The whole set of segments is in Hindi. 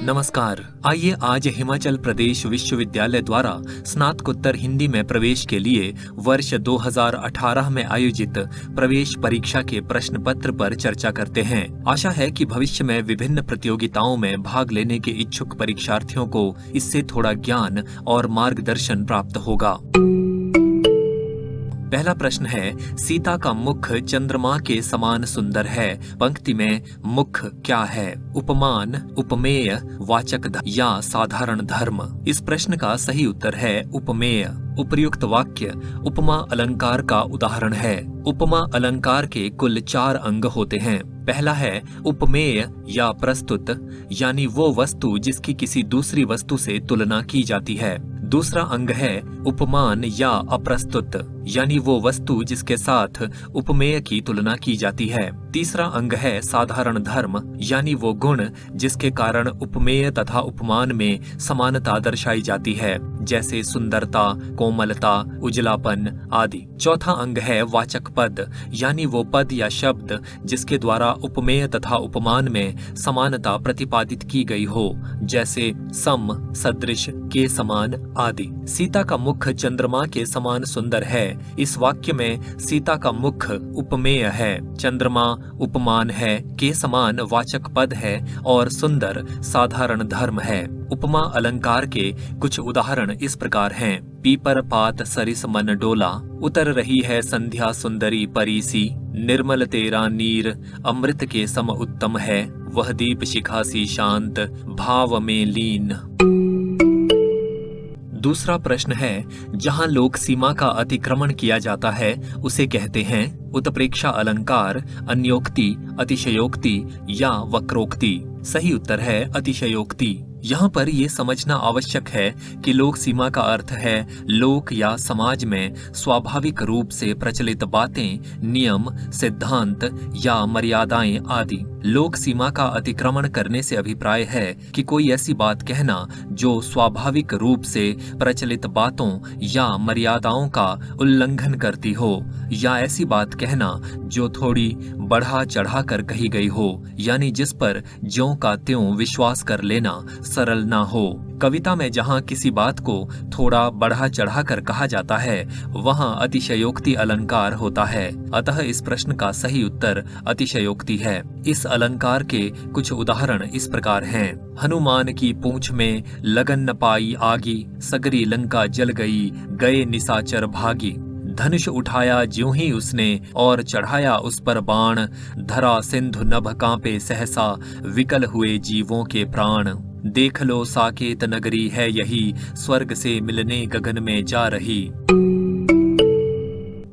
नमस्कार। आइए आज हिमाचल प्रदेश विश्वविद्यालय द्वारा स्नातकोत्तर हिंदी में प्रवेश के लिए वर्ष 2018 में आयोजित प्रवेश परीक्षा के प्रश्न पत्र पर चर्चा करते हैं। आशा है कि भविष्य में विभिन्न प्रतियोगिताओं में भाग लेने के इच्छुक परीक्षार्थियों को इससे थोड़ा ज्ञान और मार्गदर्शन प्राप्त होगा। पहला प्रश्न है, सीता का मुख चंद्रमा के समान सुंदर है। पंक्ति में मुख क्या है? उपमान, उपमेय, वाचक या साधारण धर्म? इस प्रश्न का सही उत्तर है उपमेय। उपर्युक्त वाक्य उपमा अलंकार का उदाहरण है। उपमा अलंकार के कुल 4 अंग होते हैं। पहला है उपमेय या प्रस्तुत, यानी वो वस्तु जिसकी किसी दूसरी वस्तु से तुलना की जाती है। दूसरा अंग है उपमान या अप्रस्तुत, यानी वो वस्तु जिसके साथ उपमेय की तुलना की जाती है। तीसरा अंग है साधारण धर्म, यानी वो गुण जिसके कारण उपमेय तथा उपमान में समानता दर्शाई जाती है, जैसे सुंदरता, कोमलता, उजलापन आदि। चौथा अंग है वाचक पद, यानी वो पद या शब्द जिसके द्वारा उपमेय तथा उपमान में समानता प्रतिपादित की गई हो, जैसे सम, सदृश, के समान आदि। सीता का मुख चंद्रमा के समान सुंदर है। इस वाक्य में सीता का मुख उपमेय है, चंद्रमा उपमान है, के समान वाचक पद है और सुंदर साधारण धर्म है। उपमा अलंकार के कुछ उदाहरण इस प्रकार हैं। पीपर पात सरिस मन डोला, उतर रही है संध्या सुंदरी परीसी, निर्मल तेरा नीर अमृत के सम उत्तम है, वह दीप शिखा सी शांत भाव में लीन। दूसरा प्रश्न है, जहां लोक सीमा का अतिक्रमण किया जाता है उसे कहते हैं उत्प्रेक्षा अलंकार, अन्योक्ति, अतिशयोक्ति या वक्रोक्ति? सही उत्तर है अतिशयोक्ति। यहाँ पर ये समझना आवश्यक है कि लोक सीमा का अर्थ है लोक या समाज में स्वाभाविक रूप से प्रचलित बातें, नियम, सिद्धांत या मर्यादाएं आदि। लोक सीमा का अतिक्रमण करने से अभिप्राय है कि कोई ऐसी बात कहना जो स्वाभाविक रूप से प्रचलित बातों या मर्यादाओं का उल्लंघन करती हो, या ऐसी बात कहना जो थोड़ी बढ़ा चढ़ा कर कही गई हो, यानी जिस पर ज्यों का त्यों विश्वास कर लेना सरल ना हो। कविता में जहाँ किसी बात को थोड़ा बढ़ा चढ़ा कर कहा जाता है वहाँ अतिशयोक्ति अलंकार होता है। अतः इस प्रश्न का सही उत्तर अतिशयोक्ति है। इस अलंकार के कुछ उदाहरण इस प्रकार हैं। हनुमान की पूंछ में लगन न पाई आगी, सगरी लंका जल गई, गए निशाचर भागी। धनुष उठाया ज्यों ही उसने और चढ़ाया उस पर बाण, धरा सिंधु नभ कांपे सहसा, विकल हुए जीवों के प्राण। देख लो साकेत नगरी है यही, स्वर्ग से मिलने गगन में जा रही।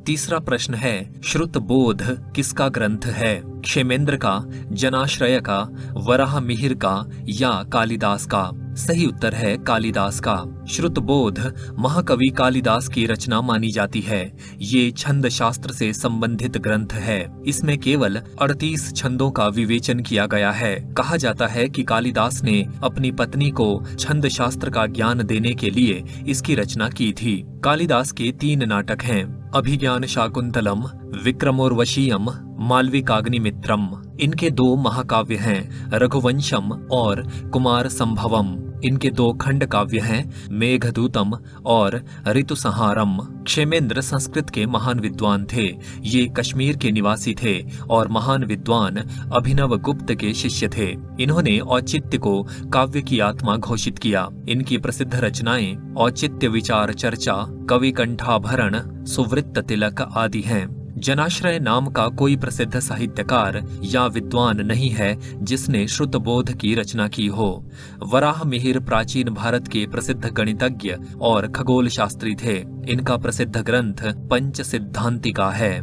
तीसरा प्रश्न है, श्रुत बोध किसका ग्रंथ है? क्षेमेंद्र का, जनाश्रय का, वराह मिहिर का या कालिदास का? सही उत्तर है कालिदास का। श्रुत बोध महाकवि कालिदास की रचना मानी जाती है। ये छंद शास्त्र से संबंधित ग्रंथ है। इसमें केवल 38 छंदों का विवेचन किया गया है। कहा जाता है कि कालिदास ने अपनी पत्नी को छंद शास्त्र का ज्ञान देने के लिए इसकी रचना की थी। कालिदास के 3 नाटक हैं, अभिज्ञान शाकुंतलम, विक्रमोर्वशीयम, मालविकाग्निमित्रम। इनके 2 महाकाव्य हैं, रघुवंशम और कुमार संभवम। इनके 2 खंड काव्य हैं, मेघदूतम और ऋतुसंहारम। क्षेमेंद्र संस्कृत के महान विद्वान थे। ये कश्मीर के निवासी थे और महान विद्वान अभिनव गुप्त के शिष्य थे। इन्होंने औचित्य को काव्य की आत्मा घोषित किया। इनकी प्रसिद्ध रचनाएं औचित्य विचार चर्चा, कवि कंठाभरण, सुवृत्त तिलक आदि हैं। जनाश्रय नाम का कोई प्रसिद्ध साहित्यकार या विद्वान नहीं है जिसने श्रुतबोध की रचना की हो। वराह मिहिर प्राचीन भारत के प्रसिद्ध गणितज्ञ और खगोल शास्त्री थे। इनका प्रसिद्ध ग्रंथ पंच सिद्धांतिका है।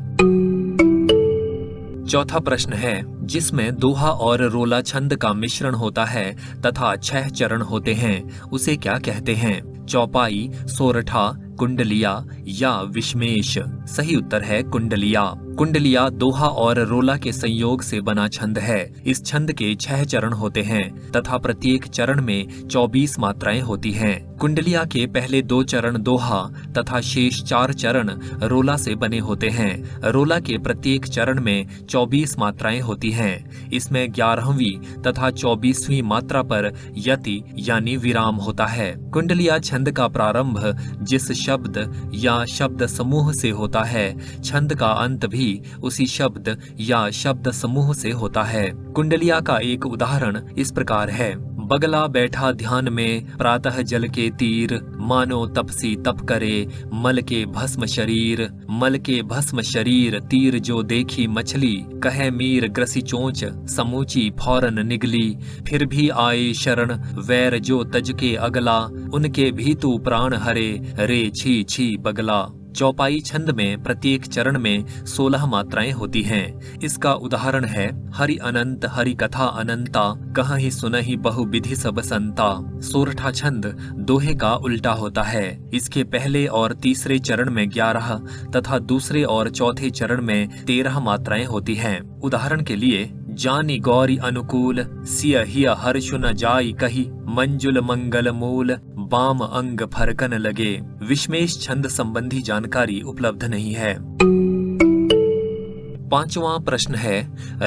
चौथा प्रश्न है, जिसमें दोहा और रोला छंद का मिश्रण होता है तथा 6 चरण होते हैं उसे क्या कहते हैं? चौपाई, सोरठा, कुंडलिया या विषमेश? सही उत्तर है कुंडलिया। कुंडलिया दोहा और रोला के संयोग से बना छंद है। इस छंद के 6 चरण होते हैं तथा प्रत्येक चरण में 24 मात्राएं होती हैं। कुंडलिया के पहले 2 चरण दोहा तथा शेष 4 चरण रोला से बने होते हैं। रोला के प्रत्येक चरण में 24 मात्राएं होती हैं। इसमें 11वीं तथा 24वीं मात्रा पर यति यानी विराम होता है। कुंडलिया छंद का प्रारंभ जिस शब्द या शब्द समूह से होता है, छंद का अंत भी उसी शब्द या शब्द समूह से होता है। कुंडलिया का एक उदाहरण इस प्रकार है। बगला बैठा ध्यान में प्रातः जल के तीर, मानो तपसी तप करे मल के भस्म शरीर। मल के भस्म शरीर तीर जो देखी मछली, कहे मीर ग्रसी चोंच समूची फौरन निगली। फिर भी आए शरण वैर जो तज के अगला, उनके भी तू प्राण हरे रे छी छी बगला। चौपाई छंद में प्रत्येक चरण में 16 मात्राएं होती हैं। इसका उदाहरण है हरि अनंत हरि कथा अनंता, कहीं सुनहि बहु विधि सब संता। सोरठा छंद दोहे का उल्टा होता है। इसके पहले और तीसरे चरण में 11 तथा दूसरे और चौथे चरण में 13 मात्राएं होती हैं। उदाहरण के लिए जानी गौरी अनुकूल, सिय हिय हर्षु न जाई कही, मंजुल मंगल मूल बाम अंग फरकन लगे। विषमेश छंद संबंधी जानकारी उपलब्ध नहीं है। 5वां प्रश्न है,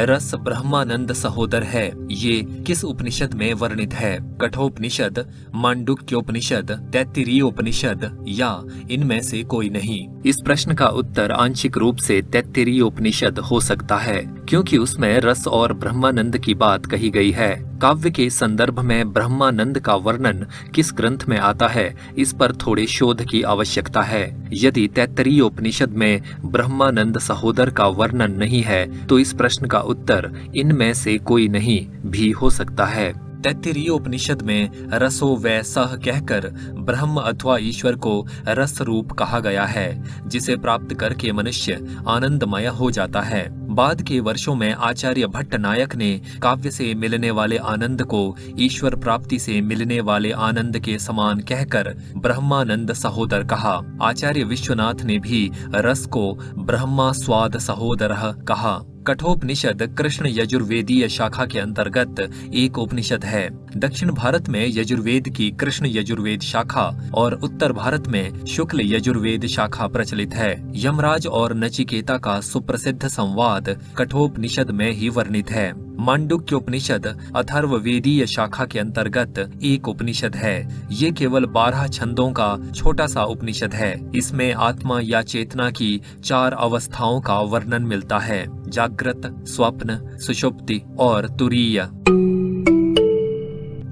रस ब्रह्मानंद सहोदर है, ये किस उपनिषद में वर्णित है? कठोपनिषद, मांडुक्योपनिषद, तैत्तिरीयोपनिषद या इनमें से कोई नहीं? इस प्रश्न का उत्तर आंशिक रूप से तैत्तिरीयोपनिषद हो सकता है, क्योंकि उसमें रस और ब्रह्मानंद की बात कही गई है। काव्य के संदर्भ में ब्रह्मानंद का वर्णन किस ग्रंथ में आता है, इस पर थोड़े शोध की आवश्यकता है। यदि तैत्तिरीयोपनिषद में ब्रह्मानंद सहोदर का वर्णन नहीं है, तो इस प्रश्न का उत्तर इनमें से कोई नहीं भी हो सकता है। तैत्तिरीयोपनिषद में रसो वै सह कहकर ब्रह्म अथवा ईश्वर को रस रूप कहा गया है, जिसे प्राप्त करके मनुष्य आनंदमय हो जाता है। बाद के वर्षों में आचार्य भट्ट नायक ने काव्य से मिलने वाले आनंद को ईश्वर प्राप्ति से मिलने वाले आनंद के समान कहकर ब्रह्मानंद सहोदर कहा। आचार्य विश्वनाथ ने भी रस को ब्रह्मा स्वाद सहोदरः कहा। कठोपनिषद कृष्ण यजुर्वेदीय शाखा के अंतर्गत एक उपनिषद है। दक्षिण भारत में यजुर्वेद की कृष्ण यजुर्वेद शाखा और उत्तर भारत में शुक्ल यजुर्वेद शाखा प्रचलित है। यमराज और नचिकेता का सुप्रसिद्ध संवाद कठोपनिषद में ही वर्णित है। मांडुक्योपनिषद अथर्ववेदीय शाखा के अंतर्गत एक उपनिषद है। ये केवल 12 छंदों का छोटा सा उपनिषद है। इसमें आत्मा या चेतना की 4 अवस्थाओं का वर्णन मिलता है: जागृत, स्वप्न, सुषुप्ति और तुरीय।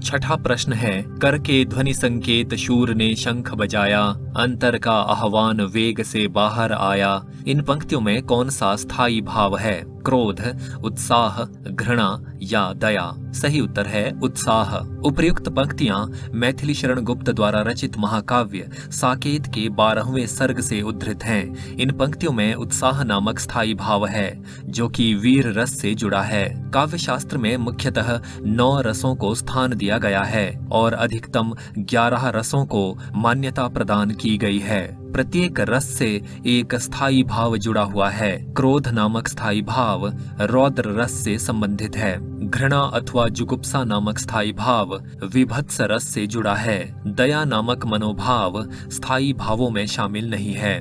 6ठा प्रश्न है, कर के ध्वनि संकेत शूर ने शंख बजाया, अंतर का आह्वान वेग से बाहर आया। इन पंक्तियों में कौन सा स्थायी भाव है? क्रोध, उत्साह, घृणा या दया? सही उत्तर है उत्साह। उपर्युक्त पंक्तियां मैथिली शरण गुप्त द्वारा रचित महाकाव्य साकेत के 12वें सर्ग से उद्धृत हैं। इन पंक्तियों में उत्साह नामक स्थायी भाव है, जो कि वीर रस से जुड़ा है। काव्य शास्त्र में मुख्यतः 9 रसों को स्थान दिया गया है और अधिकतम 11 रसों को मान्यता प्रदान की गई है। प्रत्येक रस से एक स्थायी भाव जुड़ा हुआ है। क्रोध नामक स्थायी भाव रौद्र रस से संबंधित है। घृणा अथवा जुगुप्सा नामक स्थायी भाव विभत्स रस से जुड़ा है। दया नामक मनोभाव स्थायी भावों में शामिल नहीं है।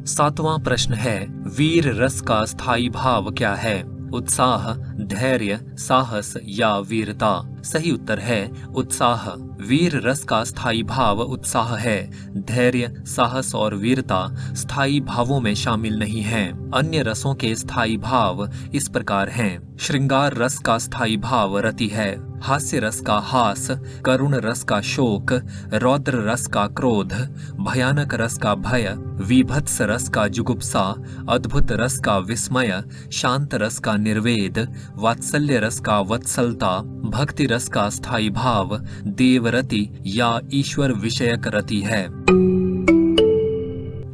7वां प्रश्न है, वीर रस का स्थायी भाव क्या है? उत्साह, धैर्य, साहस या वीरता? सही उत्तर है उत्साह। वीर रस का स्थायी भाव उत्साह है। धैर्य, साहस और वीरता स्थायी भावों में शामिल नहीं हैं। अन्य रसों के स्थायी भाव इस प्रकार हैं: श्रृंगार रस का स्थायी भाव रति है, हास्य रस का हास, करुण रस का शोक, रौद्र रस का क्रोध, भयानक रस का भय, विभत्स रस का जुगुप्सा, अद्भुत रस का विस्मय, शांत रस का निर्वेद, वात्सल्य रस का वत्सलता, भक्ति रस का स्थायी भाव देवरति या ईश्वर विषयक रति है।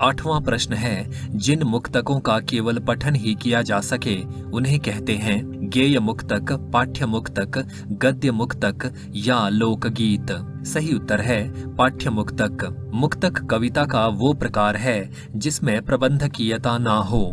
8वां प्रश्न है, जिन मुक्तकों का केवल पठन ही किया जा सके उन्हें कहते हैं गेय मुक्तक, पाठ्य मुक्तक, गद्य मुक्तक या लोकगीत? सही उत्तर है पाठ्य मुक्तक। मुक्तक कविता का वो प्रकार है जिसमें प्रबंधकीयता ना हो।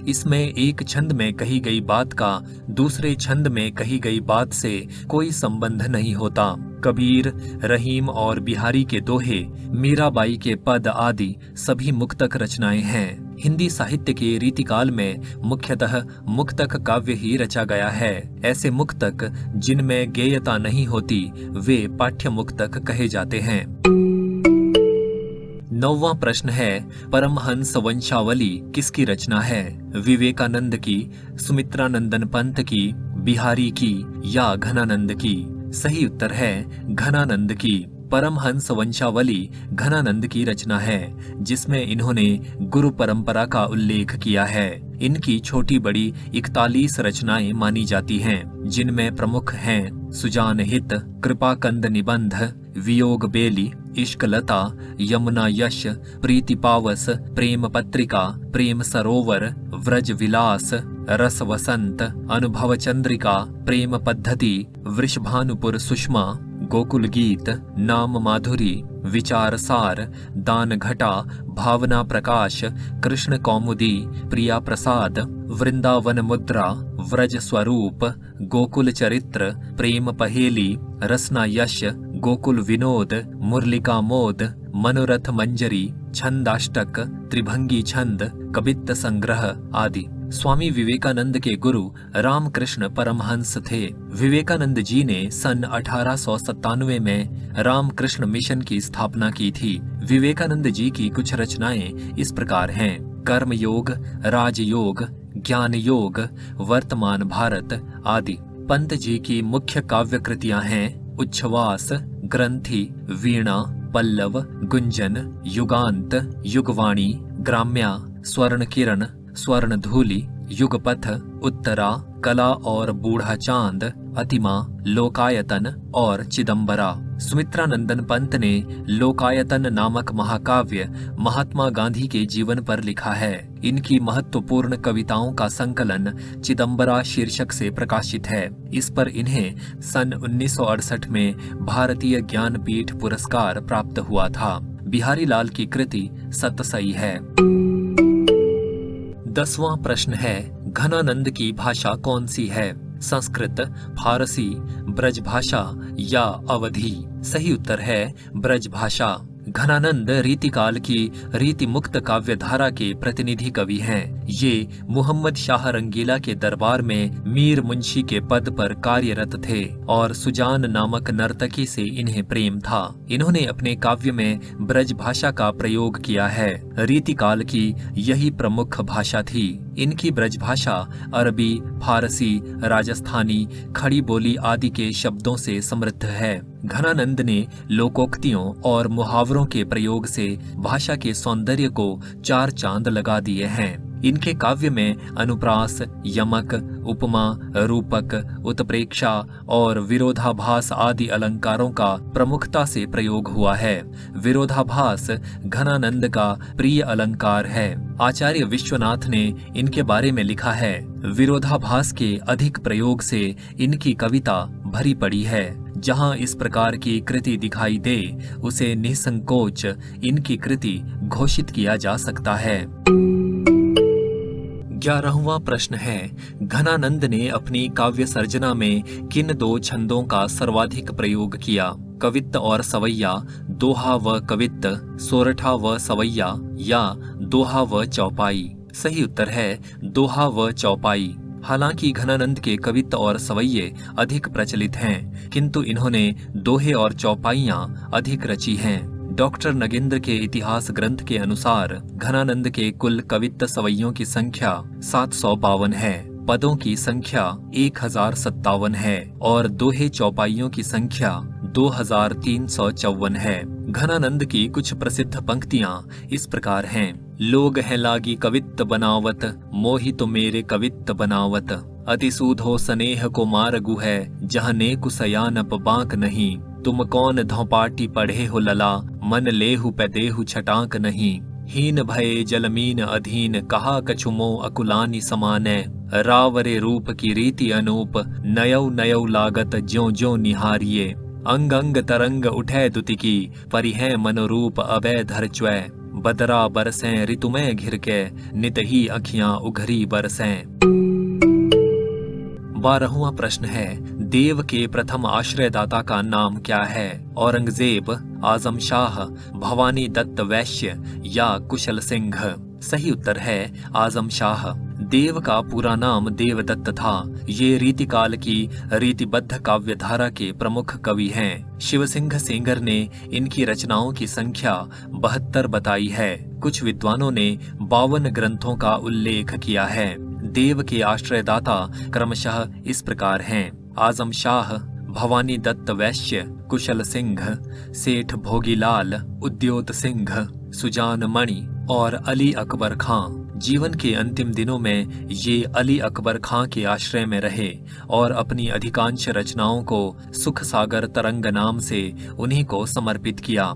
इसमें एक छंद में कही गई बात का दूसरे छंद में कही गई बात से कोई संबंध नहीं होता। कबीर, रहीम और बिहारी के दोहे, मीराबाई के पद आदि सभी मुक्तक रचनाएं हैं। हिंदी साहित्य के रीतिकाल में मुख्यतः मुक्तक काव्य ही रचा गया है। ऐसे मुक्तक जिनमें गेयता नहीं होती वे पाठ्य मुक्तक कहे जाते हैं। 9वां प्रश्न है, परमहंस वंशावली किसकी रचना है? विवेकानंद की, सुमित्रानंदन पंत की, बिहारी की या घनानंद की? सही उत्तर है घनानंद की। परमहंस वंशावली घनानंद की रचना है जिसमें इन्होंने गुरु परंपरा का उल्लेख किया है। इनकी छोटी बड़ी 41 रचनाएं मानी जाती हैं, जिनमें प्रमुख हैं सुजान हित, कृपाकंद निबंध, वियोग बेली, इश्कलता, यमुना यश, प्रीति पावस, प्रेम पत्रिका, प्रेम सरोवर, व्रज विलास, रस वसंत, अनुभव चंद्रिका, प्रेम पद्धति, वृषभानुपुर सुषमा, गोकुल गीत, नाम माधुरी, विचार सार, दान घटा, भावना प्रकाश, कृष्ण कौमुदी, प्रिया प्रसाद, वृंदावन मुद्रा, व्रज स्वरूप, गोकुल चरित्र, प्रेम पहेली, रसना यश, गोकुल विनोद, मुरलिका मोद, मनोरथ मंजरी, छंदाष्टक, त्रिभंगी छंद, कवित्त संग्रह आदि। स्वामी विवेकानंद के गुरु रामकृष्ण परमहंस थे। विवेकानंद जी ने सन 1897 में रामकृष्ण मिशन की स्थापना की थी। विवेकानंद जी की कुछ रचनाएं इस प्रकार हैं: कर्म योग, राजयोग, ज्ञान योग, वर्तमान भारत आदि। पंत जी की मुख्य काव्य कृतियां हैं उच्छ्वास, ग्रंथि, वीणा, पल्लव, गुंजन, युगांत, युगवाणी, ग्राम्या, स्वर्ण किरण, स्वर्ण धूलि, युगपथ, उत्तरा, कला और बूढ़ा चांद, अतिमा, लोकायतन और चिदंबरा। सुमित्रानंदन पंत ने लोकायतन नामक महाकाव्य महात्मा गांधी के जीवन पर लिखा है। इनकी महत्वपूर्ण कविताओं का संकलन चिदंबरा शीर्षक से प्रकाशित है। इस पर इन्हें सन 1968 में भारतीय ज्ञानपीठ पुरस्कार प्राप्त हुआ था। बिहारी लाल की कृति सतसई है। 10वां प्रश्न है, घनानंद की भाषा कौन सी है? संस्कृत, फारसी, ब्रज भाषा या अवधी? सही उत्तर है ब्रज भाषा। घनानंद रीतिकाल की रीति मुक्त काव्य धारा के प्रतिनिधि कवि हैं। ये मुहम्मद शाह रंगीला के दरबार में मीर मुंशी के पद पर कार्यरत थे और सुजान नामक नर्तकी से इन्हें प्रेम था। इन्होंने अपने काव्य में ब्रज भाषा का प्रयोग किया है। रीतिकाल की यही प्रमुख भाषा थी। इनकी ब्रज भाषा अरबी, फारसी, राजस्थानी, खड़ी बोली आदि के शब्दों से समृद्ध है। घनानंद ने लोकोक्तियों और मुहावरों के प्रयोग से भाषा के सौंदर्य को 4 चांद लगा दिए हैं। इनके काव्य में अनुप्रास, यमक, उपमा, रूपक, उत्प्रेक्षा और विरोधाभास आदि अलंकारों का प्रमुखता से प्रयोग हुआ है। विरोधाभास घनानंद का प्रिय अलंकार है। आचार्य विश्वनाथ ने इनके बारे में लिखा है, विरोधाभास के अधिक प्रयोग से इनकी कविता भरी पड़ी है। जहाँ इस प्रकार की कृति दिखाई दे उसे निसंकोच इनकी कृति घोषित किया जा सकता है। 11वां प्रश्न है, घनानंद ने अपनी काव्य सर्जना में किन 2 छंदों का सर्वाधिक प्रयोग किया? कवित्त और सवैया, दोहा व कवित्त, सोरठा व सवैया या दोहा व चौपाई? सही उत्तर है दोहा व चौपाई। हालांकि घनानंद के कवित्त और सवैये अधिक प्रचलित हैं, किंतु इन्होंने दोहे और चौपाइयां अधिक रची हैं। डॉक्टर नगेंद्र के इतिहास ग्रंथ के अनुसार घनानंद के कुल कवित्त सवैयों की संख्या 752 है, पदों की संख्या 1057 है और दोहे चौपाइयों की संख्या 2354 है। घनानंद की कुछ प्रसिद्ध पंक्तियां इस प्रकार हैं: लोग हैं लागी कवित्त बनावत, मोहि तो मेरे कवित्त बनावत। अति सूधो स्नेह को मारगु है, जहाँ नेकु सयानप बांक नहीं। तुम कौन धौपाटी पढ़े हो लला, मन लेहु पैदेहु छटाक नहीं। हीन भये जलमीन अधीन, कहा कछुमो अकुलानी समाने। रावरे रूप की रीति अनूप, नयौ नयौ लागत ज्यों ज्यों निहारिये। अंग अंग तरंग उठै दुतिकी, परिहै मनोरूप अभय धर च्वै। बदरा बरसें ऋतुमय घिर के, नित ही अखियां उघरी बरसें। 12वां प्रश्न है, देव के प्रथम आश्रयदाता का नाम क्या है? औरंगजेब, आजम शाह, भवानी दत्त वैश्य या कुशल सिंह? सही उत्तर है आजम शाह। देव का पूरा नाम देवदत्त था। ये रीतिकाल की रीतिबद्ध काव्यधारा के प्रमुख कवि हैं। शिवसिंह सेंगर ने इनकी रचनाओं की संख्या 72 बताई है। कुछ विद्वानों ने 52 ग्रंथों का उल्लेख किया है। देव के आश्रयदाता क्रमशः इस प्रकार हैं: आजम शाह, भवानी दत्त वैश्य, कुशल सिंह, सेठ भोगीलाल, उद्योत सिंह, सुजान मणि और अली अकबर खां। जीवन के अंतिम दिनों में ये अली अकबर खां के आश्रय में रहे और अपनी अधिकांश रचनाओं को सुख सागर तरंग नाम से उन्हीं को समर्पित किया।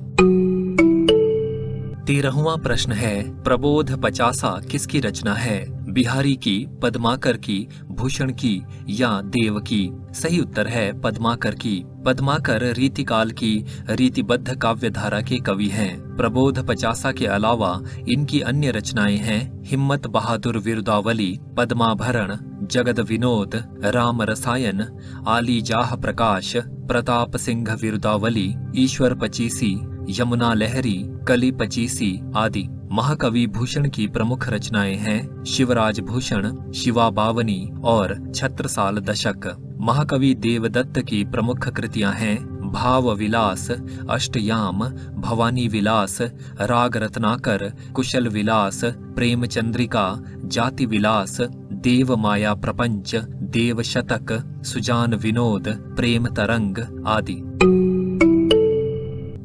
13वां प्रश्न है, प्रबोध पचासा किसकी रचना है? बिहारी की, पद्माकर की, भूषण की या देव की? सही उत्तर है पद्माकर की। पद्माकर रीतिकाल की रीतिबद्ध काव्यधारा के कवि हैं। प्रबोध पचासा के अलावा इनकी अन्य रचनाएं हैं हिम्मत बहादुर विरुदावली, पद्माभरण, जगद विनोद, राम रसायन, आली जाह प्रकाश, प्रताप सिंह विरुदावली, ईश्वर पचीसी, यमुना लहरी, कली पचीसी आदि। महाकवि भूषण की प्रमुख रचनाएं हैं शिवराज भूषण, शिवा बावनी और छत्रसाल दशक। महाकवि देवदत्त की प्रमुख कृतियां हैं भाव विलास, अष्टयाम, भवानी विलास, राग रत्नाकर, कुशल विलास, प्रेम चंद्रिका, जाति विलास, देव माया प्रपंच, देव शतक, सुजान विनोद, प्रेम तरंग आदि।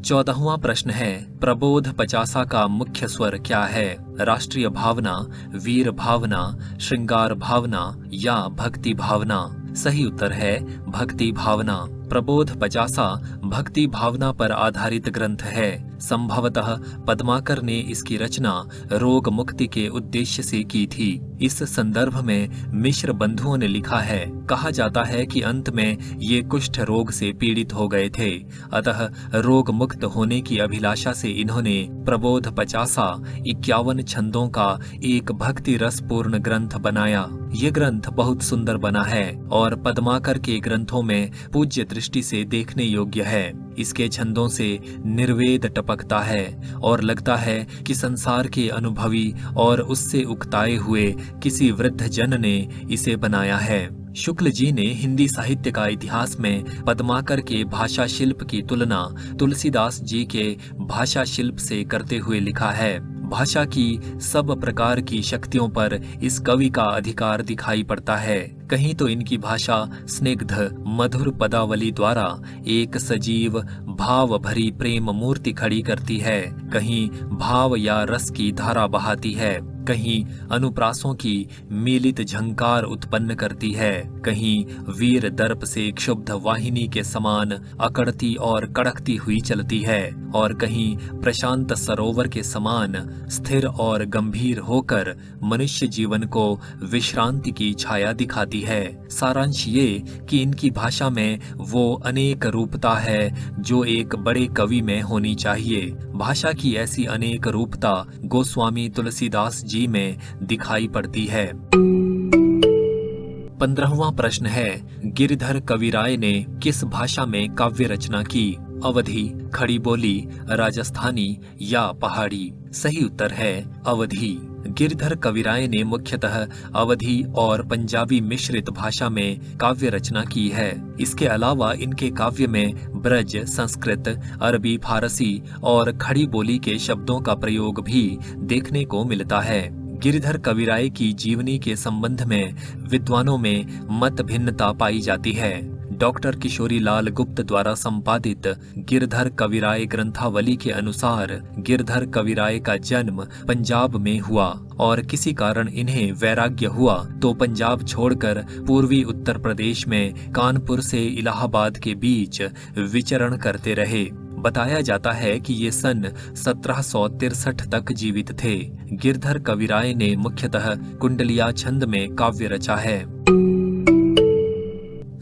14वां प्रश्न है, प्रबोध पचासा का मुख्य स्वर क्या है? राष्ट्रीय भावना, वीर भावना, श्रृंगार भावना या भक्ति भावना? सही उत्तर है भक्ति भावना। प्रबोध पचासा भक्ति भावना पर आधारित ग्रंथ है। संभवतः पद्माकर ने इसकी रचना रोग मुक्ति के उद्देश्य से की थी। इस संदर्भ में मिश्र बंधुओं ने लिखा है, कहा जाता है कि अंत में ये कुष्ठ रोग से पीड़ित हो गए थे, अतः रोग मुक्त होने की अभिलाषा से इन्होंने प्रबोध पचासा 51 छंदों का एक भक्ति रसपूर्ण ग्रंथ बनाया। ये ग्रंथ बहुत सुंदर बना है और पद्माकर के ग्रंथों में पूज्य दृष्टि से देखने योग्य है। इसके छंदों से निर्वेद टपकता है और लगता है कि संसार के अनुभवी और उससे उकताए हुए किसी वृद्ध जन ने इसे बनाया है। शुक्ल जी ने हिंदी साहित्य का इतिहास में पद्माकर के भाषा शिल्प की तुलना तुलसीदास जी के भाषा शिल्प से करते हुए लिखा है। भाषा की सब प्रकार की शक्तियों पर इस कवि का अधिकार दिखाई पड़ता है। कहीं तो इनकी भाषा स्निग्ध मधुर पदावली द्वारा एक सजीव भाव भरी प्रेम मूर्ति खड़ी करती है, कहीं भाव या रस की धारा बहाती है, कहीं अनुप्रासों की मीलित झंकार उत्पन्न करती है, कहीं वीर दर्प से क्षुब्ध वाहिनी के समान अकड़ती और कड़कती हुई चलती है और कहीं प्रशांत सरोवर के समान स्थिर और गंभीर होकर मनुष्य जीवन को विश्रांति की छाया दिखाती है। सारांश ये कि इनकी भाषा में वो अनेक रूपता है जो एक बड़े कवि में होनी चाहिए। भाषा की ऐसी अनेक रूपता गोस्वामी तुलसीदास जी में दिखाई पड़ती है। 15वां प्रश्न है, गिरिधर कविराय ने किस भाषा में काव्य रचना की? अवधी, खड़ी बोली, राजस्थानी या पहाड़ी? सही उत्तर है अवधी। गिरिधर कविराय ने मुख्यतः अवधी और पंजाबी मिश्रित भाषा में काव्य रचना की है। इसके अलावा इनके काव्य में ब्रज, संस्कृत, अरबी, फारसी और खड़ी बोली के शब्दों का प्रयोग भी देखने को मिलता है। गिरिधर कविराय की जीवनी के संबंध में विद्वानों में मत भिन्नता पाई जाती है। डॉक्टर किशोरी लाल गुप्त द्वारा संपादित गिरधर कविराय ग्रंथावली के अनुसार गिरधर कविराय का जन्म पंजाब में हुआ और किसी कारण इन्हें वैराग्य हुआ तो पंजाब छोड़कर पूर्वी उत्तर प्रदेश में कानपुर से इलाहाबाद के बीच विचरण करते रहे। बताया जाता है कि ये सन 1763 तक जीवित थे। गिरधर कविराय ने मुख्यतः कुंडलिया छंद में काव्य रचा है।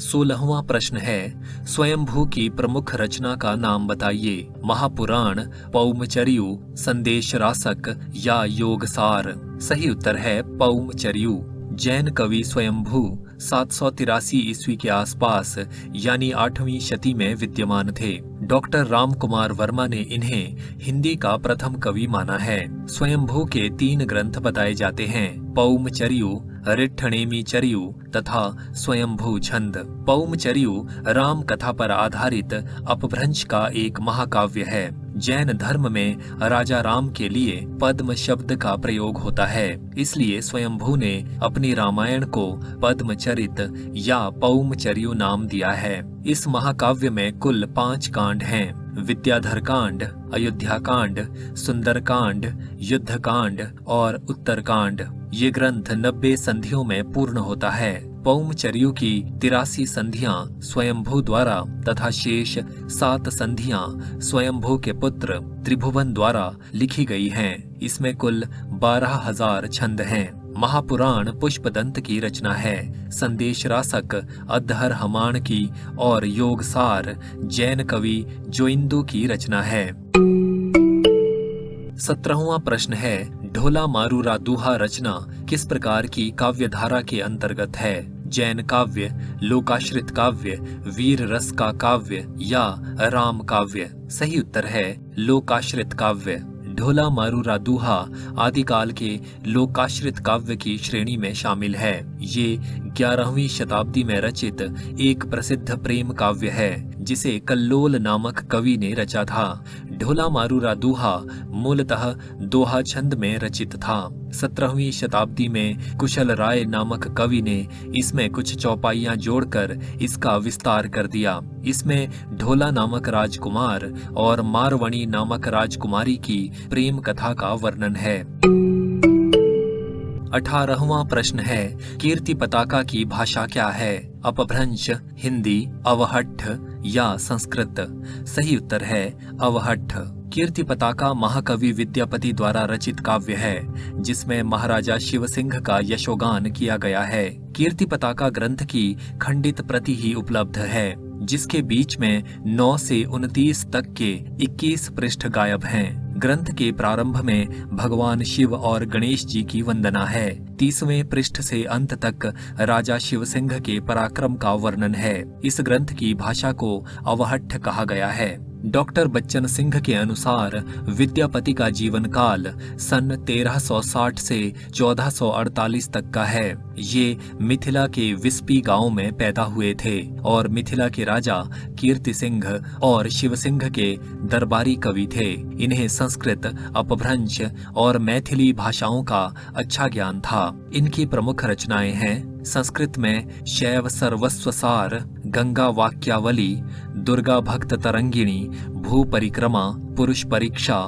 16वां प्रश्न है, स्वयंभू की प्रमुख रचना का नाम बताइए। महापुराण, पौमचर्यु, संदेश रासक या योगसार। सही उत्तर है पौमचर्यु। जैन कवि स्वयंभू 783 ईस्वी के आसपास यानी 8वीं शती में विद्यमान थे। डॉक्टर राम कुमार वर्मा ने इन्हें हिंदी का प्रथम कवि माना है। स्वयंभू के 3 ग्रंथ बताए जाते हैं, पौमचर्यु, रिट्ठणेमीचर्यु तथा स्वयंभू छंद। पौमचर्यु राम कथा पर आधारित अपभ्रंश का एक महाकाव्य है। जैन धर्म में राजा राम के लिए पद्म शब्द का प्रयोग होता है, इसलिए स्वयंभू ने अपनी रामायण को पद्मचरित या पौमचर्यु नाम दिया है। इस महाकाव्य में कुल 5 कांड हैं, विद्याधर कांड, अयोध्या कांड, सुंदर कांड, युद्ध कांड और उत्तर कांड। ये ग्रंथ 90 संधियों में पूर्ण होता है। पौमचर्यु की 83 संधियां स्वयंभू द्वारा तथा शेष 7 संधियां स्वयंभू के पुत्र त्रिभुवन द्वारा लिखी गई हैं। इसमें कुल 12,000 छंद हैं। महापुराण पुष्पदंत की रचना है। संदेश रासक अद्धर हमाण की और योगसार जैन कवि जोइंदू की रचना है। 17वां प्रश्न है, ढोला मारूरा दूहा रचना किस प्रकार की काव्य धारा के अंतर्गत है? जैन काव्य, लोकाश्रित काव्य, वीर रस का काव्य या राम काव्य? सही उत्तर है लोकाश्रित काव्य। ढोला मारूरा दूहा आदिकाल के लोकाश्रित काव्य की श्रेणी में शामिल है। ये 11वीं शताब्दी में रचित एक प्रसिद्ध प्रेम काव्य है, जिसे कल्लोल नामक कवि ने रचा था। ढोला मारूरा दूहा मूलतः दोहा छंद में रचित था। 17वीं शताब्दी में कुशल राय नामक कवि ने इसमें कुछ चौपाइयां जोड़कर इसका विस्तार कर दिया। इसमें ढोला नामक राजकुमार और मारवणी नामक राजकुमारी की प्रेम कथा का वर्णन है। 18वां प्रश्न है, कीर्ति पताका की भाषा क्या है? अपभ्रंश, हिंदी, अवहट्ठ या संस्कृत? सही उत्तर है अवहट्ठ। कीर्ति पताका महाकवि विद्यापति द्वारा रचित काव्य है, जिसमें महाराजा शिवसिंह का यशोगान किया गया है। कीर्ति पताका ग्रंथ की खंडित प्रति ही उपलब्ध है, जिसके बीच में 9 से 29 तक के 21 पृष्ठ गायब हैं। ग्रंथ के प्रारंभ में भगवान शिव और गणेश जी की वंदना है। 30वें पृष्ठ से अंत तक राजा शिवसिंह के पराक्रम का वर्णन है। इस ग्रंथ की भाषा को अवहट्ठ कहा गया है। डॉक्टर बच्चन सिंह के अनुसार विद्यापति का जीवन काल सन 1360 से 1448 तक का है। ये मिथिला के विस्पी गांव में पैदा हुए थे और मिथिला के राजा कीर्ति सिंह और शिव सिंह के दरबारी कवि थे। इन्हें संस्कृत, अपभ्रंश और मैथिली भाषाओं का अच्छा ज्ञान था। इनकी प्रमुख रचनाएं हैं संस्कृत में शैव सर्वस्व सार, गंगा वाक्यावली, दुर्गा भक्त तरंगिणी, भू परिक्रमा, पुरुष परीक्षा,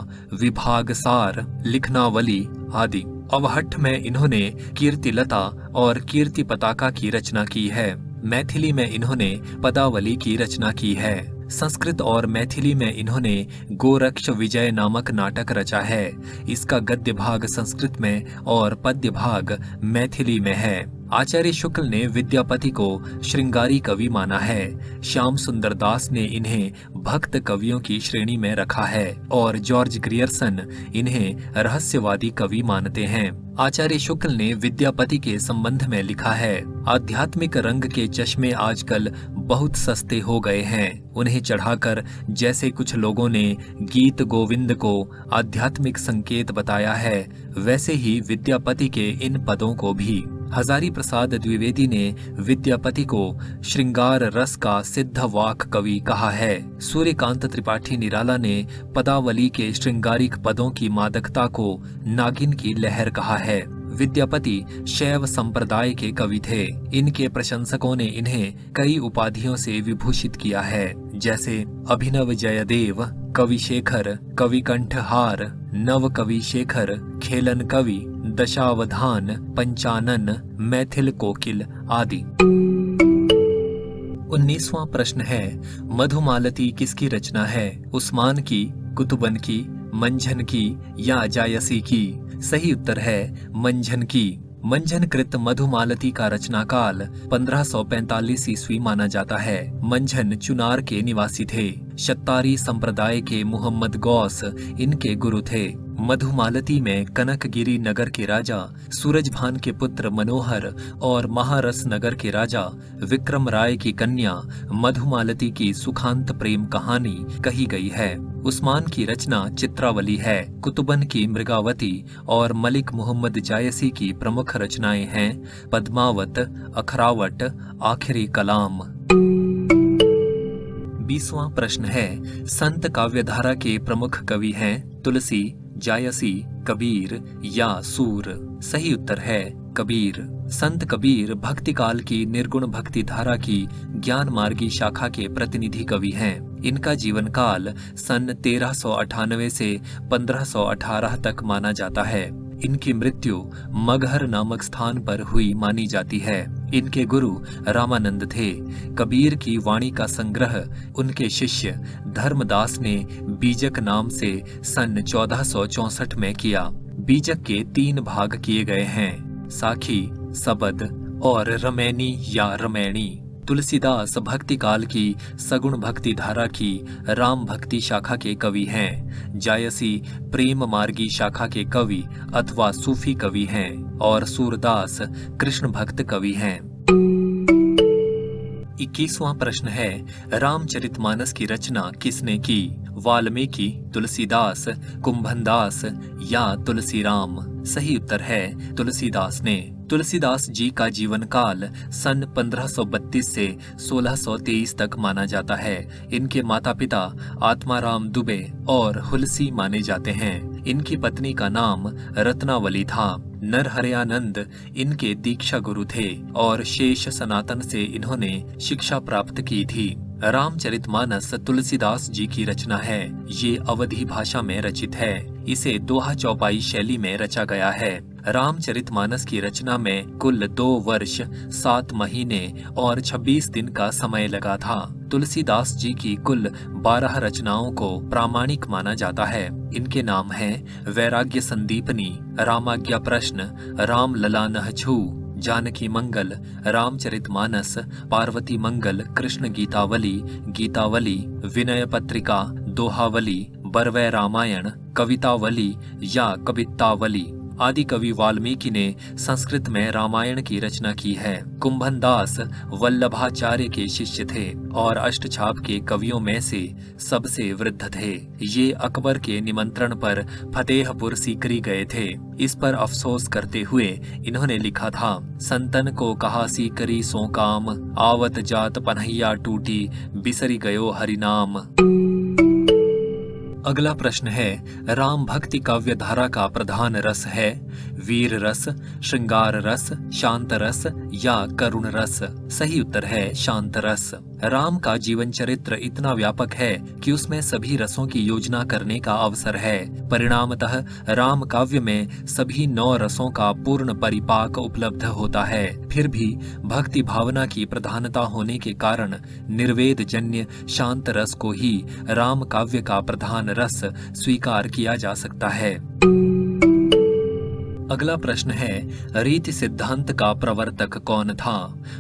विभाग सार, लिखनावली आदि। अवहट्ठ में इन्होंने कीर्तिलता और कीर्ति पताका की रचना की है। मैथिली में इन्होंने पदावली की रचना की है। संस्कृत और मैथिली में इन्होंने गोरक्ष विजय नामक नाटक रचा है। इसका गद्य भाग संस्कृत में और पद्य भाग मैथिली में है। आचार्य शुक्ल ने विद्यापति को श्रृंगारी कवि माना है। श्याम सुंदर दास ने इन्हें भक्त कवियों की श्रेणी में रखा है और जॉर्ज ग्रियर्सन इन्हें रहस्यवादी कवि मानते हैं। आचार्य शुक्ल ने विद्यापति के संबंध में लिखा है, आध्यात्मिक रंग के चश्मे आजकल बहुत सस्ते हो गए हैं। उन्हें चढ़ाकर जैसे कुछ लोगों ने गीत गोविंद को आध्यात्मिक संकेत बताया है, वैसे ही विद्यापति के इन पदों को भी। हजारी प्रसाद द्विवेदी ने विद्यापति को श्रृंगार रस का सिद्ध वाक कवि कहा है। सूर्यकांत त्रिपाठी निराला ने पदावली के श्रृंगारिक पदों की मादकता को नागिन की लहर कहा है। विद्यापति शैव संप्रदाय के कवि थे। इनके प्रशंसकों ने इन्हें कई उपाधियों से विभूषित किया है, जैसे अभिनव जयदेव, कवि शेखर, कवि कंठहार, नव कवि शेखर, खेलन कवि, दशावधान, पंचानन, मैथिल कोकिल आदि। 19वां प्रश्न है, मधुमालती किसकी रचना है? उस्मान की, कुतुबन की, मंझन की या जायसी की? सही उत्तर है मंझन की। मंझन कृत मधुमालती का रचना काल 1545 ईस्वी माना जाता है। मंझन चुनार के निवासी थे। शत्तारी संप्रदाय के मुहम्मद गौस इनके गुरु थे। मधुमालती में कनकगिरी नगर के राजा सूरजभान के पुत्र मनोहर और महारस नगर के राजा विक्रम राय की कन्या मधुमालती की सुखांत प्रेम कहानी कही गई है। उस्मान की रचना चित्रावली है। कुतुबन की मृगावती और मलिक मोहम्मद जायसी की प्रमुख रचनाएं हैं पद्मावत, अखरावट, आखिरी कलाम। 20वां प्रश्न है, संत काव्यधारा के प्रमुख कवि हैं तुलसी, जायसी, कबीर या सूर? सही उत्तर है कबीर। संत कबीर भक्ति काल की निर्गुण भक्ति धारा की ज्ञान मार्गी शाखा के प्रतिनिधि कवि हैं। इनका जीवन काल सन 1398 से 1518 तक माना जाता है। इनकी मृत्यु मगहर नामक स्थान पर हुई मानी जाती है। इनके गुरु रामानंद थे। कबीर की वाणी का संग्रह उनके शिष्य धर्मदास ने बीजक नाम से सन 1464 में किया। बीजक के 3 भाग किए गए हैं, साखी, सबद और रमैनी या रमैणी। तुलसीदास भक्ति काल की सगुण भक्ति धारा की राम भक्ति शाखा के कवि हैं। जायसी प्रेम मार्गी शाखा के कवि अथवा सूफी कवि हैं और सूरदास कृष्ण भक्त कवि हैं। 21वां प्रश्न है, रामचरितमानस की रचना किसने की? वाल्मीकि, तुलसीदास, कुंभनदास या तुलसीराम? सही उत्तर है तुलसीदास ने। तुलसीदास जी का जीवन काल सन 1532 से 1623 तक माना जाता है। इनके माता पिता आत्माराम दुबे और हुलसी माने जाते हैं। इनकी पत्नी का नाम रत्नावली था। नरहरयानंद इनके दीक्षा गुरु थे और शेष सनातन से इन्होंने शिक्षा प्राप्त की थी। रामचरितमानस तुलसीदास जी की रचना है। ये अवधी भाषा में रचित है। इसे दोहा चौपाई शैली में रचा गया है। रामचरितमानस की रचना में कुल 2 वर्ष 7 महीने और 26 दिन का समय लगा था। तुलसीदास जी की कुल 12 रचनाओं को प्रामाणिक माना जाता है। इनके नाम हैं वैराग्य संदीपनी, रामाज्ञा प्रश्न, राम ललानह छू, जानकी मंगल, रामचरितमानस, पार्वती मंगल, कृष्ण गीतावली, गीतावली, विनय पत्रिका, दोहावली, बरवै रामायण, कवितावली या कवितावली। आदि कवि वाल्मीकि ने संस्कृत में रामायण की रचना की है। कुंभनदास वल्लभाचार्य के शिष्य थे और अष्टछाप के कवियों में से सबसे वृद्ध थे। ये अकबर के निमंत्रण पर फतेहपुर सीकरी गए थे। इस पर अफसोस करते हुए इन्होंने लिखा था, संतन को कहा सीकरी सो काम, आवत जात पन्हैया टूटी, बिसरी गयो हरिनाम। अगला प्रश्न है, राम भक्ति काव्य धारा का प्रधान रस है वीर रस, श्रृंगार रस, शांत रस या करुण रस? सही उत्तर है शांत रस। राम का जीवन चरित्र इतना व्यापक है कि उसमें सभी रसों की योजना करने का अवसर है। परिणामतः राम काव्य में सभी 9 रसों का पूर्ण परिपाक उपलब्ध होता है। फिर भी भक्ति भावना की प्रधानता होने के कारण निर्वेद जन्य शांत रस को ही राम काव्य का प्रधान रस स्वीकार किया जा सकता है। अगला प्रश्न है, रीति सिद्धांत का प्रवर्तक कौन था?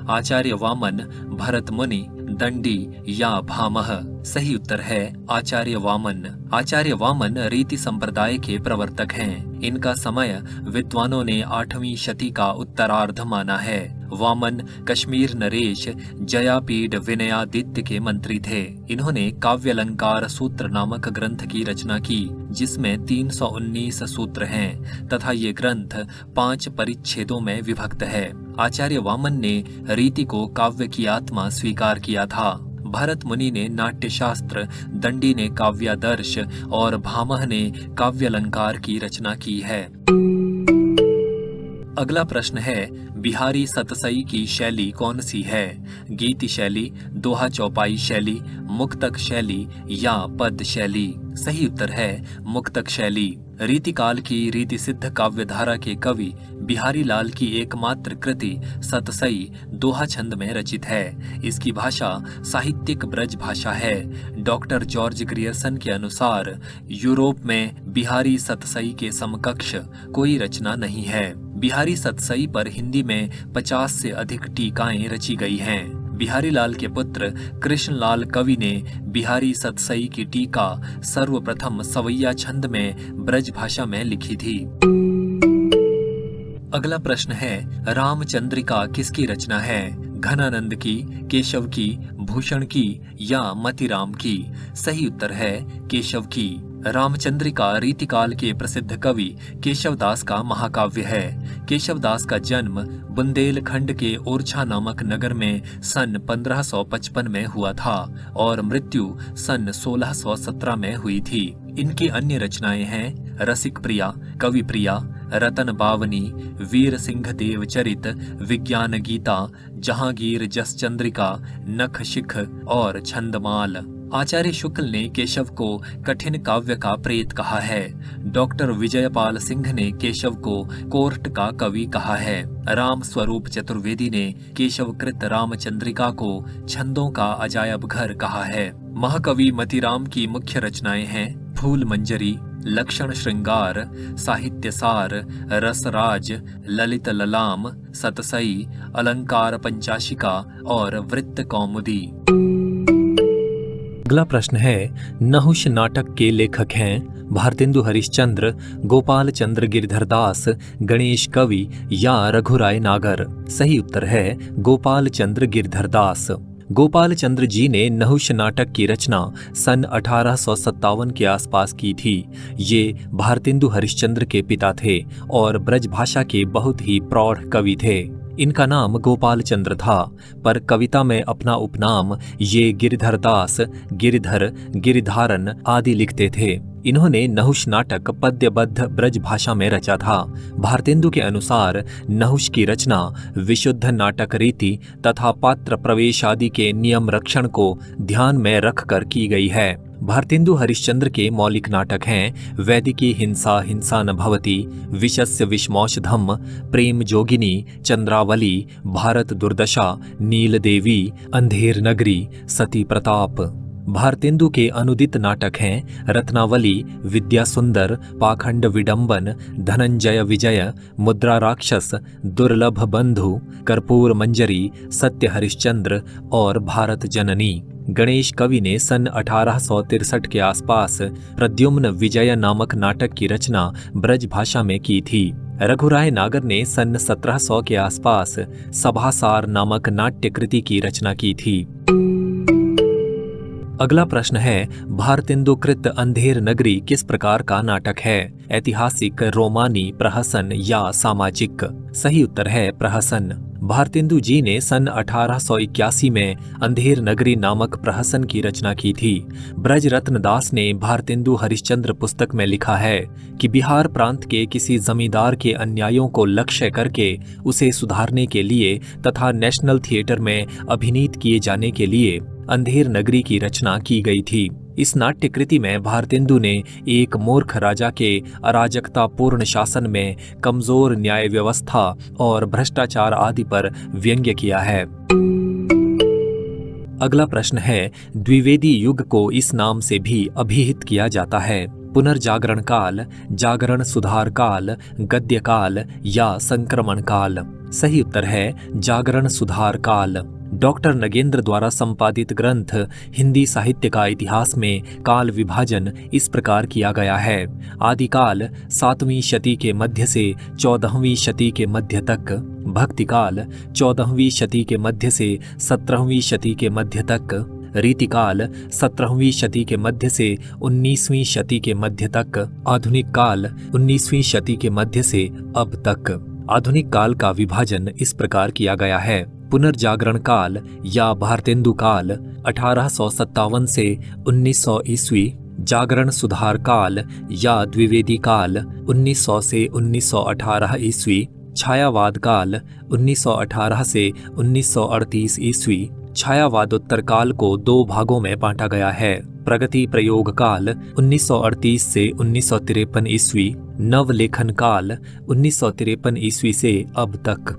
आचार्य वामन, भरत मुनि, दंडी या भामह? सही उत्तर है आचार्य वामन। आचार्य वामन रीति संप्रदाय के प्रवर्तक हैं। इनका समय विद्वानों ने 8वीं शती का उत्तरार्ध माना है। वामन कश्मीर नरेश जयापीड विनयादित्य के मंत्री थे। इन्होंने काव्यालंकार सूत्र नामक ग्रंथ की रचना की, जिसमें 319 सूत्र हैं तथा ये ग्रंथ 5 परिच्छेदों में विभक्त है। आचार्य वामन ने रीति को काव्य की आत्मा स्वीकार किया था। भरत मुनि ने नाट्यशास्त्र, दंडी ने काव्यादर्श और भामह ने काव्यालंकार की रचना की है। अगला प्रश्न है, बिहारी सतसई की शैली कौन सी है? गीत शैली, दोहा चौपाई शैली, मुक्तक शैली या पद शैली? सही उत्तर है मुक्तक शैली। रीतिकाल की रीति सिद्ध काव्य धारा के कवि बिहारी लाल की एकमात्र कृति सतसई दोहा छंद में रचित है। इसकी भाषा साहित्यिक ब्रज भाषा है। डॉक्टर जॉर्ज ग्रियर्सन के अनुसार यूरोप में बिहारी सतसई के समकक्ष कोई रचना नहीं है। बिहारी सतसई पर हिंदी में 50 से अधिक टीकाएं रची गई हैं। बिहारी लाल के पुत्र कृष्णलाल कवि ने बिहारी सतसई की टीका सर्वप्रथम सवैया छंद में ब्रज भाषा में लिखी थी। अगला प्रश्न है, रामचंद्रिका किसकी रचना है? घनानंद की, केशव की, भूषण की या मतिराम की? सही उत्तर है केशव की। रामचंद्रिका रीतिकाल के प्रसिद्ध कवि केशवदास का महाकाव्य है। केशवदास का जन्म बुंदेलखंड के ओरछा नामक नगर में सन 1555 में हुआ था और मृत्यु सन 1617 में हुई थी। इनकी अन्य रचनाएं हैं रसिक प्रिया, कवि प्रिया, रतन बावनी, वीर सिंह देव चरित, विज्ञान गीता, जहांगीर जस चंद्रिका, नख शिख और छंदमाल। आचार्य शुक्ल ने केशव को कठिन काव्य का प्रेत कहा है। डॉक्टर विजयपाल सिंह ने केशव को कोर्ट का कवि कहा है। राम स्वरूप चतुर्वेदी ने केशवकृत रामचंद्रिका को छंदों का अजायब घर कहा है। महाकवि मतिराम की मुख्य रचनाएं हैं फूल मंजरी, लक्षण श्रृंगार, साहित्य सार, रसराज, ललित ललाम, सतसई, अलंकार पंचाशिका और वृत्त कौमुदी। अगला प्रश्न है, नहुष नाटक के लेखक हैं भारतेंदु हरिश्चंद्र, गोपाल चंद्र गिरधरदास, गणेश कवि या रघुराय नागर? सही उत्तर है गोपाल चंद्र गिरधरदास। गोपाल चंद्र जी ने नहुष नाटक की रचना सन 1857 के आसपास की थी। ये भारतेंदु हरिश्चंद्र के पिता थे और ब्रज भाषा के बहुत ही प्रौढ़ कवि थे। इनका नाम गोपाल चंद्र था, पर कविता में अपना उपनाम ये गिरधरदास, गिरधर, गिरिधारन आदि लिखते थे। इन्होंने नहुष नाटक पद्यबद्ध ब्रज भाषा में रचा था। भारतेंदु के अनुसार नहुष की रचना विशुद्ध नाटक रीति तथा पात्र प्रवेश आदि के नियम रक्षण को ध्यान में रखकर की गई है। भारतेंदु हरिश्चंद्र के मौलिक नाटक हैं वैदिकी हिंसा हिंसा न भवति, विशस्य विषमौषधम, प्रेम जोगिनी, चंद्रावली, भारत दुर्दशा, नील देवी, अंधेर नगरी, सती प्रताप। भारतेंदु के अनुदित नाटक हैं रत्नावली, विद्या सुंदर, पाखंड विडंबन, धनंजय विजय, मुद्रा राक्षस, दुर्लभ बंधु, कर्पूर मंजरी, सत्य हरिश्चंद्र और भारत जननी। गणेश कवि ने सन 1863 के आसपास प्रद्युम्न विजय नामक नाटक की रचना ब्रज भाषा में की थी। रघुराय नागर ने सन 1700 के आसपास सभासार नामक नाट्य कृति की रचना की थी। अगला प्रश्न है, भारतेंदुकृत अंधेर नगरी किस प्रकार का नाटक है? ऐतिहासिक, रोमानी, प्रहसन या सामाजिक? सही उत्तर है प्रहसन। भारतेंदु जी ने सन 1881 में अंधेर नगरी नामक प्रहसन की रचना की थी। ब्रज रत्न दास ने भारतेंदु हरिश्चंद्र पुस्तक में लिखा है कि बिहार प्रांत के किसी जमींदार के अन्यायों को लक्ष्य करके उसे सुधारने के लिए तथा नेशनल थिएटर में अभिनीत किए जाने के लिए अंधेर नगरी की रचना की गई थी। इस नाट्य कृति में भारतेंदु ने एक मूर्ख राजा के अराजकतापूर्ण शासन में कमजोर न्याय व्यवस्था और भ्रष्टाचार आदि पर व्यंग्य किया है। अगला प्रश्न है, द्विवेदी युग को इस नाम से भी अभिहित किया जाता है? पुनर्जागरण काल, जागरण सुधार काल, गद्य काल या संक्रमण काल? सही उत्तर है जागरण सुधार काल। डॉक्टर नगेंद्र द्वारा संपादित ग्रंथ हिंदी साहित्य का इतिहास में काल विभाजन इस प्रकार किया गया है। आदिकाल 7वीं शती के मध्य से 14वीं शती के मध्य तक, भक्तिकाल 14वीं शती के मध्य से 17वीं शती के मध्य तक, रीतिकाल 17वीं शती के मध्य से 19वीं शती के मध्य तक, आधुनिक काल 19वीं शती के मध्य से अब तक। आधुनिक काल का विभाजन इस प्रकार किया गया है। पुनर्जागरण काल या भारतेंदु काल 1857 से 1900 ईस्वी, जागरण सुधार काल या द्विवेदी काल 1900 से 1918 ईस्वी, छायावाद काल 1918 से 1938 ईस्वी। छायावादोत्तर काल को दो भागों में बांटा गया है। प्रगति प्रयोग काल 1938 से 1953 ईस्वी, नवलेखन काल 1953 ईस्वी से अब तक।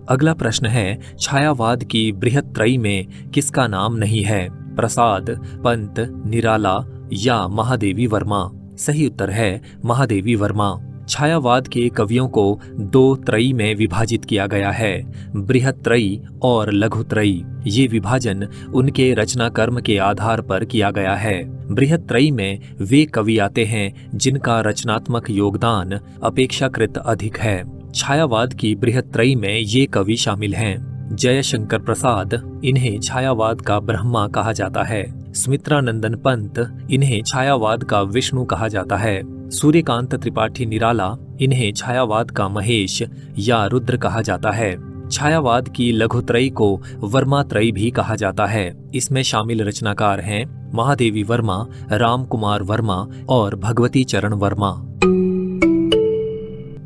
अगला प्रश्न है, छायावाद की बृहत त्रयी में किसका नाम नहीं है? प्रसाद, पंत, निराला या महादेवी वर्मा? सही उत्तर है महादेवी वर्मा। छायावाद के कवियों को दो त्रयी में विभाजित किया गया है, बृहत त्रयी और लघु त्रयी। ये विभाजन उनके रचना कर्म के आधार पर किया गया है। बृहत त्रयी में वे कवि आते हैं जिनका रचनात्मक योगदान अपेक्षाकृत अधिक है। छायावाद की बृहत त्रयी में ये कवि शामिल हैं: जयशंकर प्रसाद, इन्हें छायावाद का ब्रह्मा कहा जाता है। सुमित्रानंदन पंत, इन्हें छायावाद का विष्णु कहा जाता है। सूर्यकांत त्रिपाठी निराला, इन्हें छायावाद का महेश या रुद्र कहा जाता है। छायावाद की लघुत्रयी को वर्मात्रयी भी कहा जाता है। इसमें शामिल रचनाकार हैं महादेवी वर्मा, राम कुमार वर्मा और भगवती चरण वर्मा।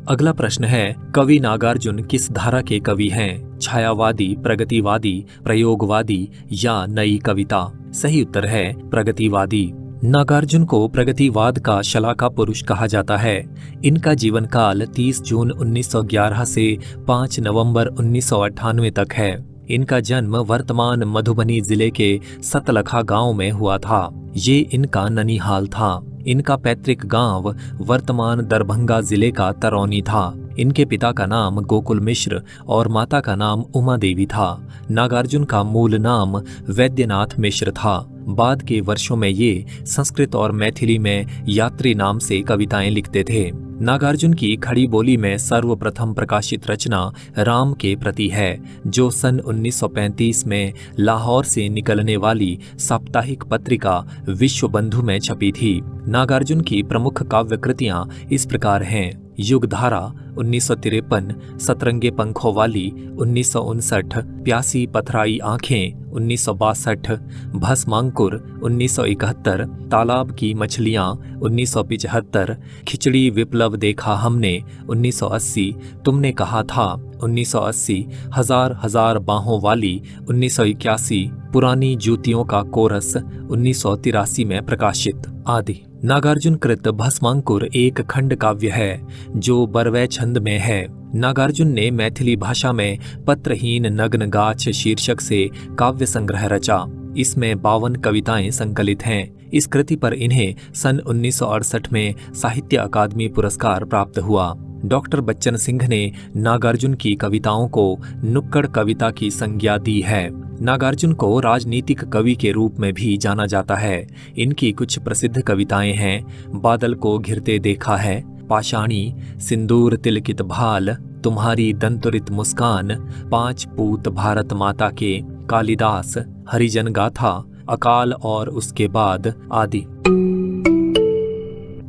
अगला प्रश्न है, कवि नागार्जुन किस धारा के कवि हैं? छायावादी, प्रगतिवादी, प्रयोगवादी या नई कविता? सही उत्तर है प्रगतिवादी। नागार्जुन को प्रगतिवाद का शलाका पुरुष कहा जाता है। इनका जीवन काल 30 जून 1911 से 5 नवंबर 1998 तक है। इनका जन्म वर्तमान मधुबनी जिले के सतलखा गांव में हुआ था। ये इनका ननिहाल था। इनका पैतृक गांव वर्तमान दरभंगा जिले का तरौनी था। इनके पिता का नाम गोकुल मिश्र और माता का नाम उमा देवी था। नागार्जुन का मूल नाम वैद्यनाथ मिश्र था। बाद के वर्षों में ये संस्कृत और मैथिली में यात्री नाम से कविताएं लिखते थे। नागार्जुन की खड़ी बोली में सर्वप्रथम प्रकाशित रचना राम के प्रति है, जो सन 1935 में लाहौर से निकलने वाली साप्ताहिक पत्रिका विश्व बंधु में छपी थी। नागार्जुन की प्रमुख काव्य कृतियां इस प्रकार हैं: युगधारा 1953, सतरंगे पंखों वाली 1959, प्यासी पथराई आंखें 1962, भस्मांकुर 1971, तालाब की मछलियां 1975, खिचड़ी विप्लव देखा हमने 1980, तुमने कहा था 1980, हजार हजार बाहों वाली 1981, पुरानी जूतियों का कोरस 1983 में प्रकाशित आदि। नागार्जुन कृत भस्मांकुर एक खंड काव्य है जो बरवै छंद में है। नागार्जुन ने मैथिली भाषा में पत्रहीन नग्न गाछ शीर्षक से काव्य संग्रह रचा। इसमें 52 कविताएं संकलित हैं। इस कृति पर इन्हें सन 1968 में साहित्य अकादमी पुरस्कार प्राप्त हुआ। डॉक्टर बच्चन सिंह ने नागार्जुन की कविताओं को नुक्कड़ कविता की संज्ञा दी है। नागार्जुन को राजनीतिक कवि के रूप में भी जाना जाता है। इनकी कुछ प्रसिद्ध कविताएं हैं: बादल को घिरते देखा है, पाषाणी, सिंदूर तिलकित भाल, तुम्हारी दंतुरित मुस्कान, 5 पूत भारत माता के, कालिदास, हरिजन गाथा, अकाल और उसके बाद आदि।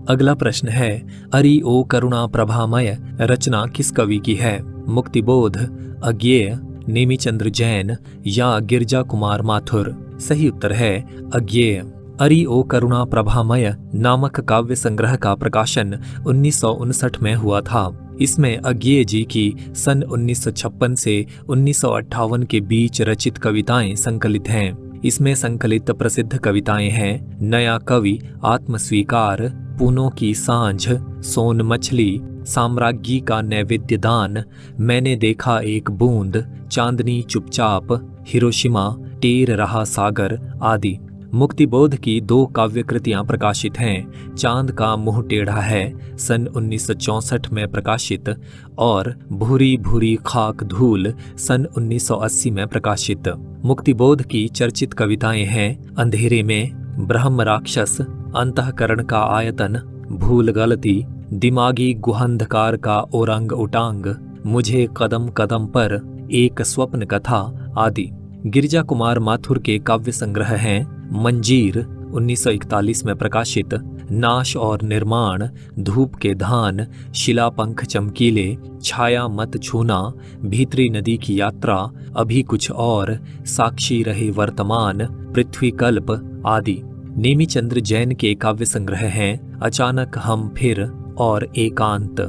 अगला प्रश्न है, अरि ओ करुणा प्रभामय रचना किस कवि की है? मुक्तिबोध, अज्ञेय, नेमिचंद्र जैन या गिरजा कुमार माथुर? सही उत्तर है अज्ञेय। अरि ओ करुणा प्रभामय नामक काव्य संग्रह का प्रकाशन 1959 में हुआ था। इसमें अज्ञेय जी की सन 1956 से 1958 के बीच रचित कविताएं संकलित हैं। इसमें संकलित प्रसिद्ध कविताएं हैं: नया कवि, आत्मस्वीकार, पूनों की सांझ, सोन मछली, साम्राज्ञी का नैवेद्य दान, मैंने देखा एक बूंद, चांदनी चुपचाप, हिरोशिमा, टेर रहा सागर आदि। मुक्तिबोध की 2 काव्य कृतियां प्रकाशित हैं। चांद का मुंह टेढ़ा है सन 1964 में प्रकाशित और भूरी भूरी खाक धूल सन 1980 में प्रकाशित। मुक्तिबोध की चर्चित कविताएं हैं: अंधेरे में, ब्रह्म राक्षस, अंतःकरण का आयतन, भूल गलती, दिमागी गुहंधकार का ओरंग उटांग, मुझे कदम कदम पर, एक स्वप्न कथा आदि। गिरजा कुमार माथुर के काव्य संग्रह हैं: मंजीर 1941 में प्रकाशित, नाश और निर्माण, धूप के धान, शिलापंख चमकीले, छाया मत छूना, भीतरी नदी की यात्रा, अभी कुछ और, साक्षी रहे वर्तमान, पृथ्वी कल्प आदि। नेमिचंद्र जैन के काव्य संग्रह हैं: अचानक हम फिर और एकांत।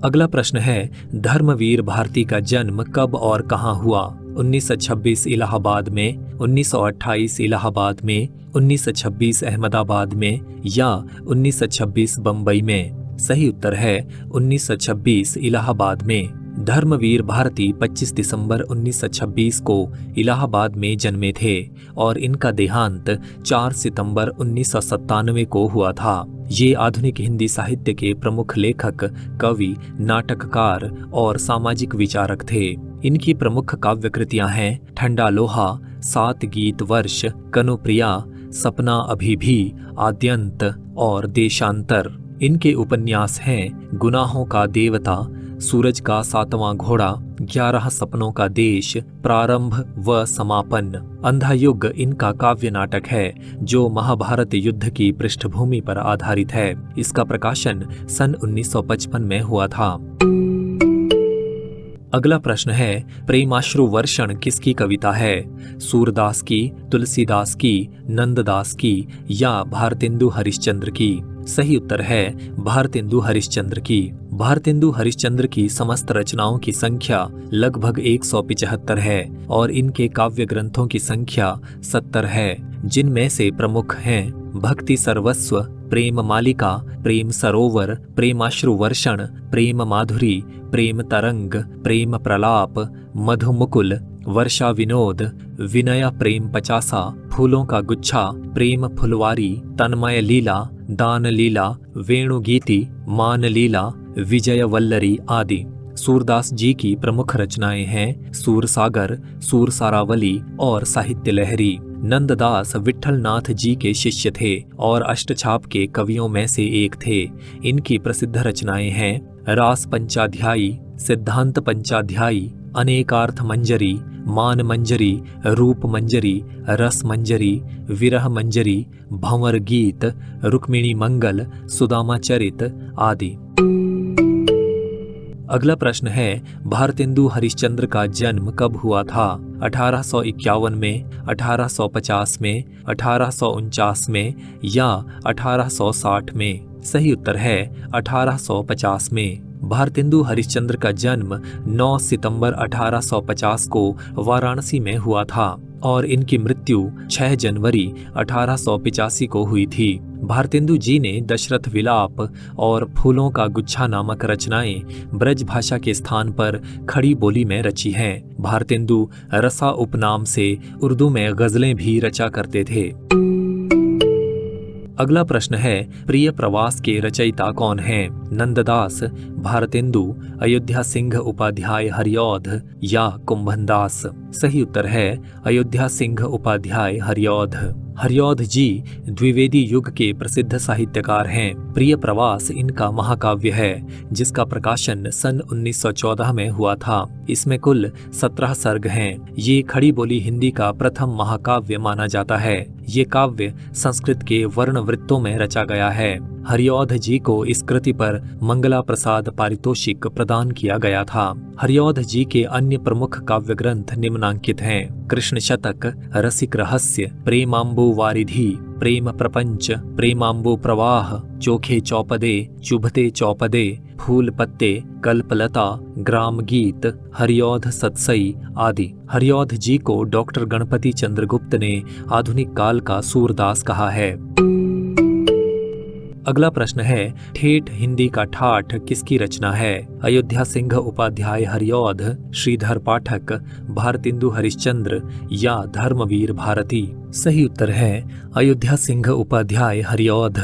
अगला प्रश्न है, धर्मवीर भारती का जन्म कब और कहाँ हुआ? 1926 इलाहाबाद में, 1928 इलाहाबाद में, 1926 अहमदाबाद में या 1926 बंबई में? सही उत्तर है 1926 इलाहाबाद में। धर्मवीर भारती 25 दिसंबर 1926 को इलाहाबाद में जन्मे थे और इनका देहांत 4 सितंबर 1997 को हुआ था। ये आधुनिक हिंदी साहित्य के प्रमुख लेखक, कवि, नाटककार और सामाजिक विचारक थे। इनकी प्रमुख काव्य कृतियां हैं ठंडा लोहा, 7 गीत वर्ष, कनुप्रिया, सपना अभी भी, आद्यंत और देशांतर। इनके उपन्यास हैं गुनाहों का देवता, सूरज का 7वां घोड़ा, 11 सपनों का देश, प्रारंभ व समापन। अंधा युग इनका काव्य नाटक है जो महाभारत युद्ध की पृष्ठभूमि पर आधारित है। इसका प्रकाशन सन 1955 में हुआ था। अगला प्रश्न है, प्रेमाश्रु वर्षण किसकी कविता है? सूरदास की, तुलसीदास की, नंददास की या भारतेंदु हरिश्चंद्र की? सही उत्तर है भारतेंदु हरिश्चंद्र की। भारतेंदु हरिश्चंद्र की समस्त रचनाओं की संख्या लगभग 175 है और इनके काव्य ग्रंथों की संख्या 70 है, जिनमें से प्रमुख हैं भक्ति सर्वस्व, प्रेम मालिका, प्रेम सरोवर, प्रेमाश्रु वर्षण, प्रेम माधुरी, प्रेम तरंग, प्रेम प्रलाप, मधुमुकुल, वर्षा विनोद, विनया प्रेम 50, फूलों का गुच्छा, प्रेम फुलवारी, तन्मय लीला, दान लीला, वेणुगीति, मान लीला, विजय वल्लरी आदि। सूरदास जी की प्रमुख रचनाएं हैं सूरसागर, सूरसारावली और साहित्य लहरी। नंददास विट्ठलनाथ जी के शिष्य थे और अष्टछाप के कवियों में से एक थे। इनकी प्रसिद्ध रचनाएं हैं रास पंचाध्यायी, सिद्धांत पंचाध्यायी, अनेकार्थ मंजरी, मान मंजरी, रूप मंजरी, रस मंजरी, विरह मंजरी, भंवर गीत, रुक्मिणी मंगल, सुदामा चरित आदि। अगला प्रश्न है, भारतेंदु हरिश्चंद्र का जन्म कब हुआ था? 1851 में, 1850 में, 1849 में या 1860 में? सही उत्तर है 1850 में। भारतेंदु हरिश्चंद्र का जन्म 9 सितंबर 1850 को वाराणसी में हुआ था और इनकी मृत्यु 6 जनवरी 1885 को हुई थी। भारतेंदु जी ने दशरथ विलाप और फूलों का गुच्छा नामक रचनाएं ब्रज भाषा के स्थान पर खड़ी बोली में रची हैं। भारतेंदु रसा उपनाम से उर्दू में गजलें भी रचा करते थे। अगला प्रश्न है, प्रिय प्रवास के रचयिता कौन हैं? नंददास, भारतेंदु, अयोध्या सिंह उपाध्याय हरिऔध या कुंभनदास? सही उत्तर है अयोध्या सिंह उपाध्याय हरिऔध। हरिऔध जी द्विवेदी युग के प्रसिद्ध साहित्यकार हैं। प्रिय प्रवास इनका महाकाव्य है जिसका प्रकाशन सन 1914 में हुआ था। इसमें कुल 17 सर्ग हैं। ये खड़ी बोली हिंदी का प्रथम महाकाव्य माना जाता है। ये काव्य संस्कृत के वर्ण वृत्तों में रचा गया है। हरिऔध जी को इस कृति पर मंगला प्रसाद पारितोषिक प्रदान किया गया था। हरिऔध जी के अन्य प्रमुख काव्य ग्रंथ निम्नांकित हैं: कृष्ण शतक, रसिक रहस्य, प्रेमांबु वारिधि, प्रेम प्रपंच, प्रेमांबु प्रवाह, चोखे चौपदे, चुभते चौपदे, फूल पत्ते, कल्पलता, ग्राम गीत, हरिऔध सतसई आदि। हरिऔध जी को डॉक्टर गणपति चंद्रगुप्त ने आधुनिक काल का सूरदास कहा है। अगला प्रश्न है, ठेठ हिंदी का ठाठ किसकी रचना है? अयोध्या सिंह उपाध्याय हरिऔध, श्रीधर पाठक, भारतेंदु हरिश्चंद्र या धर्मवीर भारती? सही उत्तर है अयोध्या सिंह उपाध्याय हरिऔध।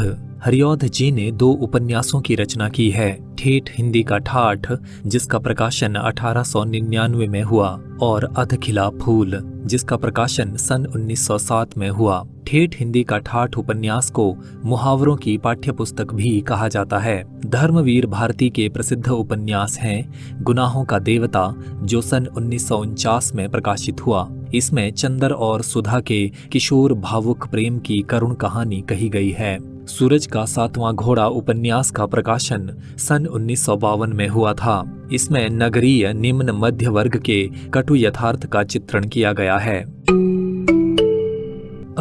हरिऔध जी ने 2 उपन्यासों की रचना की है। ठेठ हिंदी का ठाठ जिसका प्रकाशन 1899 में हुआ और अधखिला फूल जिसका प्रकाशन सन 1907 में हुआ। ठेठ हिंदी का ठाठ उपन्यास को मुहावरों की पाठ्यपुस्तक भी कहा जाता है। धर्मवीर भारती के प्रसिद्ध उपन्यास हैं गुनाहों का देवता जो सन 1949 में प्रकाशित हुआ। इसमें चंदर और सुधा के किशोर भावुक प्रेम की करुण कहानी कही गई है। सूरज का 7वां घोड़ा उपन्यास का प्रकाशन सन 1952 में हुआ था। इसमें नगरीय निम्न मध्य वर्ग के कटु यथार्थ का चित्रण किया गया है।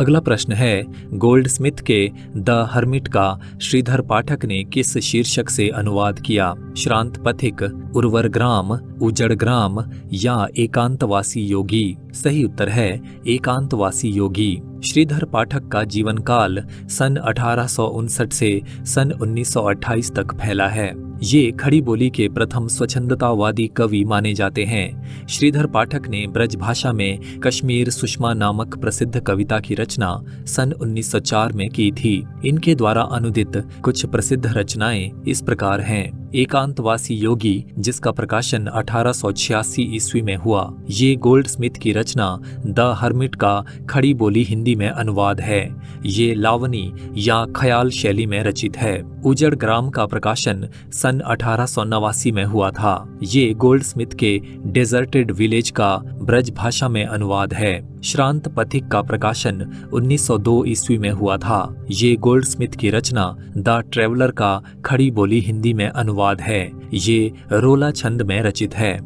अगला प्रश्न है, गोल्डस्मिथ के द हर्मिट का श्रीधर पाठक ने किस शीर्षक से अनुवाद किया? श्रांत पथिक, उर्वर ग्राम, उजड़ ग्राम या एकांतवासी योगी? सही उत्तर है एकांतवासी योगी। श्रीधर पाठक का जीवन काल सन 1859 से सन 1928 तक फैला है। ये खड़ी बोली के प्रथम स्वच्छंदतावादी कवि माने जाते हैं। श्रीधर पाठक ने ब्रज भाषा में कश्मीर सुषमा नामक प्रसिद्ध कविता की रचना सन 1904 में की थी। इनके द्वारा अनुदित कुछ प्रसिद्ध रचनाएं इस प्रकार हैं। एकांतवासी योगी, जिसका प्रकाशन 1886 ईस्वी में हुआ। ये गोल्डस्मिथ की रचना द हर्मिट का खड़ी बोली हिंदी में अनुवाद है। ये लावनी या ख्याल शैली में रचित है। उजड़ ग्राम का प्रकाशन सन 1889 में हुआ था। ये गोल्डस्मिथ के डेजर्टेड विलेज का ब्रज भाषा में अनुवाद है। श्रांत पथिक का प्रकाशन 1902 ईस्वी में हुआ था। ये गोल्डस्मिथ की रचना द ट्रेवलर का खड़ी बोली हिंदी में अनुवाद है। ये रोला छंद में रचित है।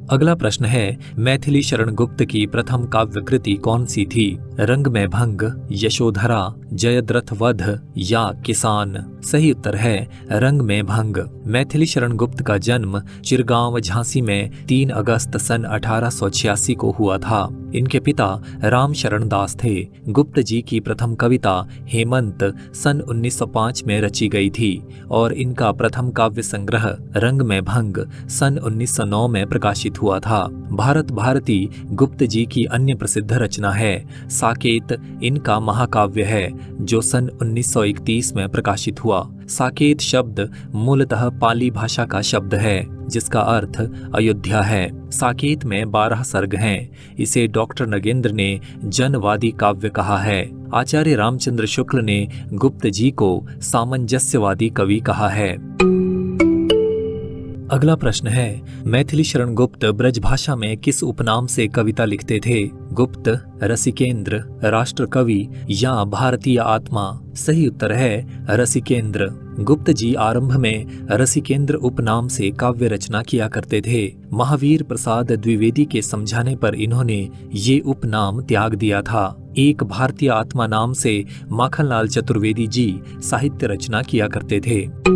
अगला प्रश्न है, मैथिली शरण गुप्त की प्रथम काव्य कृति कौन सी थी? रंग में भंग, यशोधरा, जयद्रथ वध या किसान? सही उत्तर है रंग में भंग। मैथिली शरण गुप्त का जन्म चिरगांव झांसी में 3 अगस्त सन 1886 को हुआ था। इनके पिता राम शरण दास थे। गुप्त जी की प्रथम कविता हेमंत सन 1905 में रची गई थी और इनका प्रथम काव्य संग्रह रंग में भंग सन 1909 में प्रकाशित हुआ था। भारत भारती गुप्त जी की अन्य प्रसिद्ध रचना है। साकेत इनका महाकाव्य है जो सन 1931 में प्रकाशित हुआ। साकेत शब्द मूलतः पाली भाषा का शब्द है जिसका अर्थ अयोध्या है। साकेत में 12 सर्ग हैं। इसे डॉक्टर नगेंद्र ने जनवादी काव्य कहा है। आचार्य रामचंद्र शुक्ल ने गुप्त जी को सामंजस्यवादी कवि कहा है। अगला प्रश्न है, मैथिली शरण गुप्त ब्रजभाषा में किस उपनाम से कविता लिखते थे? गुप्त, रसिकेंद्र, राष्ट्रकवि या भारतीय आत्मा? सही उत्तर है रसिकेंद्र। गुप्त जी आरंभ में रसिकेंद्र उपनाम से काव्य रचना किया करते थे। महावीर प्रसाद द्विवेदी के समझाने पर इन्होंने ये उपनाम त्याग दिया था। एक भारतीय आत्मा नाम से माखनलाल चतुर्वेदी जी साहित्य रचना किया करते थे।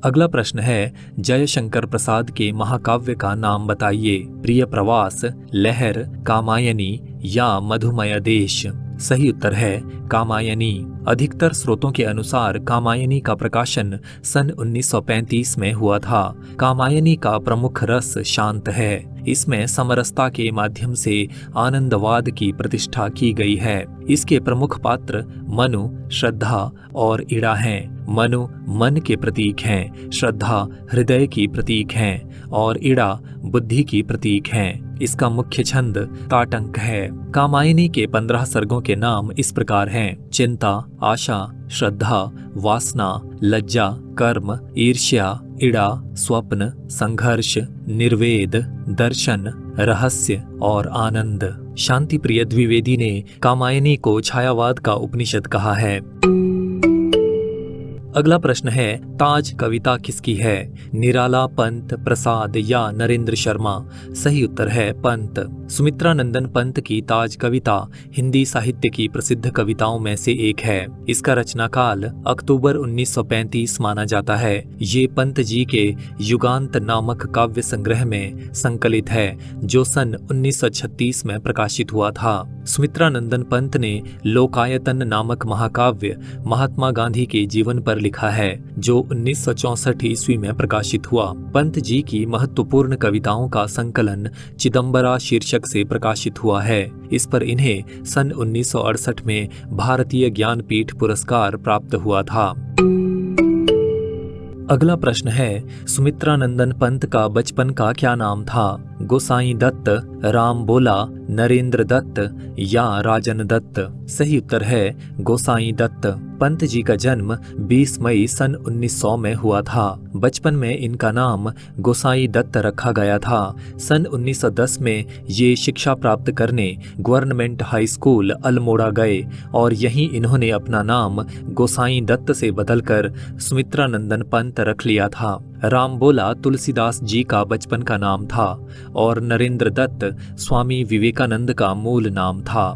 अगला प्रश्न है, जयशंकर प्रसाद के महाकाव्य का नाम बताइए। प्रिय प्रवास, लहर, कामायनी या मधुमय देश? सही उत्तर है कामायनी। अधिकतर स्रोतों के अनुसार कामायनी का प्रकाशन सन 1935 में हुआ था। कामायनी का प्रमुख रस शांत है। इसमें समरसता के माध्यम से आनंदवाद की प्रतिष्ठा की गई है। इसके प्रमुख पात्र मनु, श्रद्धा और इड़ा हैं। मनु मन के प्रतीक हैं, श्रद्धा हृदय की प्रतीक हैं और इड़ा बुद्धि की प्रतीक हैं। इसका मुख्य छंद ताटंक है। कामायनी के 15 सर्गों के नाम इस प्रकार हैं: चिंता, आशा, श्रद्धा, वासना, लज्जा, कर्म, ईर्ष्या, इड़ा, स्वप्न, संघर्ष, निर्वेद, दर्शन, रहस्य और आनंद। शांति प्रिय द्विवेदी ने कामायनी को छायावाद का उपनिषद कहा है। अगला प्रश्न है, ताज कविता किसकी है? निराला, पंत, प्रसाद या नरेंद्र शर्मा? सही उत्तर है पंत। सुमित्रा नंदन पंत की ताज कविता हिंदी साहित्य की प्रसिद्ध कविताओं में से एक है। इसका रचना काल अक्टूबर 1935 माना जाता है। ये पंत जी के युगांत नामक काव्य संग्रह में संकलित है जो सन 1936 में प्रकाशित हुआ था। सुमित्रा नंदन पंत ने लोकायतन नामक महाकाव्य महात्मा गांधी के जीवन पर लिखा है जो 1964 ईस्वी में प्रकाशित हुआ। पंत जी की महत्वपूर्ण कविताओं का संकलन चिदंबरा शीर्षक से प्रकाशित हुआ है। इस पर इन्हें सन 1968 में भारतीय ज्ञानपीठ पुरस्कार प्राप्त हुआ था। अगला प्रश्न है, सुमित्रा नंदन पंत का बचपन का क्या नाम था? गोसाई दत्त, राम बोला, नरेंद्र दत्त या राजन दत्त? सही उत्तर है गोसाई दत्त। पंत जी का जन्म 20 मई सन 1900 में हुआ था। बचपन में इनका नाम गोसाई दत्त रखा गया था। सन 1910 में ये शिक्षा प्राप्त करने गवर्नमेंट हाई स्कूल अल्मोड़ा गए और यहीं इन्होंने अपना नाम गोसाई दत्त से बदलकर सुमित्रा नंदन पंत रख लिया था। राम बोला तुलसीदास जी का बचपन का नाम था और नरेंद्र दत्त स्वामी विवेकानंद का मूल नाम था।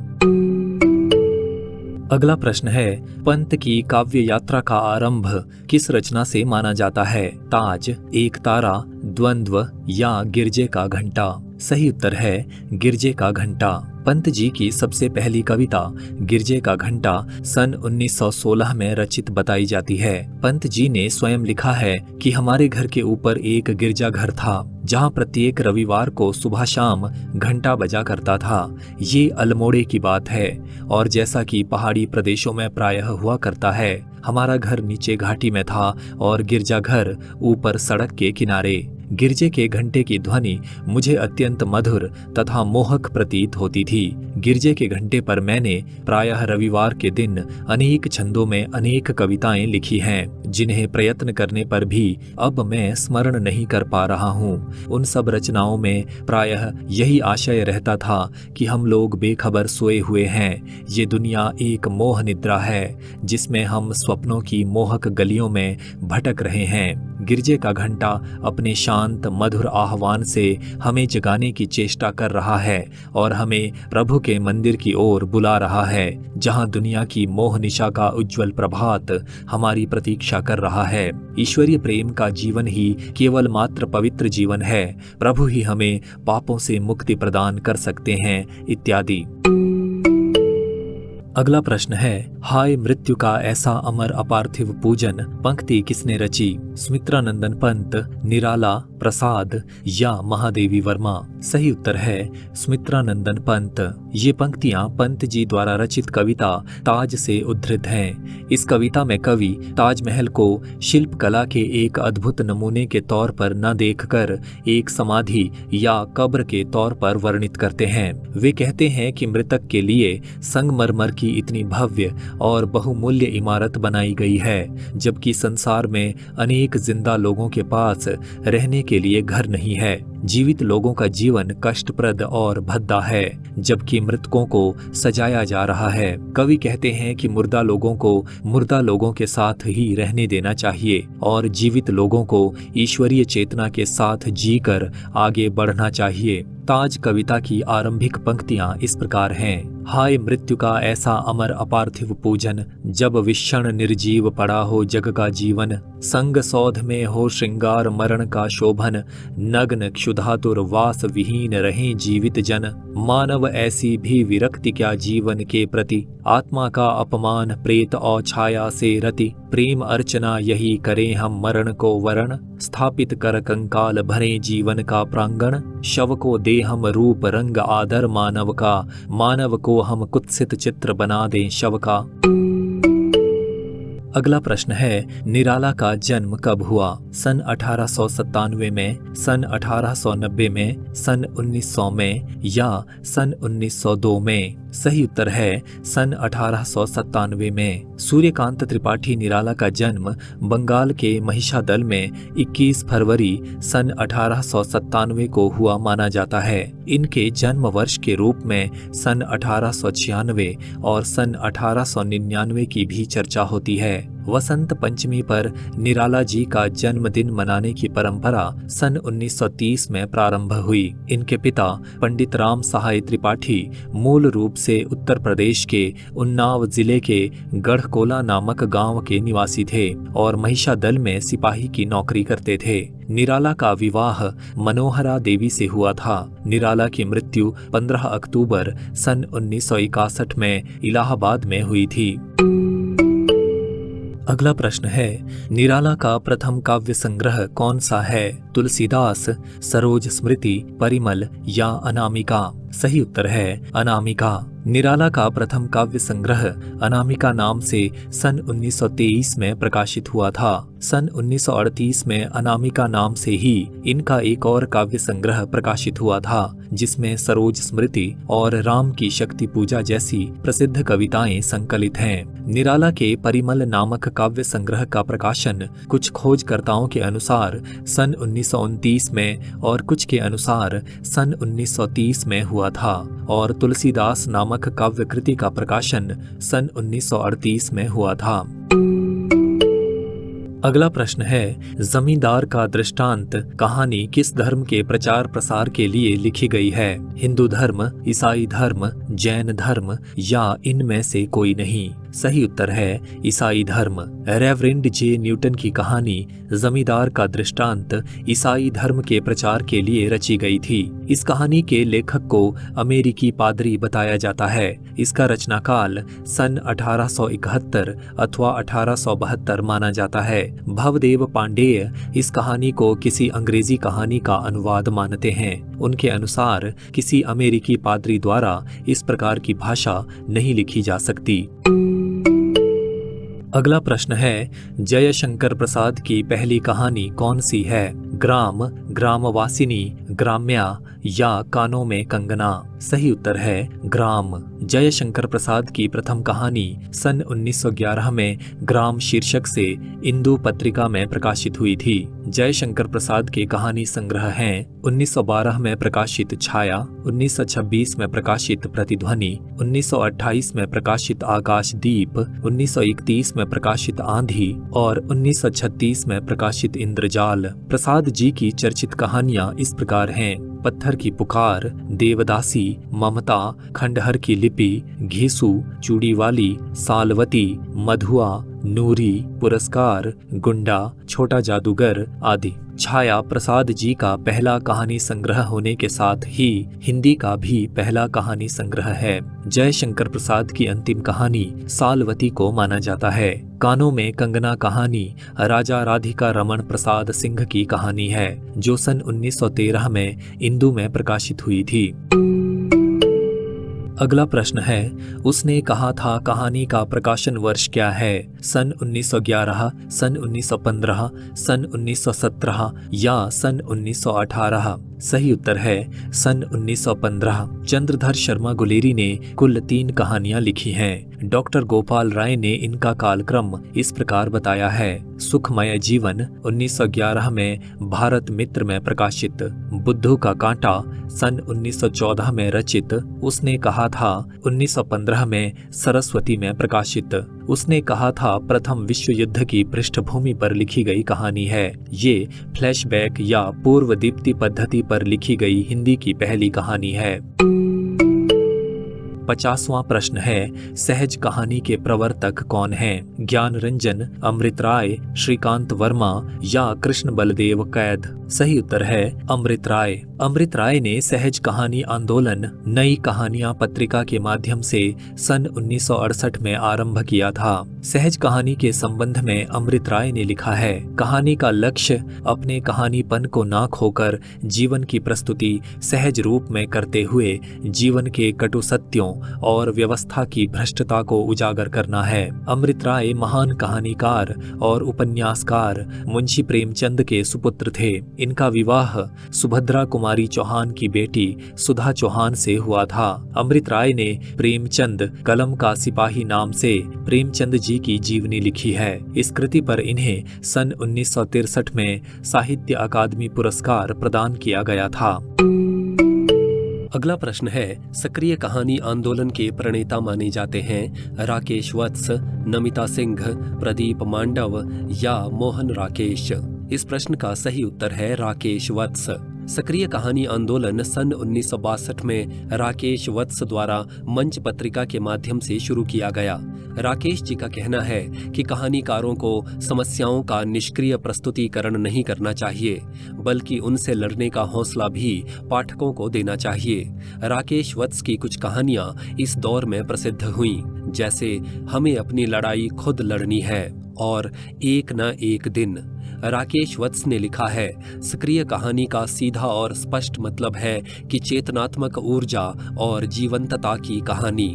अगला प्रश्न है, पंत की काव्य यात्रा का आरंभ किस रचना से माना जाता है? ताज, एक तारा, द्वंद्व या गिरजे का घंटा? सही उत्तर है गिरजे का घंटा। पंत जी की सबसे पहली कविता गिरजे का घंटा सन 1916 में रचित बताई जाती है। पंत जी ने स्वयं लिखा है कि हमारे घर के ऊपर एक गिरजाघर था जहां प्रत्येक रविवार को सुबह शाम घंटा बजा करता था। ये अल्मोड़े की बात है और जैसा कि पहाड़ी प्रदेशों में प्रायः हुआ करता है, हमारा घर नीचे घाटी में था और गिरजाघर ऊपर सड़क के किनारे। गिरजे के घंटे की ध्वनि मुझे अत्यंत मधुर तथा मोहक प्रतीत होती थी। गिरजे के घंटे पर मैंने प्रायः रविवार के दिन अनेक छंदों में अनेक कविताएं लिखी हैं, जिन्हें प्रयत्न करने पर भी अब मैं स्मरण नहीं कर पा रहा हूँ। उन सब रचनाओं में प्रायः यही आशय रहता था कि हम लोग बेखबर सोए हुए हैं। ये दुनिया एक मोह निद्रा है जिसमें हम स्वप्नों की मोहक गलियों में भटक रहे हैं। गिरजे का घंटा अपने शांत मधुर आह्वान से हमें जगाने की चेष्टा कर रहा है और हमें प्रभु के मंदिर की ओर बुला रहा है, जहां दुनिया की मोह निशा का उज्जवल प्रभात हमारी प्रतीक्षा कर रहा है। ईश्वरीय प्रेम का जीवन ही केवल मात्र पवित्र जीवन है। प्रभु ही हमें पापों से मुक्ति प्रदान कर सकते हैं इत्यादि। अगला प्रश्न है, हाय मृत्यु का ऐसा अमर अपार्थिव पूजन पंक्ति किसने रची? सुमित्रानंदन पंत, निराला, प्रसाद या महादेवी वर्मा? सही उत्तर है सुमित्रानंदन पंत। ये पंक्तियां पंत जी द्वारा रचित कविता ताज से उद्धृत हैं। इस कविता में कवि ताजमहल को शिल्प कला के एक अद्भुत नमूने के तौर पर न देखकर एक समाधि या कब्र के तौर पर वर्णित करते हैं। वे कहते हैं कि मृतक के लिए संगमरमर की इतनी भव्य और बहुमूल्य इमारत बनाई गई है, जबकि संसार में अनेक जिंदा लोगों के पास रहने के लिए घर नहीं है। जीवित लोगों का जीवन कष्टप्रद और भद्दा है, जबकि मृतकों को सजाया जा रहा है। कवि कहते हैं कि मुर्दा लोगों को मुर्दा लोगों के साथ ही रहने देना चाहिए और जीवित लोगों को ईश्वरीय चेतना के साथ जीकर आगे बढ़ना चाहिए। ताज कविता की आरंभिक पंक्तियां इस प्रकार हैं, हाय मृत्यु का ऐसा अमर अपार्थिव पूजन, जब विषण निर्जीव पड़ा हो जग का जीवन, संग सौध में हो श्रृंगार मरण का शोभन, नग्न क्षुधातुर वास विहीन रहे जीवित जन, मानव ऐसी भी विरक्ति क्या जीवन के प्रति, आत्मा का अपमान प्रेत और छाया से रति, प्रेम अर्चना यही करें हम मरण को वरण, स्थापित कर कंकाल भरे जीवन का प्रांगण, शव को दे हम रूप रंग आदर मानव का, मानव को हम कुत्सित चित्र बना दें शव का। अगला प्रश्न है, निराला का जन्म कब हुआ? सन 1897 में, सन 1890 में, सन 1900 में या सन 1902 में? सही उत्तर है सन 1897 में। सूर्यकांत त्रिपाठी निराला का जन्म बंगाल के महिषादल में 21 फरवरी सन 1897 को हुआ माना जाता है। इनके जन्म वर्ष के रूप में सन 1896 और सन 1899 की भी चर्चा होती है। वसंत पंचमी पर निराला जी का जन्मदिन मनाने की परंपरा सन 1930 में प्रारंभ हुई। इनके पिता पंडित राम सहाय त्रिपाठी मूल रूप से उत्तर प्रदेश के उन्नाव जिले के गढ़कोला नामक गांव के निवासी थे और महिषादल में सिपाही की नौकरी करते थे। निराला का विवाह मनोहरा देवी से हुआ था। निराला की मृत्यु 15 अक्टूबर सन 1961 में इलाहाबाद में हुई थी। अगला प्रश्न है, निराला का प्रथम काव्य संग्रह कौन सा है? तुलसीदास, सरोज स्मृति, परिमल या अनामिका? सही उत्तर है अनामिका। निराला का प्रथम काव्य संग्रह अनामिका नाम से सन 1923 में प्रकाशित हुआ था। सन 1938 में अनामिका नाम से ही इनका एक और काव्य संग्रह प्रकाशित हुआ था, जिसमें सरोज स्मृति और राम की शक्ति पूजा जैसी प्रसिद्ध कविताएं संकलित हैं। निराला के परिमल नामक काव्य संग्रह का प्रकाशन कुछ खोजकर्ताओं के अनुसार सन 1929 में और कुछ के अनुसार सन 1930 में हुआ था और तुलसीदास नामक काव्य कृति का प्रकाशन सन 1938 में हुआ था। अगला प्रश्न है, जमींदार का दृष्टांत कहानी किस धर्म के प्रचार प्रसार के लिए लिखी गई है? हिंदू धर्म, ईसाई धर्म, जैन धर्म या इनमें से कोई नहीं? सही उत्तर है ईसाई धर्म। रेवरेंड जे न्यूटन की कहानी जमींदार का दृष्टांत ईसाई धर्म के प्रचार के लिए रची गई थी। इस कहानी के लेखक को अमेरिकी पादरी बताया जाता है। इसका रचनाकाल सन 1871 अथवा 1872 माना जाता है। भवदेव पांडेय इस कहानी को किसी अंग्रेजी कहानी का अनुवाद मानते हैं। उनके अनुसार किसी अमेरिकी पादरी द्वारा इस प्रकार की भाषा नहीं लिखी जा सकती। अगला प्रश्न है, जयशंकर प्रसाद की पहली कहानी कौन सी है? ग्राम, ग्रामवासिनी, ग्राम्या या कानों में कंगना? सही उत्तर है ग्राम। जयशंकर प्रसाद की प्रथम कहानी सन 1911 में ग्राम शीर्षक से इंदु पत्रिका में प्रकाशित हुई थी। जयशंकर प्रसाद के कहानी संग्रह हैं 1912 में प्रकाशित छाया, 1926 में प्रकाशित प्रतिध्वनि, 1928 में प्रकाशित आकाशदीप, 1931 में प्रकाशित आंधी और 1936 में प्रकाशित इंद्रजाल। प्रसाद जी की चर्चित कहानियां इस प्रकार हैं: पत्थर की पुकार, देवदासी, ममता, खंडहर की लिपि, घीसू, चूड़ीवाली, सालवती, मधुआ, नूरी, पुरस्कार, गुंडा, छोटा जादूगर आदि। छाया प्रसाद जी का पहला कहानी संग्रह होने के साथ ही हिंदी का भी पहला कहानी संग्रह है। जयशंकर प्रसाद की अंतिम कहानी सालवती को माना जाता है। कानों में कंगना कहानी राजा राधिका रमन प्रसाद सिंह की कहानी है, जो सन 1913 में इंदु में प्रकाशित हुई थी। अगला प्रश्न है, उसने कहा था कहानी का प्रकाशन वर्ष क्या है? सन 1911, सन 1915, सन 1917 या सन 1918? सही उत्तर है सन 1915। चंद्रधर शर्मा गुलेरी ने कुल 3 कहानियां लिखी हैं। डॉक्टर गोपाल राय ने इनका कालक्रम इस प्रकार बताया है: सुखमय जीवन 1911 में भारत मित्र में प्रकाशित, बुद्धू का कांटा सन 1914 में रचित, उसने कहा था 1915 में सरस्वती में प्रकाशित, उसने कहा था प्रथम विश्व युद्ध की पृष्ठभूमि पर लिखी गई कहानी है। ये फ्लैशबैक या पूर्व दीप्ति पद्धति पर लिखी गई हिंदी की पहली कहानी है। 50वां प्रश्न है, सहज कहानी के प्रवर्तक कौन हैं? ज्ञान रंजन, अमृत राय, श्रीकांत वर्मा या कृष्ण बलदेव कैद? सही उत्तर है अमृत राय। अमृत राय ने सहज कहानी आंदोलन नई कहानियां पत्रिका के माध्यम से सन 1968 में आरंभ किया था। सहज कहानी के संबंध में अमृत राय ने लिखा है, कहानी का लक्ष्य अपने कहानीपन को ना खोकर जीवन की प्रस्तुति सहज रूप में करते हुए जीवन के कटु सत्यों और व्यवस्था की भ्रष्टता को उजागर करना है। अमृत राय महान कहानीकार और उपन्यासकार मुंशी प्रेमचंद के सुपुत्र थे। इनका विवाह सुभद्रा कुमारी चौहान की बेटी सुधा चौहान से हुआ था। अमृत राय ने प्रेमचंद कलम का सिपाही नाम से प्रेमचंद जी की जीवनी लिखी है। इस कृति पर इन्हें सन 1963 में साहित्य अकादमी पुरस्कार प्रदान किया गया था। अगला प्रश्न है, सक्रिय कहानी आंदोलन के प्रणेता माने जाते हैं राकेश वत्स, नमिता सिंह, प्रदीप मांडव या मोहन राकेश? इस प्रश्न का सही उत्तर है राकेश वत्स। सक्रिय कहानी आंदोलन सन 1962 में राकेश वत्स द्वारा मंच पत्रिका के माध्यम से शुरू किया गया। राकेश जी का कहना है कि कहानीकारों को समस्याओं का निष्क्रिय प्रस्तुतिकरण नहीं करना चाहिए, बल्कि उनसे लड़ने का हौसला भी पाठकों को देना चाहिए। राकेश वत्स की कुछ कहानियां इस दौर में प्रसिद्ध हुईं, जैसे हमें अपनी लड़ाई खुद लड़नी है और एक न एक दिन। राकेश वत्स ने लिखा है, सक्रिय कहानी का सीधा और स्पष्ट मतलब है कि चेतनात्मक ऊर्जा और जीवंतता की कहानी।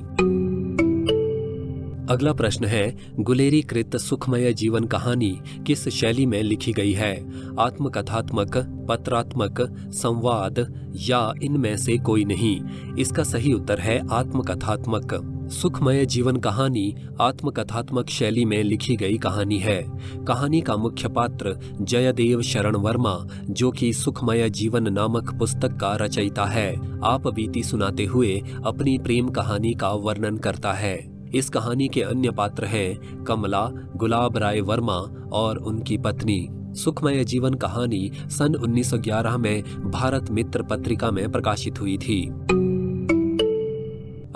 अगला प्रश्न है, गुलेरी कृत सुखमय जीवन कहानी किस शैली में लिखी गई है? आत्मकथात्मक, पत्रात्मक, संवाद या इनमें से कोई नहीं? इसका सही उत्तर है आत्मकथात्मक। सुखमय जीवन कहानी आत्मकथात्मक शैली में लिखी गई कहानी है। कहानी का मुख्य पात्र जयदेव शरण वर्मा, जो कि सुखमय जीवन नामक पुस्तक का रचयिता है, आप बीती सुनाते हुए अपनी प्रेम कहानी का वर्णन करता है। इस कहानी के अन्य पात्र हैं कमला, गुलाब राय वर्मा और उनकी पत्नी। सुखमय जीवन कहानी सन 1911 में भारत मित्र पत्रिका में प्रकाशित हुई थी।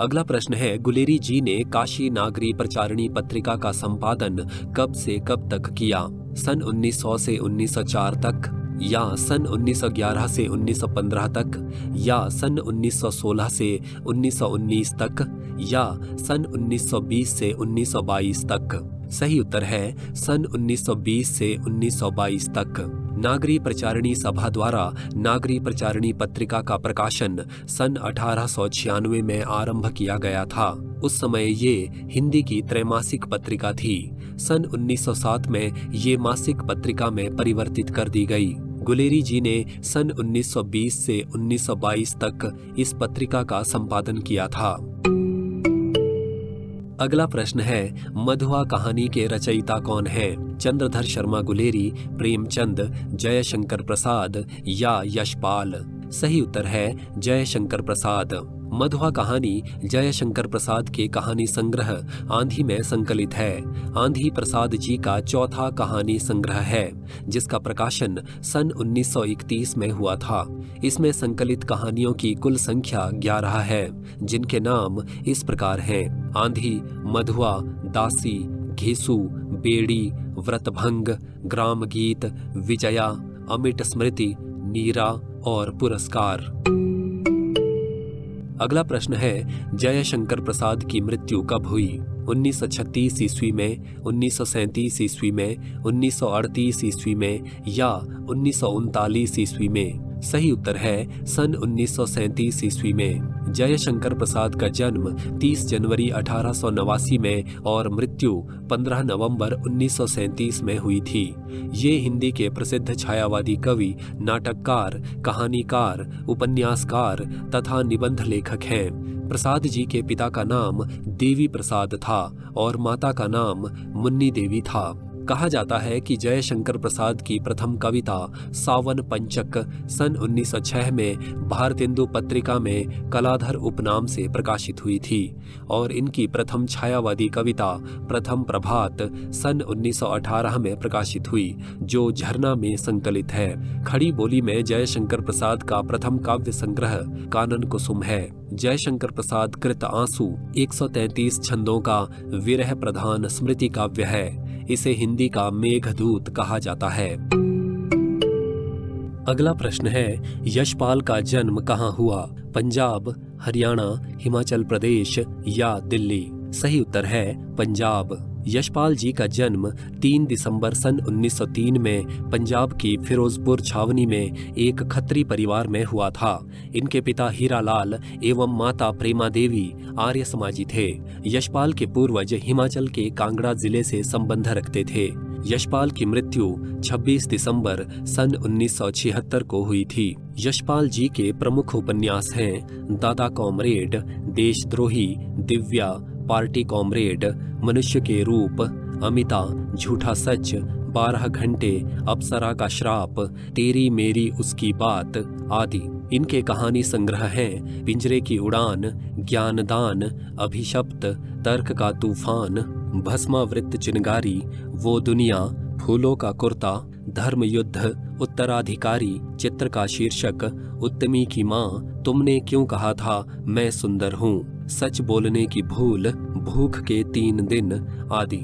अगला प्रश्न है, गुलेरी जी ने काशी नागरी प्रचारिणी पत्रिका का संपादन कब से कब तक किया? सन 1900 से 1904 तक, या सन 1911 से 1915 तक, या सन 1916 से 1919 तक, या सन 1920 से 1922 तक? सही उत्तर है सन 1920 से 1922 तक। नागरी प्रचारिणी सभा द्वारा नागरी प्रचारिणी पत्रिका का प्रकाशन सन 1896 में आरंभ किया गया था। उस समय ये हिंदी की त्रैमासिक पत्रिका थी। सन 1907 में ये मासिक पत्रिका में परिवर्तित कर दी गई। गुलेरी जी ने सन 1920 से 1922 तक इस पत्रिका का संपादन किया था। अगला प्रश्न है, मधुआ कहानी के रचयिता कौन हैं? चंद्रधर शर्मा गुलेरी, प्रेमचंद, जयशंकर प्रसाद या यशपाल? सही उत्तर है जयशंकर प्रसाद। मधुआ कहानी जयशंकर प्रसाद के कहानी संग्रह आंधी में संकलित है। आंधी प्रसाद जी का चौथा कहानी संग्रह है, जिसका प्रकाशन सन 1931 में हुआ था। इसमें संकलित कहानियों की कुल संख्या 11 है, जिनके नाम इस प्रकार हैं: आंधी, मधुआ, दासी, घेसु, बेड़ी, व्रतभंग, ग्राम गीत, विजया, अमिट स्मृति, नीरा और पुरस्कार। अगला प्रश्न है, जयशंकर प्रसाद की मृत्यु कब हुई? 1936 ईस्वी में, 1937 ईस्वी में, 1938 ईस्वी में या 1939 ईस्वी में? सही उत्तर है सन 1937 ईस्वी में। जयशंकर प्रसाद का जन्म 30 जनवरी 1889 में और मृत्यु 15 नवंबर 1937 में हुई थी। ये हिंदी के प्रसिद्ध छायावादी कवि, नाटककार, कहानीकार, उपन्यासकार तथा निबंध लेखक हैं। प्रसाद जी के पिता का नाम देवी प्रसाद था और माता का नाम मुन्नी देवी था। कहा जाता है कि जयशंकर प्रसाद की प्रथम कविता सावन पंचक सन 1906 में भारतेंदु पत्रिका में कलाधर उपनाम से प्रकाशित हुई थी और इनकी प्रथम छायावादी कविता प्रथम प्रभात सन 1918 में प्रकाशित हुई, जो झरना में संकलित है। खड़ी बोली में जयशंकर प्रसाद का प्रथम काव्य संग्रह कानन कुसुम है। जयशंकर प्रसाद कृत आंसू 133 छंदों का विरह प्रधान स्मृति काव्य है। इसे हिंदी का मेघदूत कहा जाता है। अगला प्रश्न है, यशपाल का जन्म कहाँ हुआ? पंजाब, हरियाणा, हिमाचल प्रदेश या दिल्ली? सही उत्तर है पंजाब। यशपाल जी का जन्म 3 दिसंबर सन 1903 में पंजाब की फिरोजपुर छावनी में एक खत्री परिवार में हुआ था। इनके पिता हीरालाल एवं माता प्रेमा देवी आर्य समाजी थे। यशपाल के पूर्वज हिमाचल के कांगड़ा जिले से संबंध रखते थे। यशपाल की मृत्यु 26 दिसंबर सन 1976 को हुई थी। यशपाल जी के प्रमुख उपन्यास हैं दादा कॉमरेड, देशद्रोही, दिव्या, पार्टी कॉमरेड, मनुष्य के रूप, अमिता, झूठा सच, 12 घंटे, अप्सरा का श्राप, तेरी मेरी उसकी बात आदि। इनके कहानी संग्रह हैं पिंजरे की उड़ान, ज्ञानदान, अभिशप्त, तर्क का तूफान, भस्मावृत चिनगारी, वो दुनिया, फूलों का कुर्ता, धर्म युद्ध, उत्तराधिकारी, चित्र का शीर्षक, उत्तमी की माँ, तुमने क्यों कहा था मैं सुंदर हूँ, सच बोलने की भूल, भूख के 3 दिन आदि।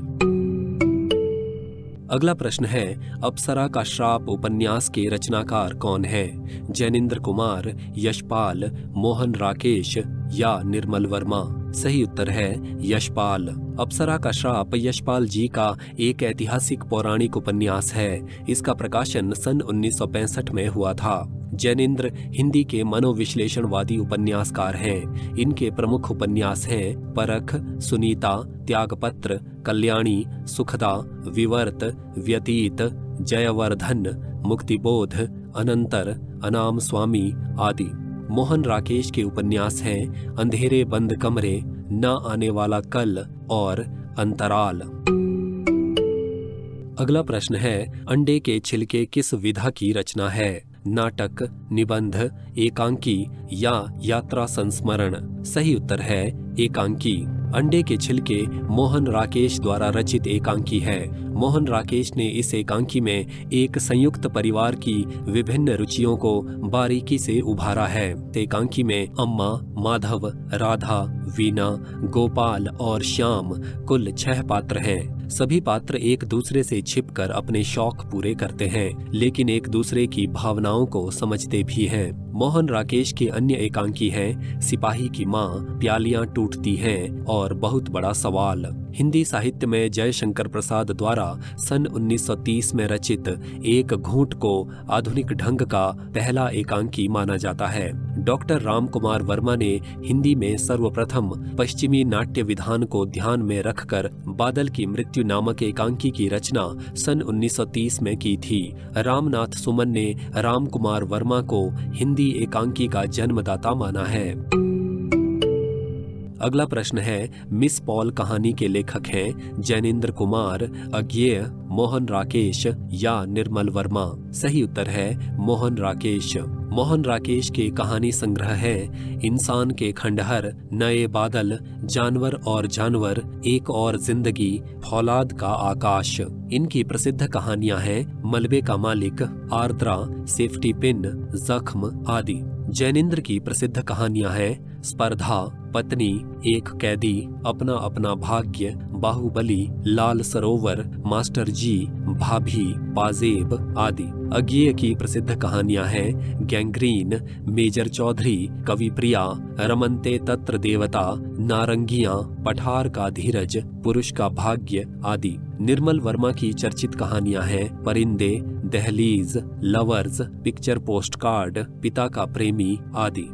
अगला प्रश्न है, अप्सरा का श्राप उपन्यास के रचनाकार कौन है? जैनेन्द्र कुमार, यशपाल, मोहन राकेश या निर्मल वर्मा? सही उत्तर है यशपाल। अप्सरा का श्राप यशपाल जी का एक ऐतिहासिक पौराणिक उपन्यास है। इसका प्रकाशन सन 1965 में हुआ था। जैनेन्द्र हिंदी के मनोविश्लेषणवादी उपन्यासकार हैं। इनके प्रमुख उपन्यास हैं परख, सुनीता, त्यागपत्र, कल्याणी, सुखदा, विवर्त, व्यतीत, जयवर्धन, मुक्तिबोध, अनंतर, अनाम स्वामी आदि। मोहन राकेश के उपन्यास हैं अंधेरे बंद कमरे, न आने वाला कल और अंतराल। अगला प्रश्न है, अंडे के छिलके किस विधा की रचना है? नाटक, निबंध, एकांकी या यात्रा संस्मरण? सही उत्तर है एकांकी। अंडे के छिलके मोहन राकेश द्वारा रचित एकांकी है। मोहन राकेश ने इस एकांकी में एक संयुक्त परिवार की विभिन्न रुचियों को बारीकी से उभारा है। एकांकी में अम्मा, माधव, राधा, वीणा, गोपाल और श्याम कुल 6 पात्र हैं। सभी पात्र एक दूसरे से छिपकर अपने शौक पूरे करते हैं, लेकिन एक दूसरे की भावनाओं को समझते भी हैं। मोहन राकेश के अन्य एकांकी हैं सिपाही की माँ, प्यालियां टूटती हैं और बहुत बड़ा सवाल। हिंदी साहित्य में जयशंकर प्रसाद द्वारा सन 1930 में रचित एक घूंट को आधुनिक ढंग का पहला एकांकी माना जाता है। डॉक्टर राम कुमार वर्मा ने हिंदी में सर्वप्रथम पश्चिमी नाट्य विधान को ध्यान में रखकर बादल की मृत्यु नामक एकांकी की रचना सन 1930 में की थी। रामनाथ सुमन ने राम कुमार वर्मा को हिंदी एकांकी का जन्मदाता माना है। अगला प्रश्न है, मिस पॉल कहानी के लेखक हैं जैनेन्द्र कुमार, अज्ञेय, मोहन राकेश या निर्मल वर्मा। सही उत्तर है मोहन राकेश। मोहन राकेश के कहानी संग्रह है इंसान के खंडहर, नए बादल, जानवर और जानवर, एक और जिंदगी, फौलाद का आकाश। इनकी प्रसिद्ध कहानियां हैं मलबे का मालिक, आर्द्रा, सेफ्टी पिन, जख्म आदि। जैनेन्द्र की प्रसिद्ध कहानियां हैं स्पर्धा, पत्नी, एक कैदी, अपना अपना भाग्य, बाहुबली, लाल सरोवर, मास्टर जी, भाभी, पाजेब आदि। अज्ञेय की प्रसिद्ध कहानियां हैं गैंग्रीन, मेजर चौधरी, कवि प्रिया, रमनते तत्र देवता, नारंगियां, पठार का धीरज, पुरुष का भाग्य आदि। निर्मल वर्मा की चर्चित कहानियां हैं परिंदे, दहलीज, लवर्स, पिक्चर पोस्टकार्ड, पिता का प्रेमी आदि।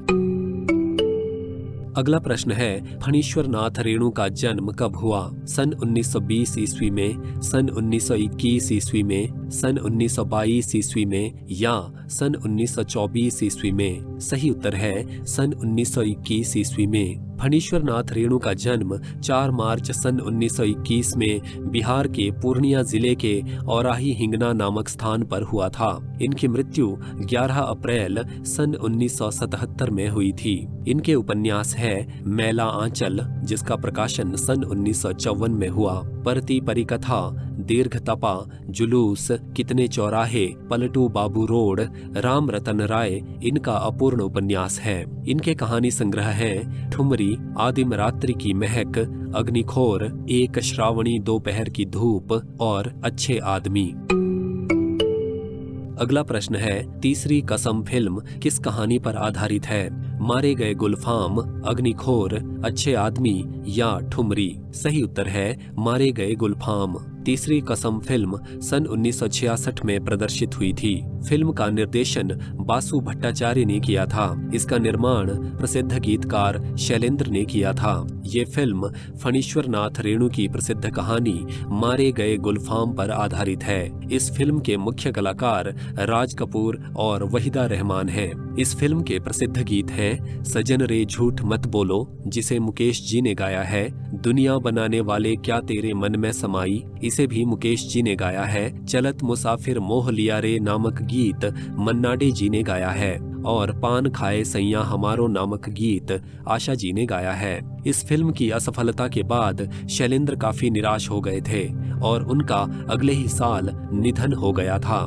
अगला प्रश्न है, फणीश्वर नाथ रेणु का जन्म कब हुआ? सन 1920 ईस्वी में, सन 1921 ईस्वी में, सन 1922 ईस्वी में या सन 1924 ईस्वी में? सही उत्तर है सन 1921 ईस्वी में। फणीश्वर नाथ रेणु का जन्म 4 मार्च सन 1921 में बिहार के पूर्णिया जिले के औराही हिंगना नामक स्थान पर हुआ था। इनकी मृत्यु 11 अप्रैल सन 1977 में हुई थी। इनके उपन्यास है मैला आंचल, जिसका प्रकाशन सन 1954 में हुआ, परती परिकथा, दीर्घ तपा, जुलूस, कितने चौराहे, पलटू बाबू रोड, राम रतन राय इनका अपूर्ण उपन्यास है। इनके कहानी संग्रह हैं ठुमरी, आदिम रात्रि की महक, अग्निखोर, एक श्रावणी दोपहर की धूप और अच्छे आदमी। अगला प्रश्न है, तीसरी कसम फिल्म किस कहानी पर आधारित है? मारे गए गुलफाम, अग्निखोर, अच्छे आदमी या ठुमरी? सही उत्तर है मारे गए गुलफाम। तीसरी कसम फिल्म सन 1966 में प्रदर्शित हुई थी। फिल्म का निर्देशन बासु भट्टाचार्य ने किया था। इसका निर्माण प्रसिद्ध गीतकार शैलेंद्र ने किया था। ये फिल्म फणीश्वर नाथ रेणु की प्रसिद्ध कहानी मारे गए गुलफाम पर आधारित है। इस फिल्म के मुख्य कलाकार राज कपूर और वहीदा रहमान हैं। इस फिल्म के प्रसिद्ध गीत हैं सजन रे झूठ मत बोलो, जिसे मुकेश जी ने गाया है, दुनिया बनाने वाले क्या तेरे मन में समाई, इसे भी मुकेश जी ने गाया है, चलत मुसाफिर मोह लिया रे नामक गीत मन्ना डे जी ने गाया है और पान खाए सैया हमारो नामक गीत आशा जी ने गाया है। इस फिल्म की असफलता के बाद शैलेंद्र काफी निराश हो गए थे और उनका अगले ही साल निधन हो गया था।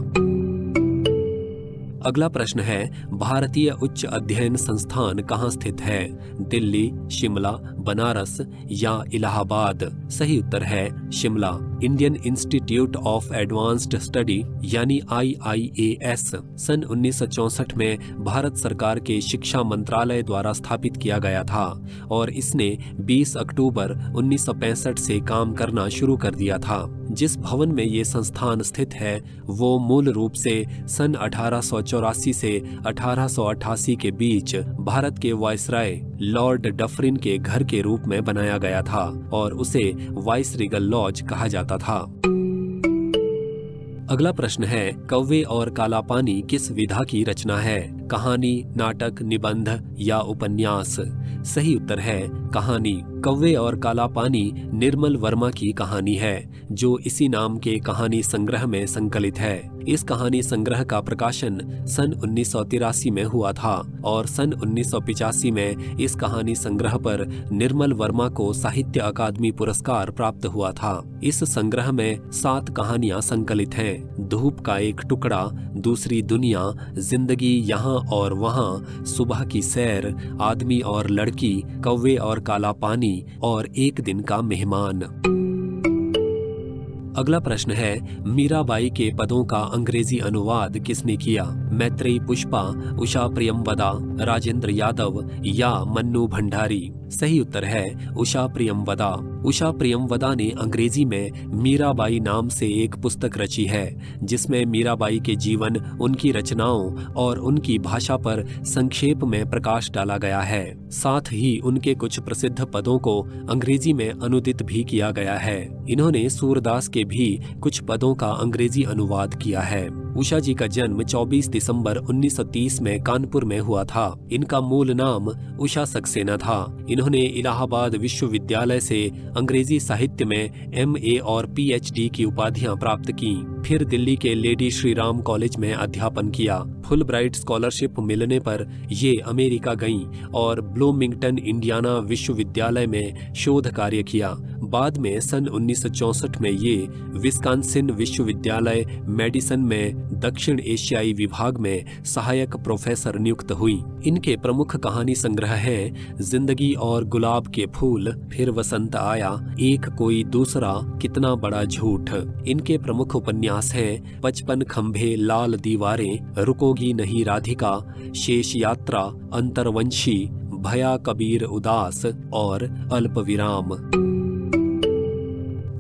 अगला प्रश्न है, भारतीय उच्च अध्ययन संस्थान कहाँ स्थित है? दिल्ली, शिमला, बनारस या इलाहाबाद? सही उत्तर है Shimla. Indian institute of advanced study यानी IIAS सन 1964 में भारत सरकार के शिक्षा मंत्रालय द्वारा स्थापित किया गया था और इसने 20 अक्टूबर 1965 से काम करना शुरू कर दिया था। जिस भवन में ये संस्थान स्थित है वो मूल रूप से सन 1884 से 1888 के बीच भारत के वायसराय लॉर्ड डफरिन के घर के रूप में बनाया गया था और उसे वाइसरीगल लॉज कहा जाता था। अगला प्रश्न है, कौवे और काला पानी किस विधा की रचना है? कहानी, नाटक, निबंध या उपन्यास? सही उत्तर है कहानी। कौवे और काला पानी निर्मल वर्मा की कहानी है जो इसी नाम के कहानी संग्रह में संकलित है। इस कहानी संग्रह का प्रकाशन सन 1983 में हुआ था और सन 1985 में इस कहानी संग्रह पर निर्मल वर्मा को साहित्य अकादमी पुरस्कार प्राप्त हुआ था। इस संग्रह में 7 कहानियां संकलित हैं। धूप का एक टुकड़ा, दूसरी दुनिया, जिंदगी यहाँ और वहाँ, सुबह की सैर, आदमी और लड़की, कौवे और काला पानी और एक दिन का मेहमान। अगला प्रश्न है, मीराबाई के पदों का अंग्रेजी अनुवाद किसने किया? मैत्रेयी पुष्पा, उषा प्रियमवदा, राजेंद्र यादव या मन्नू भंडारी? सही उत्तर है उषा प्रियमवदा। उषा प्रियमवदा ने अंग्रेजी में मीराबाई नाम से एक पुस्तक रची है, जिसमें मीराबाई के जीवन, उनकी रचनाओं और उनकी भाषा पर संक्षेप में प्रकाश डाला गया है। साथ ही उनके कुछ प्रसिद्ध पदों को अंग्रेजी में अनुदित भी किया गया है। इन्होंने सूरदास के भी कुछ पदों का अंग्रेजी अनुवाद किया है। उषा जी का जन्म 24 दिसंबर 1930 में कानपुर में हुआ था। इनका मूल नाम उषा सक्सेना था। इन्होंने इलाहाबाद विश्वविद्यालय से अंग्रेजी साहित्य में MA और PhD की उपाधियां प्राप्त की। फिर दिल्ली के लेडी श्री राम कॉलेज में अध्यापन किया। फुलब्राइट स्कॉलरशिप मिलने पर ये अमेरिका गईं और ब्लूमिंगटन इंडियाना विश्वविद्यालय में शोध कार्य किया। बाद में सन 1964 में ये विस्कॉन्सिन विश्वविद्यालय मेडिसन में दक्षिण एशियाई विभाग में सहायक प्रोफेसर नियुक्त हुई। इनके प्रमुख कहानी संग्रह हैं जिंदगी और गुलाब के फूल, फिर वसंत आया, एक कोई दूसरा, कितना बड़ा झूठ। इनके प्रमुख उपन्यास हैं 55 खंभे, लाल दीवारें, रुकोगी नहीं राधिका, शेष यात्रा, अंतर्वंशी, भया कबीर उदास और अल्पविराम।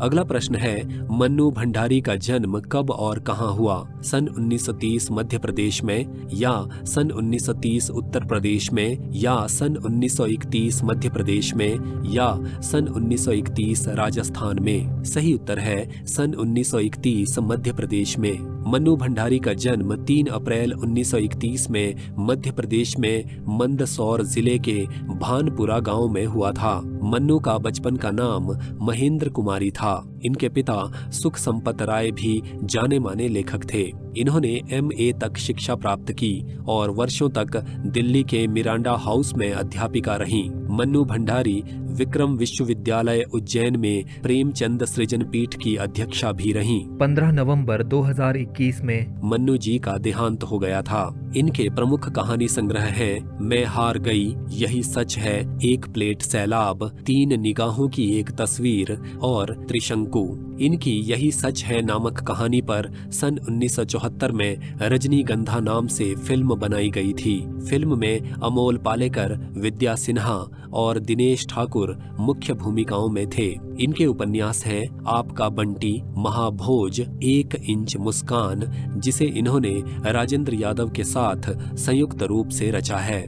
अगला प्रश्न है, मन्नू भंडारी का जन्म कब और कहां हुआ? सन 1930 मध्य प्रदेश में, या सन 1930 उत्तर प्रदेश में, या सन 1931 मध्य प्रदेश में, या सन 1931 राजस्थान में? सही उत्तर है सन 1931 मध्य प्रदेश में। मन्नू भंडारी का जन्म 3 अप्रैल 1931 में मध्य प्रदेश में मंदसौर जिले के भानपुरा गांव में हुआ था। मन्नू का बचपन का नाम महेंद्र कुमारी था। इनके पिता सुख संपत राय भी जाने माने लेखक थे। इन्होंने MA तक शिक्षा प्राप्त की और वर्षों तक दिल्ली के मिरांडा हाउस में अध्यापिका रहीं। मन्नू भंडारी विक्रम विश्वविद्यालय उज्जैन में प्रेमचंद सृजन पीठ की अध्यक्षा भी रहीं। 15 नवंबर 2021 में मन्नू जी का देहांत हो गया था। इनके प्रमुख कहानी संग्रह हैं मैं हार गई, यही सच है, एक प्लेट सैलाब, 3 निगाहों की एक तस्वीर और त्रिशंकु। इनकी यही सच है नामक कहानी पर सन 1974 में रजनीगंधा नाम से फिल्म बनाई गई थी। फिल्म में अमोल पालेकर, विद्या सिन्हा और दिनेश ठाकुर मुख्य भूमिकाओं में थे। इनके उपन्यास हैं आपका बंटी, महाभोज, 1 इंच मुस्कान, जिसे इन्होंने राजेंद्र यादव के साथ संयुक्त रूप से रचा है।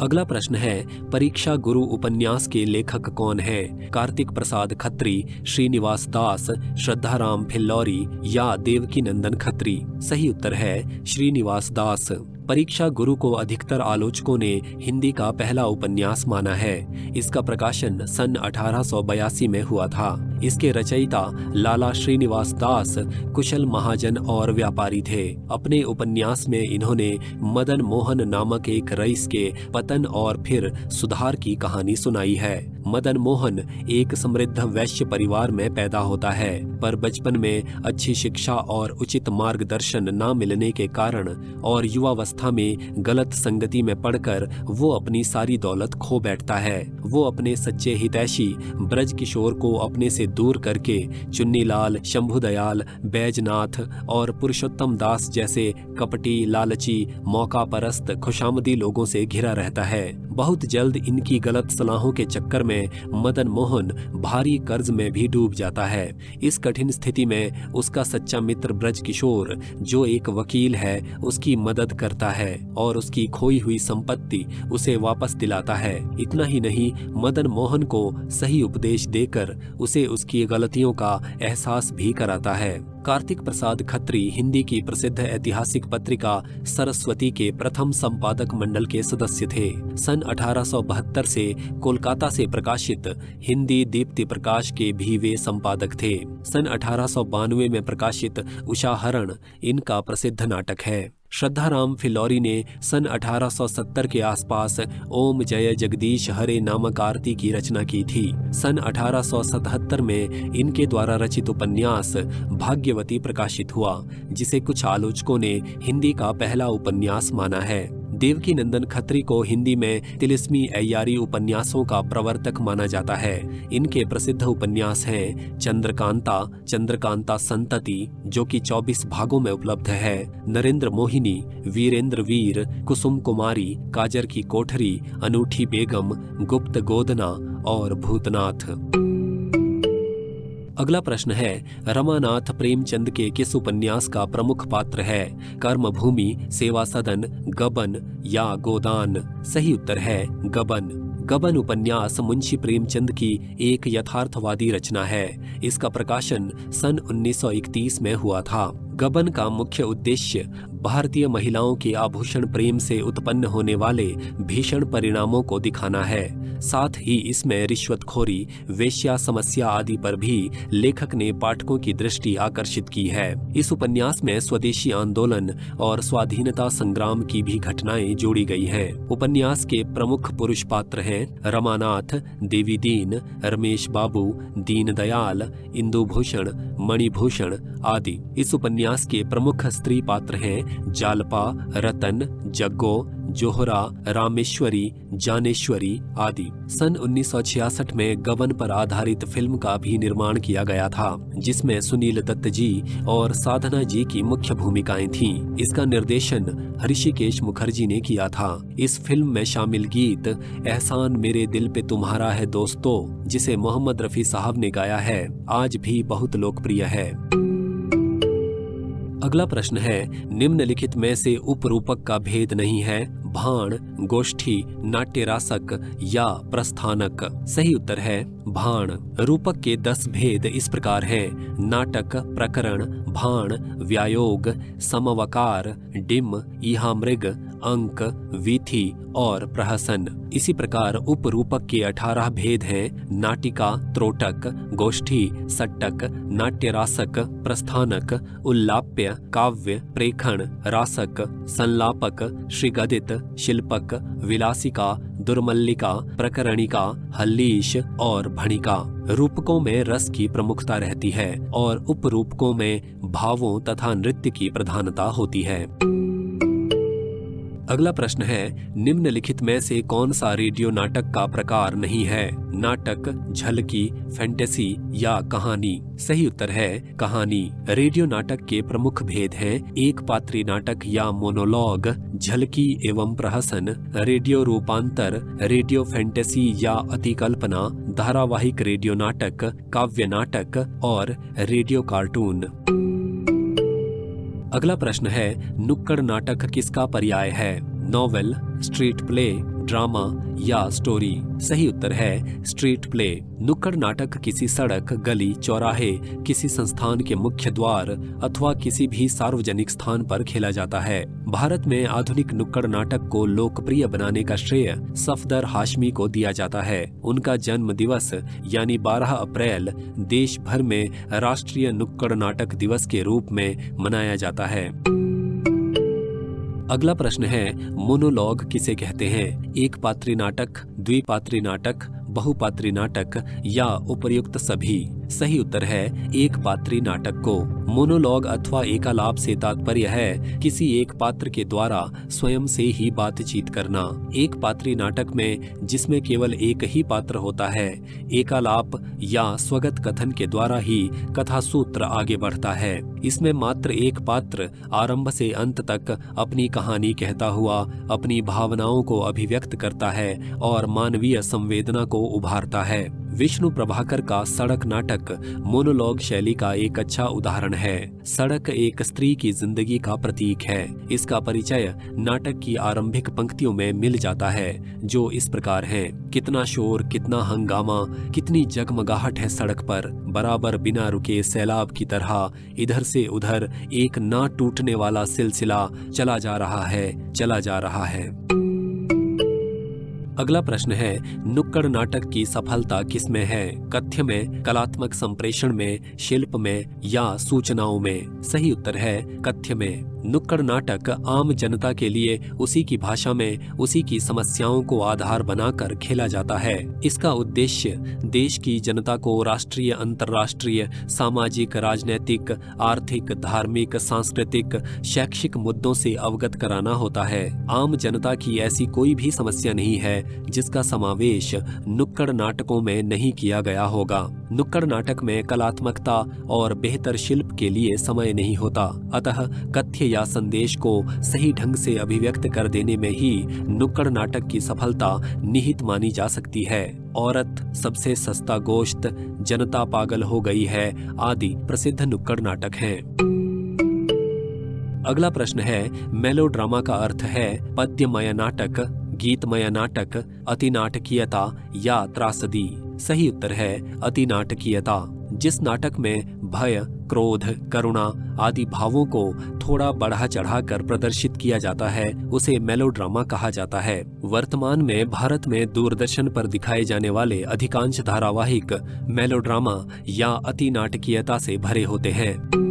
अगला प्रश्न है, परीक्षा गुरु उपन्यास के लेखक कौन हैं? कार्तिक प्रसाद खत्री, श्रीनिवास दास, श्रद्धाराम फिल्लौरी या देवकी नंदन खत्री? सही उत्तर है श्रीनिवास दास। परीक्षा गुरु को अधिकतर आलोचकों ने हिंदी का पहला उपन्यास माना है। इसका प्रकाशन सन 1882 में हुआ था। इसके रचयिता लाला श्रीनिवास दास कुशल महाजन और व्यापारी थे। अपने उपन्यास में इन्होंने मदन मोहन नामक एक रईस के पतन और फिर सुधार की कहानी सुनाई है। मदन मोहन एक समृद्ध वैश्य परिवार में पैदा होता है, पर बचपन में अच्छी शिक्षा और उचित मार्गदर्शन न मिलने के कारण और युवावस्था में गलत संगति में पड़कर वो अपनी सारी दौलत खो बैठता है। वो अपने सच्चे हितैषी ब्रज किशोर को अपने से दूर करके चुन्नीलाल, शंभुदयाल, बैजनाथ और पुरुषोत्तम दास जैसे कपटी, लालची, मौका परस्त, खुशामदी लोगों से घिरा रहता है। बहुत जल्द इनकी गलत सलाहों के चक्कर में मदन मोहन भारी कर्ज में भी डूब जाता है। इस कठिन स्थिति में उसका सच्चा मित्र ब्रज किशोर, जो एक वकील है, उसकी मदद करता है और उसकी खोई हुई संपत्ति उसे वापस दिलाता है। इतना ही नहीं, मदन मोहन को सही उपदेश देकर उसे उसकी गलतियों का एहसास भी कराता है। कार्तिक प्रसाद खत्री हिंदी की प्रसिद्ध ऐतिहासिक पत्रिका सरस्वती के प्रथम संपादक मंडल के सदस्य थे। सन 1872 से कोलकाता से प्रकाशित हिंदी दीप्ति प्रकाश के भी वे संपादक थे। सन 1892 में प्रकाशित उषाहरण इनका प्रसिद्ध नाटक है। श्रद्धाराम फिलौरी ने सन 1870 के आसपास ओम जय जगदीश हरे नामक आरती की रचना की थी। सन 1877 में इनके द्वारा रचित उपन्यास भाग्यवती प्रकाशित हुआ, जिसे कुछ आलोचकों ने हिंदी का पहला उपन्यास माना है। देवकी नंदन खत्री को हिंदी में तिलिस्मी अय्यारी उपन्यासों का प्रवर्तक माना जाता है। इनके प्रसिद्ध उपन्यास हैं चंद्रकांता, चंद्रकांता संतति जो कि 24 भागों में उपलब्ध है, नरेंद्र मोहिनी, वीरेंद्र वीर, कुसुम कुमारी, काजर की कोठरी, अनूठी बेगम, गुप्त गोदना और भूतनाथ। अगला प्रश्न है, रमानाथ प्रेमचंद के किस उपन्यास का प्रमुख पात्र है? कर्मभूमि, सेवा सदन, गबन या गोदान? सही उत्तर है गबन। गबन उपन्यास मुंशी प्रेमचंद की एक यथार्थवादी रचना है। इसका प्रकाशन सन 1931 में हुआ था। गबन का मुख्य उद्देश्य भारतीय महिलाओं के आभूषण प्रेम से उत्पन्न होने वाले भीषण परिणामों को दिखाना है। साथ ही इसमें रिश्वतखोरी, वेश्या समस्या आदि पर भी लेखक ने पाठकों की दृष्टि आकर्षित की है। इस उपन्यास में स्वदेशी आंदोलन और स्वाधीनता संग्राम की भी घटनाएं जोड़ी गई हैं। उपन्यास के प्रमुख पुरुष पात्र हैं रमानाथ, देवी दीन, रमेश बाबू, दीनदयाल, इंदुभूषण, मणिभूषण आदि। इस उपन्यास के प्रमुख स्त्री पात्र हैं जालपा, रतन, जग्गो, जोहरा, रामेश्वरी, जानेश्वरी आदि। सन 1966 में गबन पर आधारित फिल्म का भी निर्माण किया गया था, जिसमें सुनील दत्त जी और साधना जी की मुख्य भूमिकाएं थीं। इसका निर्देशन ऋषिकेश मुखर्जी ने किया था। इस फिल्म में शामिल गीत एहसान मेरे दिल पे तुम्हारा है दोस्तों, जिसे मोहम्मद रफी साहब ने गाया है, आज भी बहुत लोकप्रिय है। अगला प्रश्न है, निम्नलिखित में से उपरूपक का भेद नहीं है? भाण, गोष्ठी, नाट्य रासक या प्रस्थानक? सही उत्तर है भाण। रूपक के 10 भेद इस प्रकार हैं: नाटक, प्रकरण, भाण, व्यायोग, समवकार, डिम, ईहामृग, अंक, वीथी और प्रहसन। इसी प्रकार उपरूपक के 18 भेद हैं: नाटिका, त्रोटक, गोष्ठी, सट्टक, नाट्य रासक, प्रस्थानक, उल्लाप्य, काव्य, प्रेखण, रासक, संलापक, श्रीगदित, शिल्पक, विलासिका, दुर्मल्लिका, प्रकरणिका, हल्लीश और भणिका। रूपकों में रस की प्रमुखता रहती है और उपरूपकों में भावों तथा नृत्य की प्रधानता होती है। अगला प्रश्न है, निम्नलिखित में से कौन सा रेडियो नाटक का प्रकार नहीं है? नाटक, झलकी, फैंटेसी या कहानी? सही उत्तर है कहानी। रेडियो नाटक के प्रमुख भेद हैं एक पात्री नाटक या मोनोलॉग, झलकी एवं प्रहसन, रेडियो रूपांतर, रेडियो फैंटेसी या अतिकल्पना, धारावाहिक रेडियो नाटक, काव्य नाटक और रेडियो कार्टून। अगला प्रश्न है, नुक्कड़ नाटक किसका पर्याय है? नॉवेल, स्ट्रीट प्ले, ड्रामा या स्टोरी? सही उत्तर है स्ट्रीट प्ले। नुक्कड़ नाटक किसी सड़क, गली, चौराहे, किसी संस्थान के मुख्य द्वार अथवा किसी भी सार्वजनिक स्थान पर खेला जाता है। भारत में आधुनिक नुक्कड़ नाटक को लोकप्रिय बनाने का श्रेय सफदर हाशमी को दिया जाता है। उनका जन्म दिवस यानी 12 अप्रैल देश भर में राष्ट्रीय नुक्कड़ नाटक दिवस के रूप में मनाया जाता है। अगला प्रश्न है, मोनोलॉग किसे कहते हैं? एक पात्री नाटक, द्विपात्री नाटक, बहुपात्री नाटक या उपर्युक्त सभी? सही उत्तर है एक पात्री नाटक को। मोनोलॉग अथवा एकालाप से तात्पर्य है किसी एक पात्र के द्वारा स्वयं से ही बातचीत करना। एक पात्री नाटक में जिसमें केवल एक ही पात्र होता है, एकालाप या स्वगत कथन के द्वारा ही कथा सूत्र आगे बढ़ता है। इसमें मात्र एक पात्र आरंभ से अंत तक अपनी कहानी कहता हुआ अपनी भावनाओं को अभिव्यक्त करता है और मानवीय संवेदना को उभारता है। विष्णु प्रभाकर का सड़क नाटक मोनोलॉग शैली का एक अच्छा उदाहरण है। सड़क एक स्त्री की जिंदगी का प्रतीक है। इसका परिचय नाटक की आरंभिक पंक्तियों में मिल जाता है, जो इस प्रकार है। कितना शोर, कितना हंगामा, कितनी जगमगाहट है सड़क पर, बराबर बिना रुके सैलाब की तरह इधर से उधर एक ना टूटने वाला सिलसिला चला जा रहा है, चला जा रहा है। अगला प्रश्न है, नुक्कड़ नाटक की सफलता किसमें है? कथ्य में, कलात्मक संप्रेषण में, शिल्प में या सूचनाओं में? सही उत्तर है कथ्य में। नुक्कड़ नाटक आम जनता के लिए उसी की भाषा में उसी की समस्याओं को आधार बनाकर खेला जाता है। इसका उद्देश्य देश की जनता को राष्ट्रीय, अंतर्राष्ट्रीय, सामाजिक, राजनैतिक, आर्थिक, धार्मिक, सांस्कृतिक, शैक्षिक मुद्दों से अवगत कराना होता है। आम जनता की ऐसी कोई भी समस्या नहीं है जिसका समावेश नुक्कड़ नाटकों में नहीं किया गया होगा। नुक्कड़ नाटक में कलात्मकता और बेहतर शिल्प के लिए समय नहीं होता, अतः कथ्य या संदेश को सही ढंग से अभिव्यक्त कर देने में ही नुक्कड़ नाटक की सफलता निहित मानी जा सकती है। औरत सबसे सस्ता गोश्त, जनता पागल हो गई है आदि प्रसिद्ध नुक्कड़ नाटक हैं। अगला प्रश्न है, मेलोड्रामा का अर्थ है पद्यमय नाटक, गीतमय नाटक, अतिनाटकीयता या त्रासदी? सही उत्तर है अतिनाटकीयता। जिस नाटक में भय, क्रोध, करुणा आदि भावों को थोड़ा बढ़ा चढ़ाकर प्रदर्शित किया जाता है उसे मेलोड्रामा कहा जाता है। वर्तमान में भारत में दूरदर्शन पर दिखाए जाने वाले अधिकांश धारावाहिक मेलोड्रामा या अतिनाटकीयता से भरे होते हैं।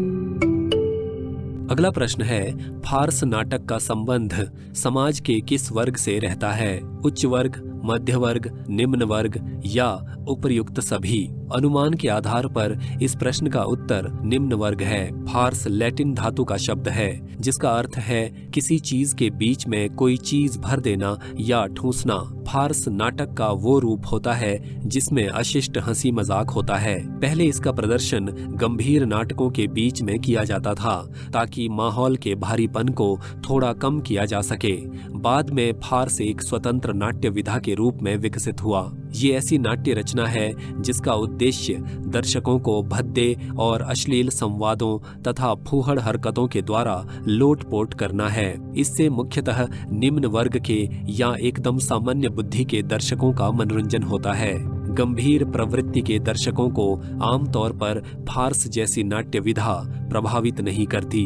अगला प्रश्न है, फार्स नाटक का संबंध समाज के किस वर्ग से रहता है? उच्च वर्ग, मध्य वर्ग, निम्न वर्ग या उपर्युक्त सभी? अनुमान के आधार पर इस प्रश्न का उत्तर निम्न वर्ग है। फार्स लैटिन धातु का शब्द है जिसका अर्थ है किसी चीज के बीच में कोई चीज भर देना या ठूंसना। फार्स नाटक का वो रूप होता है जिसमें अशिष्ट हंसी मजाक होता है। पहले इसका प्रदर्शन गंभीर नाटकों के बीच में किया जाता था ताकि माहौल के भारीपन को थोड़ा कम किया जा सके। बाद में फार्स एक स्वतंत्र नाट्य विधा के रूप में विकसित हुआ। ये ऐसी नाट्य रचना है जिसका उद्देश्य दर्शकों को भद्दे और अश्लील संवादों तथा फूहड़ हरकतों के द्वारा लोटपोट करना है। इससे मुख्यतः निम्न वर्ग के या एकदम सामान्य बुद्धि के दर्शकों का मनोरंजन होता है। गंभीर प्रवृत्ति के दर्शकों को आमतौर पर फार्स जैसी नाट्य विधा प्रभावित नहीं करती।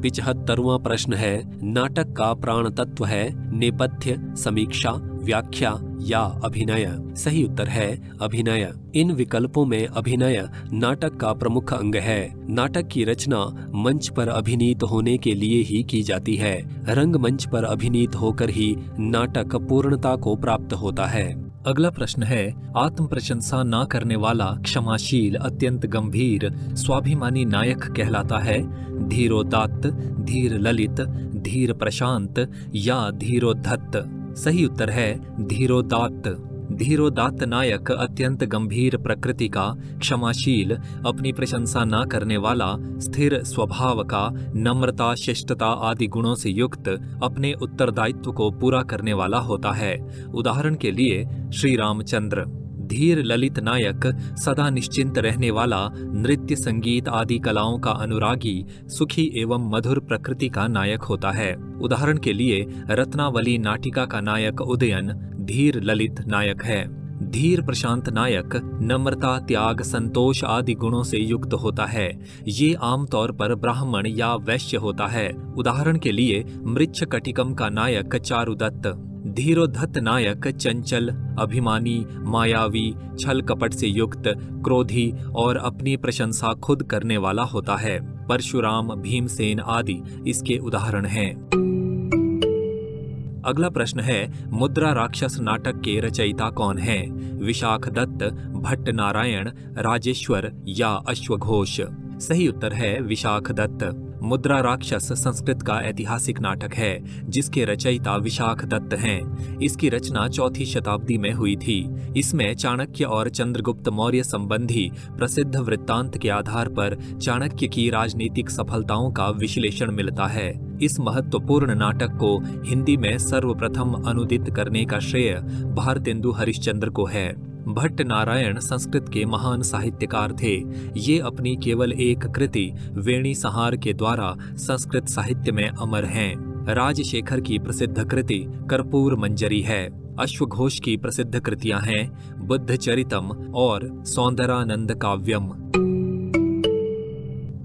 75वां प्रश्न है, नाटक का प्राण तत्व है नेपथ्य, समीक्षा, व्याख्या या अभिनय? सही उत्तर है अभिनय। इन विकल्पों में अभिनय नाटक का प्रमुख अंग है। नाटक की रचना मंच पर अभिनीत होने के लिए ही की जाती है। रंगमंच पर अभिनीत होकर ही नाटक पूर्णता को प्राप्त होता है। अगला प्रश्न है, आत्म प्रशंसा न करने वाला क्षमाशील, अत्यंत गंभीर, स्वाभिमानी नायक कहलाता है? धीरोदात्त, धीर ललित, धीर प्रशांत या धीरोद्धत? सही उत्तर है धीरोदात्त। धीरोदात्त नायक अत्यंत गंभीर प्रकृति का, क्षमाशील, अपनी प्रशंसा न करने वाला, स्थिर स्वभाव का, नम्रता, शिष्टता आदि गुणों से युक्त, अपने उत्तरदायित्व को पूरा करने वाला होता है। उदाहरण के लिए श्री रामचंद्र। धीर ललित नायक सदा निश्चिंत रहने वाला, नृत्य, संगीत आदि कलाओं का अनुरागी, सुखी एवं मधुर प्रकृति का नायक होता है। उदाहरण के लिए रत्नावली नाटिका का नायक उदयन धीर ललित नायक है। धीर प्रशांत नायक नम्रता, त्याग, संतोष आदि गुणों से युक्त होता है। ये आमतौर पर ब्राह्मण या वैश्य होता है। उदाहरण के लिए मृच्छकटिकम का नायक चारुदत्त। धीरोद्धत नायक चंचल, अभिमानी, मायावी, छल कपट से युक्त, क्रोधी और अपनी प्रशंसा खुद करने वाला होता है। परशुराम, भीमसेन आदि इसके उदाहरण हैं। अगला प्रश्न है, मुद्रा राक्षस नाटक के रचयिता कौन हैं? विशाख दत्त, भट्ट नारायण, राजेश्वर या अश्वघोष? सही उत्तर है विशाख दत्त। मुद्रा राक्षस संस्कृत का ऐतिहासिक नाटक है जिसके रचयिता विशाख दत्त हैं। इसकी रचना 4वीं शताब्दी में हुई थी। इसमें चाणक्य और चंद्रगुप्त मौर्य संबंधी प्रसिद्ध वृत्तांत के आधार पर चाणक्य की राजनीतिक सफलताओं का विश्लेषण मिलता है। इस महत्वपूर्ण नाटक को हिंदी में सर्वप्रथम अनुदित करने का श्रेय भारतेंदु हरिश्चंद्र को है। भट्ट नारायण संस्कृत के महान साहित्यकार थे। ये अपनी केवल एक कृति वेणी संहार के द्वारा संस्कृत साहित्य में अमर हैं। राजशेखर की प्रसिद्ध कृति कर्पूर मंजरी है। अश्वघोष की प्रसिद्ध कृतियां हैं बुद्ध चरितम और सौंदरानंद काव्यम।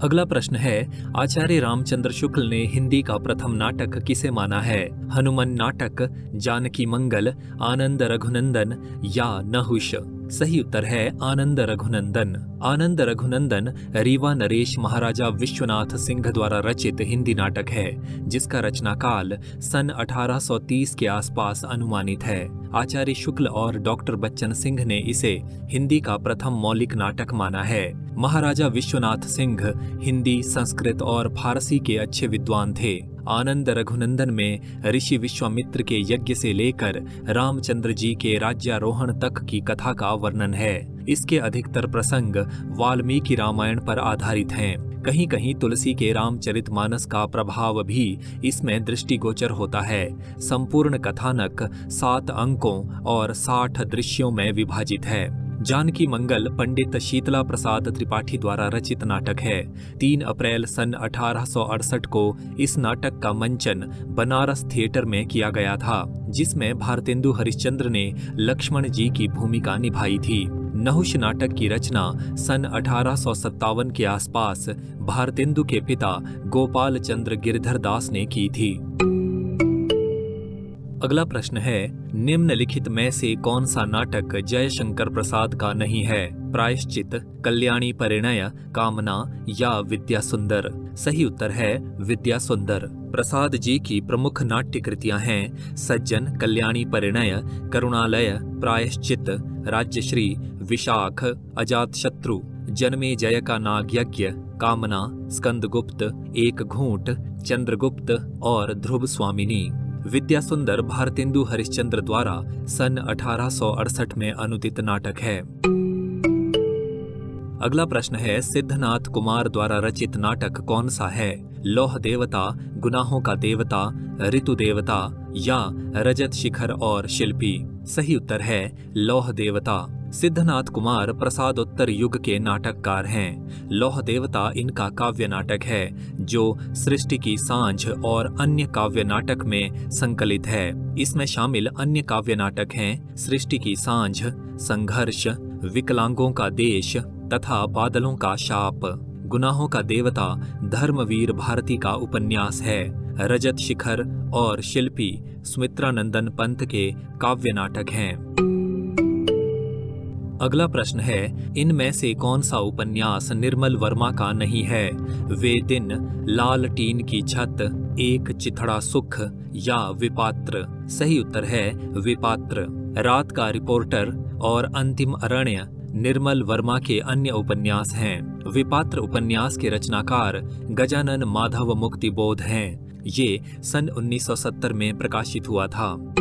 अगला प्रश्न है, आचार्य रामचंद्र शुक्ल ने हिंदी का प्रथम नाटक किसे माना है? हनुमान नाटक, जानकी मंगल, आनंद रघुनंदन या नहुष? सही उत्तर है आनंद रघुनंदन। आनंद रघुनंदन रीवा नरेश महाराजा विश्वनाथ सिंह द्वारा रचित हिंदी नाटक है, जिसका रचनाकाल सन 1830 के आसपास अनुमानित है। आचार्य शुक्ल और डॉक्टर बच्चन सिंह ने इसे हिंदी का प्रथम मौलिक नाटक माना है। महाराजा विश्वनाथ सिंह हिंदी, संस्कृत और फारसी के अच्छे विद्वान थे। आनंद रघुनंदन में ऋषि विश्वामित्र के यज्ञ से लेकर रामचंद्र जी के राज्यारोहण तक की कथा का वर्णन है। इसके अधिकतर प्रसंग वाल्मीकि रामायण पर आधारित हैं। कहीं कहीं तुलसी के रामचरितमानस का प्रभाव भी इसमें दृष्टिगोचर होता है। संपूर्ण कथानक 7 अंकों और 60 दृश्यों में विभाजित है। जानकी मंगल पंडित शीतला प्रसाद त्रिपाठी द्वारा रचित नाटक है। 3 अप्रैल सन 1868 को इस नाटक का मंचन बनारस थिएटर में किया गया था, जिसमें भारतेंदु हरिश्चंद्र ने लक्ष्मण जी की भूमिका निभाई थी। नहुष नाटक की रचना सन 1857 के आसपास भारतेंदु के पिता गोपाल चंद्र गिरधर दास ने की थी। अगला प्रश्न है, निम्नलिखित में से कौन सा नाटक जयशंकर प्रसाद का नहीं है? प्रायश्चित, कल्याणी परिणय, कामना या विद्या सुंदर? सही उत्तर है विद्या सुंदर। प्रसाद जी की प्रमुख नाट्य कृतियां हैं सज्जन, कल्याणी परिणय, करुणालय, प्रायश्चित, राज्यश्री, विशाख, अजातशत्रु, जन्मे जय का नाग यज्ञ, कामना, स्कंदगुप्त, एक घूंट, चंद्रगुप्त और ध्रुव स्वामिनी। विद्या सुंदर भारतेंदु हरिश्चंद्र द्वारा सन 1868 में अनुदित नाटक है। अगला प्रश्न है, सिद्धनाथ कुमार द्वारा रचित नाटक कौन सा है? लौह देवता, गुनाहों का देवता, ऋतु देवता या रजत शिखर और शिल्पी? सही उत्तर है लौह देवता। सिद्धनाथ कुमार प्रसादोत्तर युग के नाटककार हैं। लौह देवता इनका काव्य नाटक है, जो सृष्टि की सांझ और अन्य काव्य नाटक में संकलित है। इसमें शामिल अन्य काव्य नाटक हैं सृष्टि की सांझ, संघर्ष, विकलांगों का देश तथा बादलों का शाप। गुनाहों का देवता धर्मवीर भारती का उपन्यास है। रजत शिखर और शिल्पी सुमित्रानंदन पंत के काव्य नाटक हैं। अगला प्रश्न है, इनमें से कौन सा उपन्यास निर्मल वर्मा का नहीं है? वे दिन, लाल टीन की छत, एक चिथड़ा सुख या विपात्र? सही उत्तर है विपात्र। रात का रिपोर्टर और अंतिम अरण्य निर्मल वर्मा के अन्य उपन्यास हैं। विपात्र उपन्यास के रचनाकार गजानन माधव मुक्तिबोध हैं। ये सन 1970 में प्रकाशित हुआ था।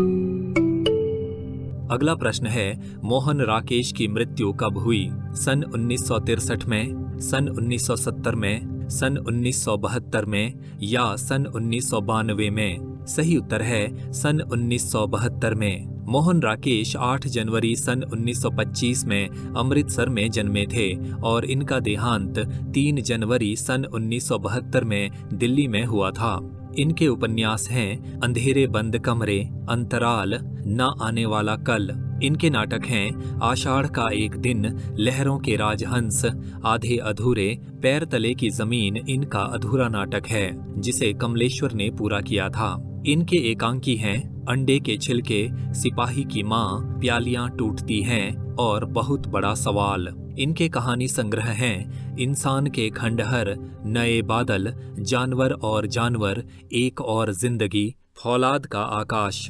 अगला प्रश्न है, मोहन राकेश की मृत्यु कब हुई? सन 1963 में, सन 1970 में, सन 1972 में या सन 1992 में? सही उत्तर है सन 1972 में। मोहन राकेश 8 जनवरी सन 1925 में अमृतसर में जन्मे थे और इनका देहांत 3 जनवरी सन 1972 में दिल्ली में हुआ था। इनके उपन्यास हैं अंधेरे बंद कमरे, अंतराल, न आने वाला कल। इनके नाटक हैं आषाढ़ का एक दिन, लहरों के राजहंस, आधे अधूरे, पैर तले की जमीन इनका अधूरा नाटक है, जिसे कमलेश्वर ने पूरा किया था। इनके एकांकी हैं अंडे के छिलके, सिपाही की माँ, प्यालियां टूटती हैं और बहुत बड़ा सवाल। इनके कहानी संग्रह हैं इंसान के खंडहर, नए बादल, जानवर और जानवर, एक और जिंदगी, फौलाद का आकाश।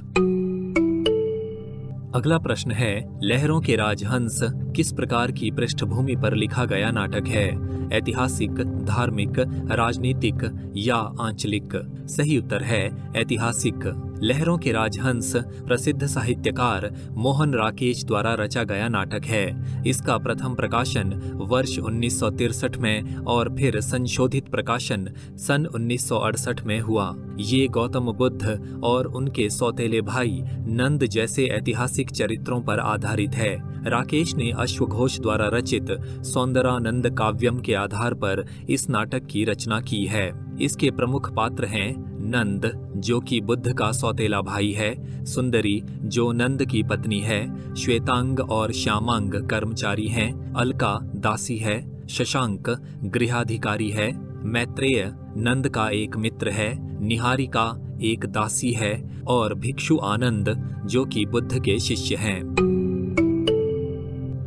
अगला प्रश्न है, लहरों के राजहंस किस प्रकार की पृष्ठभूमि पर लिखा गया नाटक है? ऐतिहासिक, धार्मिक, राजनीतिक या आंचलिक? सही उत्तर है ऐतिहासिक। लहरों के राजहंस प्रसिद्ध साहित्यकार मोहन राकेश द्वारा रचा गया नाटक है। इसका प्रथम प्रकाशन वर्ष 1963 में और फिर संशोधित प्रकाशन सन 1968 में हुआ। ये गौतम बुद्ध और उनके सौतेले भाई नंद जैसे ऐतिहासिक चरित्रों पर आधारित है। राकेश ने अश्वघोष द्वारा रचित सौंदरानंद काव्यम के आधार पर इस नाटक की रचना की है। इसके प्रमुख पात्र हैं नंद, जो कि बुद्ध का सौतेला भाई है, सुंदरी, जो नंद की पत्नी है, श्वेतांग और श्यामांग कर्मचारी हैं, अलका दासी है, शशांक गृहाधिकारी है, मैत्रेय नंद का एक मित्र है, निहारिका एक दासी है और भिक्षु आनंद जो कि बुद्ध के शिष्य हैं।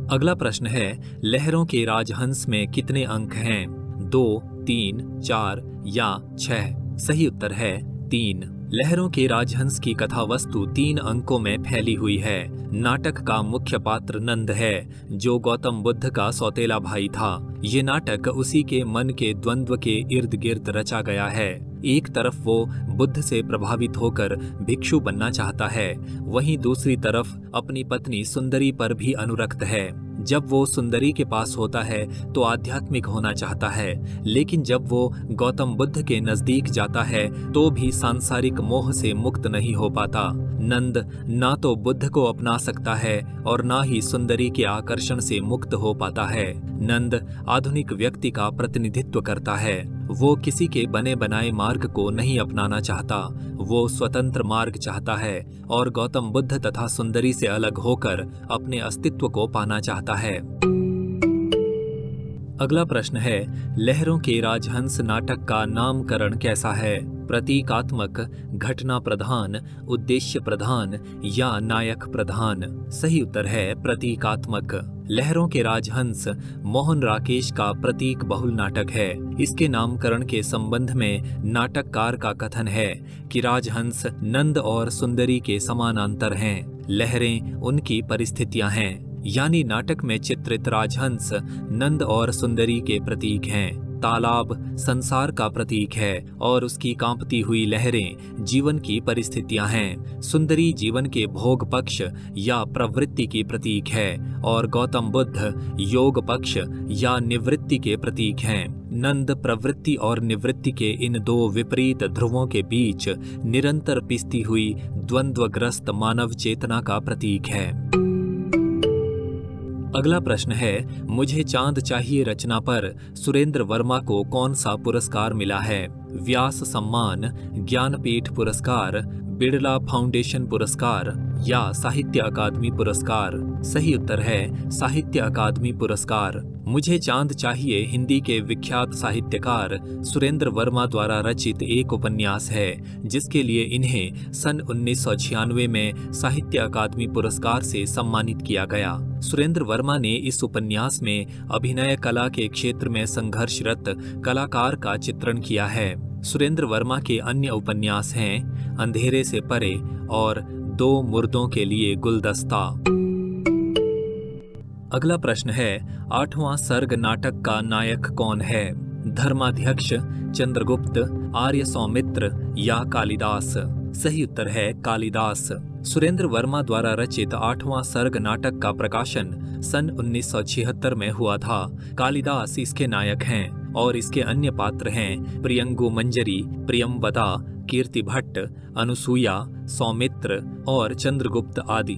अगला प्रश्न है, लहरों के राजहंस में कितने अंक हैं? 2, 3, 4 या 6? सही उत्तर है 3। लहरों के राजहंस की कथा वस्तु 3 अंकों में फैली हुई है। नाटक का मुख्य पात्र नंद है, जो गौतम बुद्ध का सौतेला भाई था। ये नाटक उसी के मन के द्वंद्व के इर्द गिर्द रचा गया है। एक तरफ वो बुद्ध से प्रभावित होकर भिक्षु बनना चाहता है, वहीं दूसरी तरफ अपनी पत्नी सुंदरी पर भी अनुरक्त है। जब वो सुंदरी के पास होता है तो आध्यात्मिक होना चाहता है, लेकिन जब वो गौतम बुद्ध के नजदीक जाता है तो भी सांसारिक मोह से मुक्त नहीं हो पाता। नंद ना तो बुद्ध को अपना सकता है और ना ही सुंदरी के आकर्षण से मुक्त हो पाता है। नंद आधुनिक व्यक्ति का प्रतिनिधित्व करता है। वो किसी के बने बनाए मार्ग को नहीं अपनाना चाहता, वो स्वतंत्र मार्ग चाहता है और गौतम बुद्ध तथा सुंदरी से अलग होकर अपने अस्तित्व को पाना चाहता है। अगला प्रश्न है, लहरों के राजहंस नाटक का नामकरण कैसा है? प्रतीकात्मक, घटना प्रधान, उद्देश्य प्रधान या नायक प्रधान? सही उत्तर है प्रतीकात्मक। लहरों के राजहंस मोहन राकेश का प्रतीक बहुल नाटक है। इसके नामकरण के संबंध में नाटककार का कथन है कि राजहंस नंद और सुंदरी के समानांतर हैं, लहरें उनकी परिस्थितियां हैं। यानी नाटक में चित्रित राजहंस नंद और सुंदरी के प्रतीक हैं। तालाब संसार का प्रतीक है और उसकी कांपती हुई लहरें जीवन की परिस्थितियां हैं। सुंदरी जीवन के भोग पक्ष या प्रवृत्ति की प्रतीक है और गौतम बुद्ध योग पक्ष या निवृत्ति के प्रतीक हैं। नंद प्रवृत्ति और निवृत्ति के इन 2 विपरीत ध्रुवों के बीच निरंतर पिसती हुई द्वंद्वग्रस्त मानव चेतना का प्रतीक है। अगला प्रश्न है, मुझे चांद चाहिए रचना पर सुरेंद्र वर्मा को कौन सा पुरस्कार मिला है? व्यास सम्मान, ज्ञानपीठ पुरस्कार, बिड़ला फाउंडेशन पुरस्कार या साहित्य अकादमी पुरस्कार? सही उत्तर है साहित्य अकादमी पुरस्कार। मुझे चांद चाहिए हिंदी के विख्यात साहित्यकार सुरेंद्र वर्मा द्वारा रचित एक उपन्यास है, जिसके लिए इन्हें सन 1996 में साहित्य अकादमी पुरस्कार से सम्मानित किया गया। सुरेंद्र वर्मा ने इस उपन्यास में अभिनय कला के क्षेत्र में संघर्षरत कलाकार का चित्रण किया है। सुरेंद्र वर्मा के अन्य उपन्यास हैं अंधेरे से परे और 2 मुर्दों के लिए गुलदस्ता। अगला प्रश्न है, 8वां सर्ग नाटक का नायक कौन है? धर्माध्यक्ष, चंद्रगुप्त, आर्य सौमित्र या कालिदास? सही उत्तर है कालिदास। सुरेंद्र वर्मा द्वारा रचित 8वां सर्ग नाटक का प्रकाशन सन 1976 में हुआ था। कालिदास इसके नायक हैं और इसके अन्य पात्र हैं प्रियंगु मंजरी, प्रियंवदा, कीर्ति भट्ट, अनुसूया, सौमित्र और चंद्रगुप्त आदि।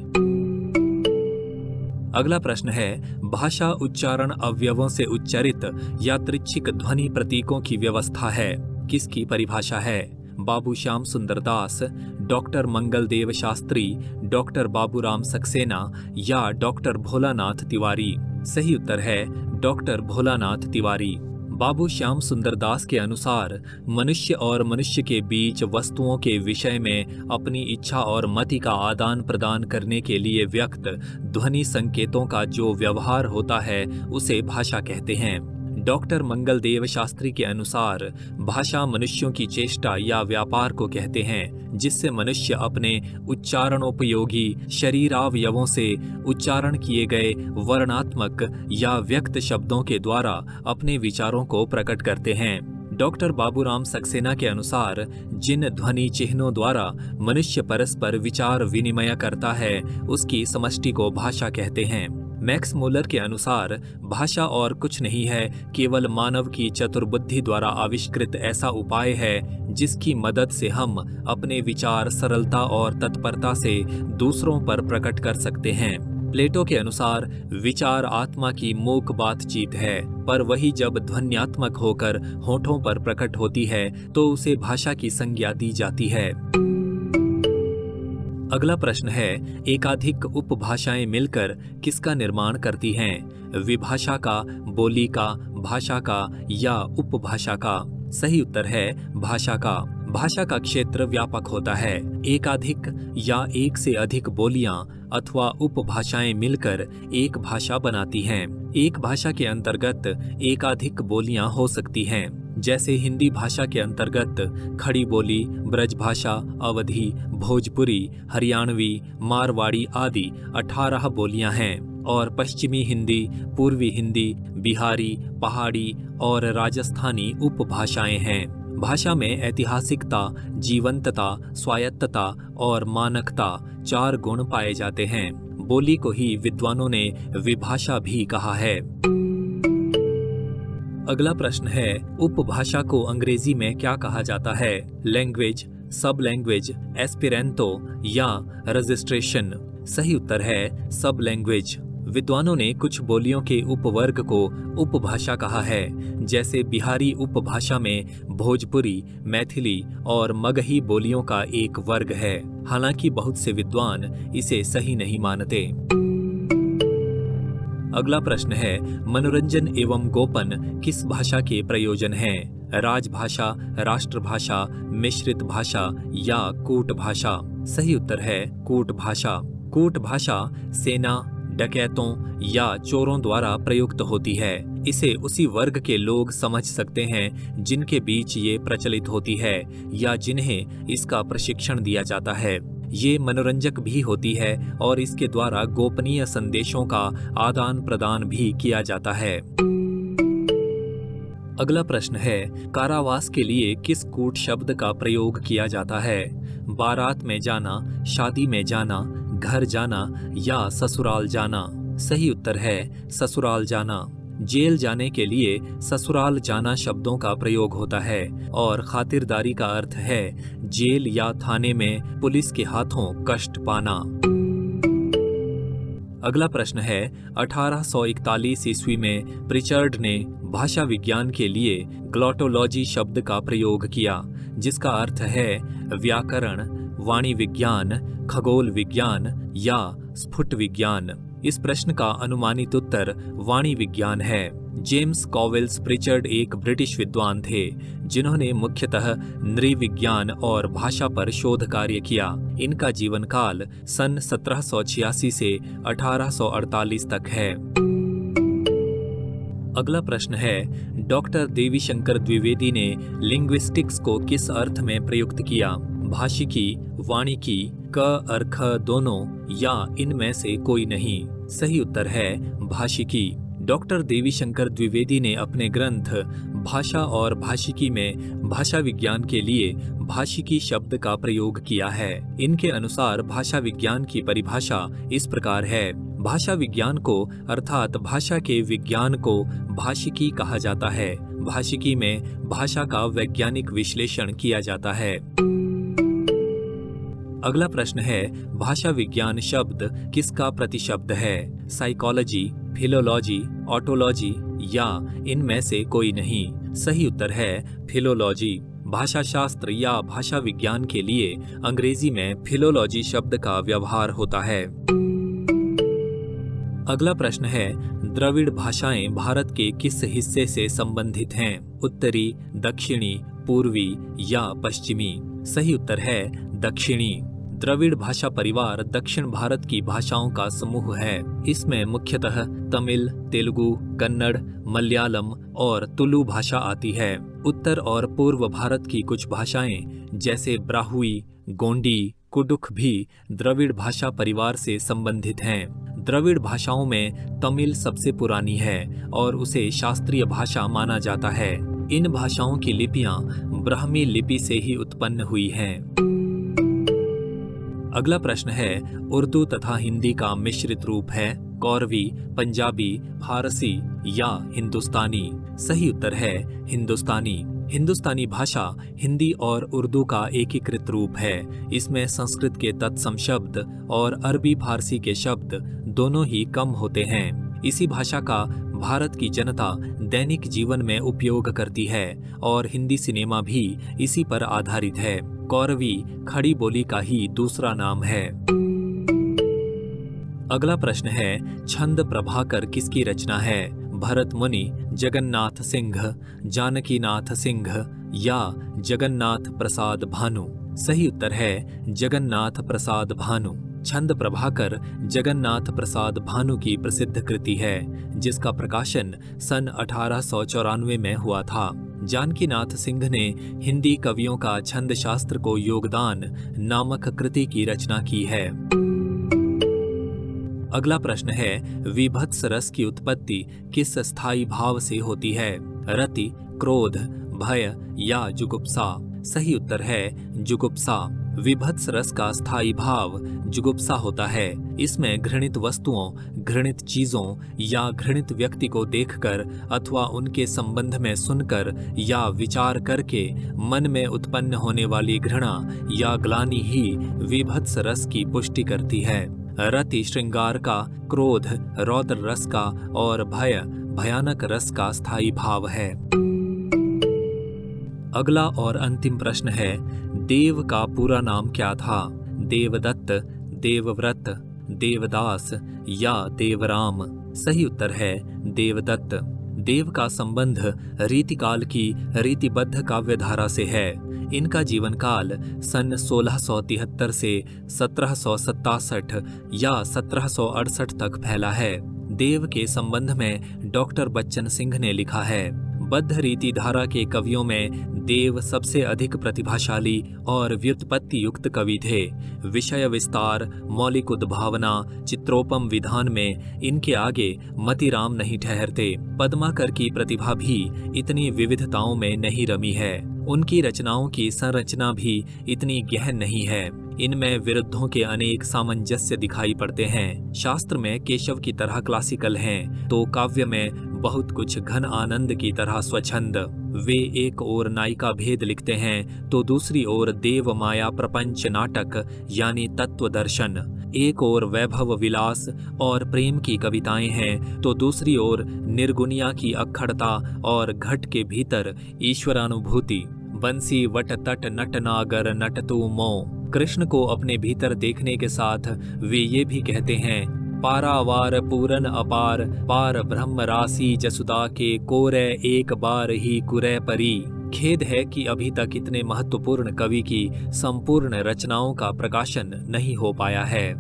अगला प्रश्न है, भाषा उच्चारण अवयवों से उच्चारित यादृच्छिक ध्वनि प्रतीकों की व्यवस्था है, किसकी परिभाषा है? बाबू श्याम सुंदर दास, डॉक्टर मंगल देव शास्त्री, डॉक्टर बाबूराम सक्सेना या डॉक्टर भोलानाथ तिवारी? सही उत्तर है डॉक्टर भोलानाथ तिवारी। बाबू श्याम सुंदर दास के अनुसार मनुष्य और मनुष्य के बीच वस्तुओं के विषय में अपनी इच्छा और मति का आदान प्रदान करने के लिए व्यक्त ध्वनि संकेतों का जो व्यवहार होता है उसे भाषा कहते हैं। डॉक्टर मंगल देव शास्त्री के अनुसार भाषा मनुष्यों की चेष्टा या व्यापार को कहते हैं, जिससे मनुष्य अपने उच्चारणोपयोगी शरीरावयवों से उच्चारण किए गए वर्णात्मक या व्यक्त शब्दों के द्वारा अपने विचारों को प्रकट करते हैं। डॉक्टर बाबूराम सक्सेना के अनुसार जिन ध्वनि चिन्हों द्वारा मनुष्य परस्पर विचार विनिमय करता है उसकी समष्टि को भाषा कहते हैं। मैक्स मूलर के अनुसार भाषा और कुछ नहीं है, केवल मानव की चतुर्बुद्धि द्वारा आविष्कृत ऐसा उपाय है जिसकी मदद से हम अपने विचार सरलता और तत्परता से दूसरों पर प्रकट कर सकते हैं। प्लेटो के अनुसार विचार आत्मा की मूक बातचीत है, पर वही जब ध्वन्यात्मक होकर होठों पर प्रकट होती है तो उसे भाषा की संज्ञा दी जाती है। अगला प्रश्न है, एकाधिक उपभाषाएं मिलकर किसका निर्माण करती हैं? विभाषा का, बोली का, भाषा का या उपभाषा का? सही उत्तर है भाषा का। भाषा का क्षेत्र व्यापक होता है। एकाधिक या एक से अधिक बोलियां अथवा उपभाषाएं मिलकर एक भाषा बनाती हैं। एक भाषा के अंतर्गत एकाधिक बोलियां हो सकती हैं, जैसे हिंदी भाषा के अंतर्गत खड़ी बोली, ब्रजभाषा, अवधी, भोजपुरी, हरियाणवी, मारवाड़ी आदि 18 बोलियां हैं और पश्चिमी हिंदी, पूर्वी हिंदी, बिहारी, पहाड़ी और राजस्थानी उपभाषाएं हैं। भाषा में ऐतिहासिकता, जीवंतता, स्वायत्तता और मानकता 4 गुण पाए जाते हैं। बोली को ही विद्वानों ने विभाषा भी कहा है। अगला प्रश्न है, उपभाषा को अंग्रेजी में क्या कहा जाता है? लैंग्वेज, सब लैंग्वेज, एस्पिरेंतो या रजिस्ट्रेशन? सही उत्तर है सब लैंग्वेज। विद्वानों ने कुछ बोलियों के उपवर्ग को उपभाषा कहा है, जैसे बिहारी उपभाषा में भोजपुरी, मैथिली और मगही बोलियों का एक वर्ग है। हालांकि बहुत से विद्वान इसे सही नहीं मानते। अगला प्रश्न है, मनोरंजन एवं गोपन किस भाषा के प्रयोजन हैं? राजभाषा, राष्ट्रभाषा, मिश्रित भाषा या कूट भाषा? सही उत्तर है कूट भाषा। कूट भाषा सेना, डकैतों या चोरों द्वारा प्रयुक्त होती है। इसे उसी वर्ग के लोग समझ सकते हैं जिनके बीच ये प्रचलित होती है या जिन्हें इसका प्रशिक्षण दिया जाता है। ये मनोरंजक भी होती है और इसके द्वारा गोपनीय संदेशों का आदान प्रदान भी किया जाता है। अगला प्रश्न है, कारावास के लिए किस कूट शब्द का प्रयोग किया जाता है? बारात में जाना, शादी में जाना, घर जाना या ससुराल जाना? सही उत्तर है ससुराल जाना। जेल जाने के लिए ससुराल जाना शब्दों का प्रयोग होता है और खातिरदारी का अर्थ है जेल या थाने में पुलिस के हाथों कष्ट पाना। अगला प्रश्न है, 1841 ईस्वी में प्रिचर्ड ने भाषा विज्ञान के लिए ग्लॉटोलॉजी शब्द का प्रयोग किया, जिसका अर्थ है व्याकरण, वाणी विज्ञान, खगोल विज्ञान या स्फुट विज्ञान। इस प्रश्न का अनुमानित उत्तर वाणी विज्ञान है। जेम्स कॉवेल्स प्रिचर्ड एक ब्रिटिश विद्वान थे जिन्होंने मुख्यतः नृविज्ञान और भाषा पर शोध कार्य किया। इनका जीवन काल सन 1786 से 1848 तक है। अगला प्रश्न है, डॉक्टर देवीशंकर द्विवेदी ने लिंग्विस्टिक्स को किस अर्थ में प्रयुक्त किया? भाषिकी, वाणिकी, क अर्थ दोनों या इनमें से कोई नहीं? सही उत्तर है भाषिकी। डॉक्टर देवीशंकर द्विवेदी ने अपने ग्रंथ भाषा और भाषिकी में भाषा विज्ञान के लिए भाषिकी शब्द का प्रयोग किया है। इनके अनुसार भाषा विज्ञान की परिभाषा इस प्रकार है, भाषा विज्ञान को अर्थात भाषा के विज्ञान को भाषिकी कहा जाता है। भाषिकी में भाषा का वैज्ञानिक विश्लेषण किया जाता है। अगला प्रश्न है, भाषा विज्ञान शब्द किसका प्रतिशब्द है? साइकोलॉजी, फिलोलॉजी, ऑटोलॉजी या इनमें से कोई नहीं? सही उत्तर है फिलोलॉजी। भाषा शास्त्र या भाषा विज्ञान के लिए अंग्रेजी में फिलोलॉजी शब्द का व्यवहार होता है। अगला प्रश्न है, द्रविड़ भाषाएं भारत के किस हिस्से से संबंधित हैं? उत्तरी, दक्षिणी, पूर्वी या पश्चिमी? सही उत्तर है दक्षिणी। द्रविड़ भाषा परिवार दक्षिण भारत की भाषाओं का समूह है। इसमें मुख्यतः तमिल, तेलुगु, कन्नड़, मलयालम और तुलु भाषा आती है। उत्तर और पूर्व भारत की कुछ भाषाएं जैसे ब्राहुई, गोंडी, कुडुख भी द्रविड़ भाषा परिवार से संबंधित हैं। द्रविड़ भाषाओं में तमिल सबसे पुरानी है और उसे शास्त्रीय भाषा माना जाता है। इन भाषाओं की लिपियां ब्राह्मी लिपि से ही उत्पन्न हुई हैं। अगला प्रश्न है, उर्दू तथा हिंदी का मिश्रित रूप है? कौरवी, पंजाबी, फारसी या हिंदुस्तानी? सही उत्तर है हिंदुस्तानी। हिंदुस्तानी भाषा हिंदी और उर्दू का एकीकृत रूप है। इसमें संस्कृत के तत्सम शब्द और अरबी फारसी के शब्द दोनों ही कम होते हैं। इसी भाषा का भारत की जनता दैनिक जीवन में उपयोग करती है और हिंदी सिनेमा भी इसी पर आधारित है। कौरवी खड़ी बोली का ही दूसरा नाम है। अगला प्रश्न है, छंद प्रभाकर किसकी रचना है? भरत मुनि, जगन्नाथ सिंह, जानकीनाथ सिंह या जगन्नाथ प्रसाद भानु? सही उत्तर है जगन्नाथ प्रसाद भानु। छंद प्रभाकर जगन्नाथ प्रसाद भानु की प्रसिद्ध कृति है, जिसका प्रकाशन सन 1894 में हुआ था। जानकीनाथ सिंह ने हिंदी कवियों का छंद शास्त्र को योगदान नामक कृति की रचना की है। अगला प्रश्न है, विभत्स रस की उत्पत्ति किस स्थायी भाव से होती है? रति, क्रोध, भय या जुगुप्सा? सही उत्तर है जुगुप्सा। विभत्स रस का स्थायी भाव जुगुप्सा होता है। इसमें घृणित वस्तुओं, घृणित चीजों या घृणित व्यक्ति को देखकर अथवा उनके संबंध में सुनकर या विचार करके मन में उत्पन्न होने वाली घृणा या ग्लानि ही विभत्स रस की पुष्टि करती है। रति श्रृंगार का, क्रोध रौद्र रस का और भय भयानक रस का स्थायी भाव है। अगला और अंतिम प्रश्न है, देव का पूरा नाम क्या था? देवदत्त, देवव्रत, देवदास या देवराम? सही उत्तर है देवदत्त। देव का संबंध रीतिकाल की रीतिबद्ध काव्यधारा से है। इनका जीवन काल सन 1673 से 1767 या 1768 तक फैला है। देव के संबंध में डॉक्टर बच्चन सिंह ने लिखा है, बद्ध रीति धारा के कवियों में देव सबसे अधिक प्रतिभाशाली और व्युत्पत्ति युक्त कवि थे। विषय विस्तार, मौलिक उद्भावना, चित्रोपम विधान में इनके आगे मतिराम नहीं ठहरते। पद्माकर की प्रतिभा भी इतनी विविधताओं में नहीं रमी है। उनकी रचनाओं की संरचना भी इतनी गहन नहीं है। इनमें विरुद्धों के अनेक सामंजस्य दिखाई पड़ते हैं। शास्त्र में केशव की तरह क्लासिकल हैं, तो काव्य में बहुत कुछ घन आनंद की तरह स्वच्छंद। वे एक ओर नायिका भेद लिखते हैं तो दूसरी ओर देव माया प्रपंच नाटक यानी तत्व दर्शन। एक ओर वैभव विलास और प्रेम की कविताएं हैं तो दूसरी ओर निर्गुनिया की अक्खड़ता और घट के भीतर ईश्वरानुभूति। बंसी वट तट नट नागर नट तू मो। कृष्ण को अपने भीतर देखने के साथ वे ये भी कहते हैं, पारावार पूरन अपार, पार ब्रह्म राशि जसुदा के कोरे एक बार ही कुरे परी। खेद है कि अभी तक इतने महत्वपूर्ण कवि की संपूर्ण रचनाओं का प्रकाशन नहीं हो पाया है।